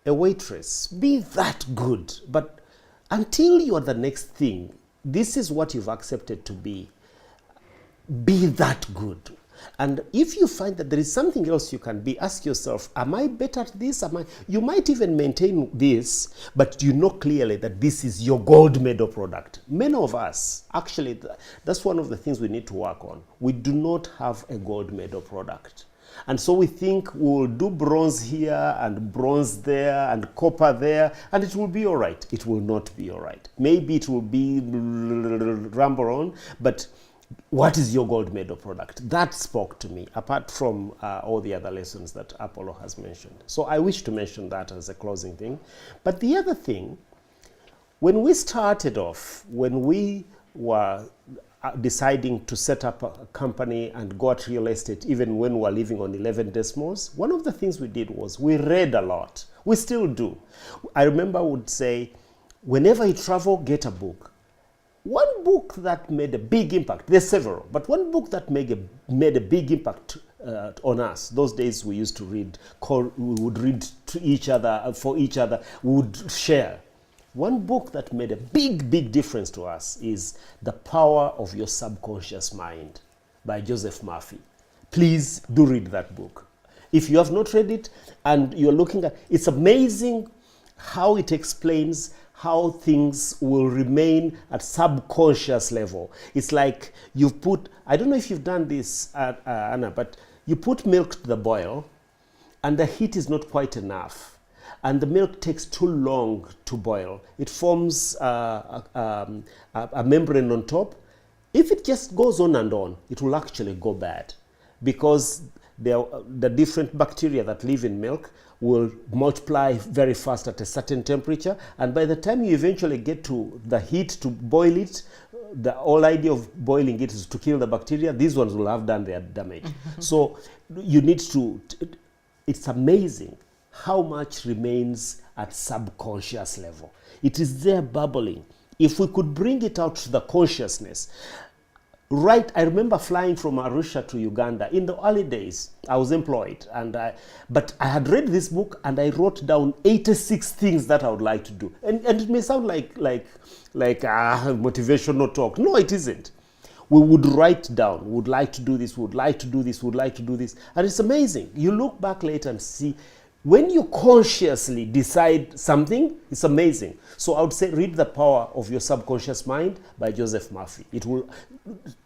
a waitress, be that good. But until you're the next thing, this is what you've accepted to be. Be that good. And if you find that there is something else you can be, ask yourself, am I better at this? You might even maintain this, but you know clearly that this is your gold medal product. Many of us, actually, that's one of the things we need to work on. We do not have a gold medal product. And so we think we'll do bronze here and bronze there and copper there, and it will be all right. It will not be all right. Maybe it will be rumble on, but what is your gold medal product? That spoke to me, apart from all the other lessons that Apollo has mentioned. So I wish to mention that as a closing thing. But the other thing, when we started off, when we were deciding to set up a company and go at real estate, even when we were living on 11 decimals, one of the things we did was we read a lot. We still do. I remember I would say, whenever you travel, get a book. One book that made a big impact, there's several, but one book that made a big impact on us. Those days we used to read, we would read to each other, for each other, we would share. One book that made a big difference to us is The Power of Your Subconscious Mind by Joseph Murphy. Please do read that book. If you have not read it and you're looking at, it's amazing how it explains how things will remain at subconscious level. It's like you've put, I don't know if you've done this, Anna, but you put milk to the boil and the heat is not quite enough. And the milk takes too long to boil. It forms a membrane on top. If it just goes on and on, it will actually go bad, because the different bacteria that live in milk will multiply very fast at a certain temperature, and by the time you eventually get to the heat to boil it, the whole idea of boiling it is to kill the bacteria. These ones will have done their damage. So you need to, it's amazing how much remains at subconscious level. It is there bubbling. If we could bring it out to the consciousness. Right, I remember flying from Arusha to Uganda. In the early days, I was employed, but I had read this book and I wrote down 86 things that I would like to do. And it may sound like motivational talk. No, it isn't. We would write down, we would like to do this, we would like to do this, we would like to do this. And it's amazing. You look back later and see, when you consciously decide something, it's amazing. So I would say read The Power of Your Subconscious Mind by Joseph Murphy. It will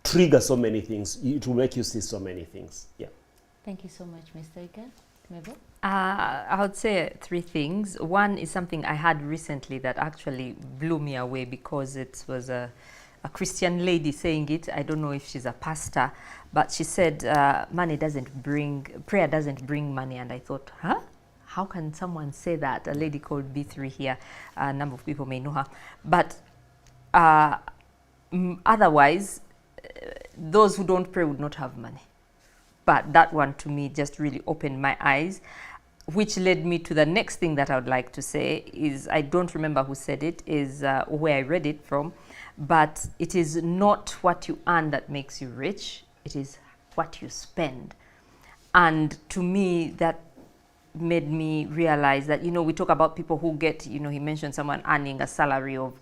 trigger so many things. It will make you see so many things. Yeah. Thank you so much, Mr. Ika. Mabel? I would say three things. One is something I had recently that actually blew me away, because it was a Christian lady saying it. I don't know if she's a pastor, but she said, prayer doesn't bring money. And I thought, huh? How can someone say that? A lady called B3 here, a number of people may know her. But otherwise, those who don't pray would not have money. But that one to me just really opened my eyes, which led me to the next thing that I would like to say is, I don't remember who said it, is where I read it from, but it is not what you earn that makes you rich, it is what you spend. And to me, that made me realize that, you know, we talk about people who get, you know, he mentioned someone earning a salary of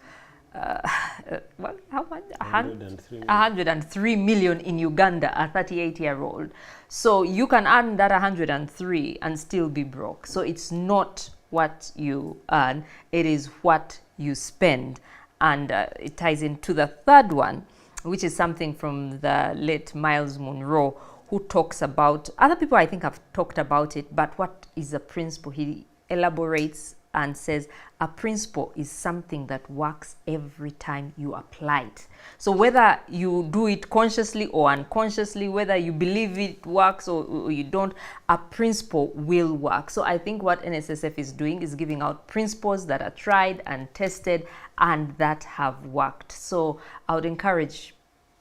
how much? 103 million in Uganda, a 38-year-old. So you can earn that 103 and still be broke. So it's not what you earn, it is what you spend. And it ties into the third one, which is something from the late Miles Monroe, who talks about, other people I think have talked about it, but what is a principle? He elaborates and says a principle is something that works every time you apply it. So whether you do it consciously or unconsciously, whether you believe it works or you don't, a principle will work. So I think what NSSF is doing is giving out principles that are tried and tested and that have worked. So I would encourage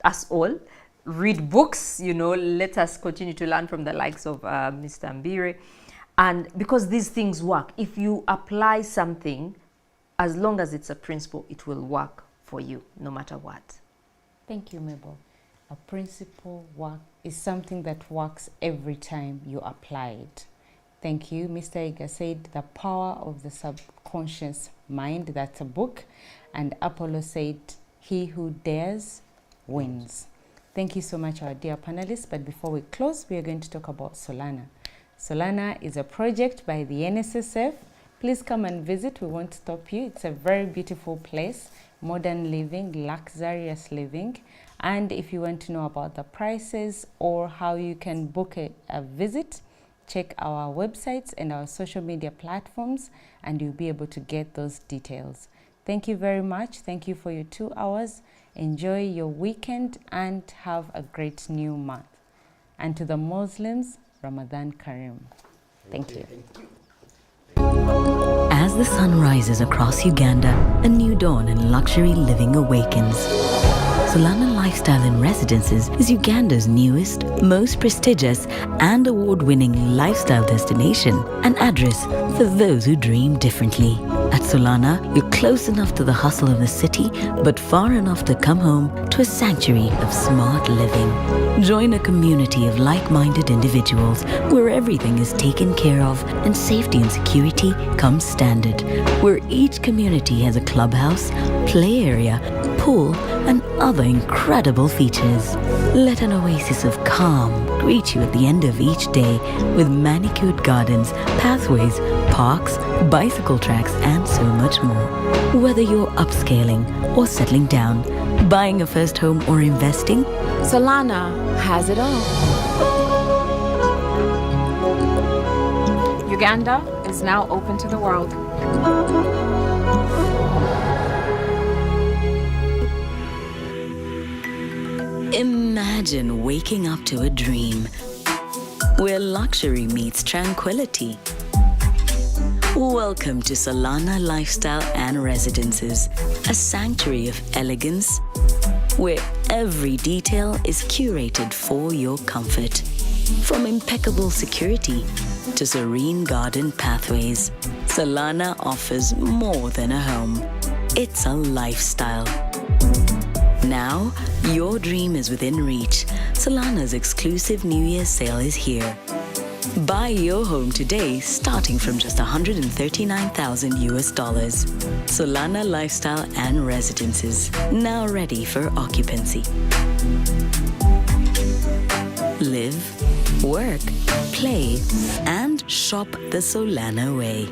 us all, read books, you know, let us continue to learn from the likes of Mr. Mbire. And because these things work, if you apply something, as long as it's a principle, it will work for you, no matter what. Thank you, Mabel. A principle is something that works every time you apply it. Thank you. Mr. Iga said The Power of the Subconscious Mind, that's a book. And Apollo said, He who dares wins. Thank you so much, our dear panelists. But before we close, we are going to talk about Solana. Solana is a project by the NSSF. Please come and visit. We won't stop you. It's a very beautiful place, modern living, luxurious living. And if you want to know about the prices or how you can book a visit, check our websites and our social media platforms, and you'll be able to get those details. Thank you very much. Thank you for your 2 hours. Enjoy your weekend and have a great new month. And to the Muslims, Ramadan Kareem. Thank you. As the sun rises across Uganda, a new dawn in luxury living awakens. Solana Lifestyle and Residences is Uganda's newest, most prestigious and award-winning lifestyle destination, an address for those who dream differently. At Solana, you're close enough to the hustle of the city, but far enough to come home to a sanctuary of smart living. Join a community of like-minded individuals where everything is taken care of and safety and security comes standard, where each community has a clubhouse, play area, pool, and other incredible features. Let an oasis of calm greet you at the end of each day with manicured gardens, pathways, parks, bicycle tracks, and so much more. Whether you're upscaling or settling down, buying a first home or investing, Solana has it all. Uganda is now open to the world. Imagine waking up to a dream where luxury meets tranquility. Welcome to Solana Lifestyle and Residences, a sanctuary of elegance where every detail is curated for your comfort. From impeccable security to serene garden pathways, Solana offers more than a home. It's a lifestyle. Now, your dream is within reach. Solana's exclusive New Year's sale is here. Buy your home today, starting from just $139,000 US. Solana Lifestyle and Residences, now ready for occupancy. Live, work, play, and shop the Solana way.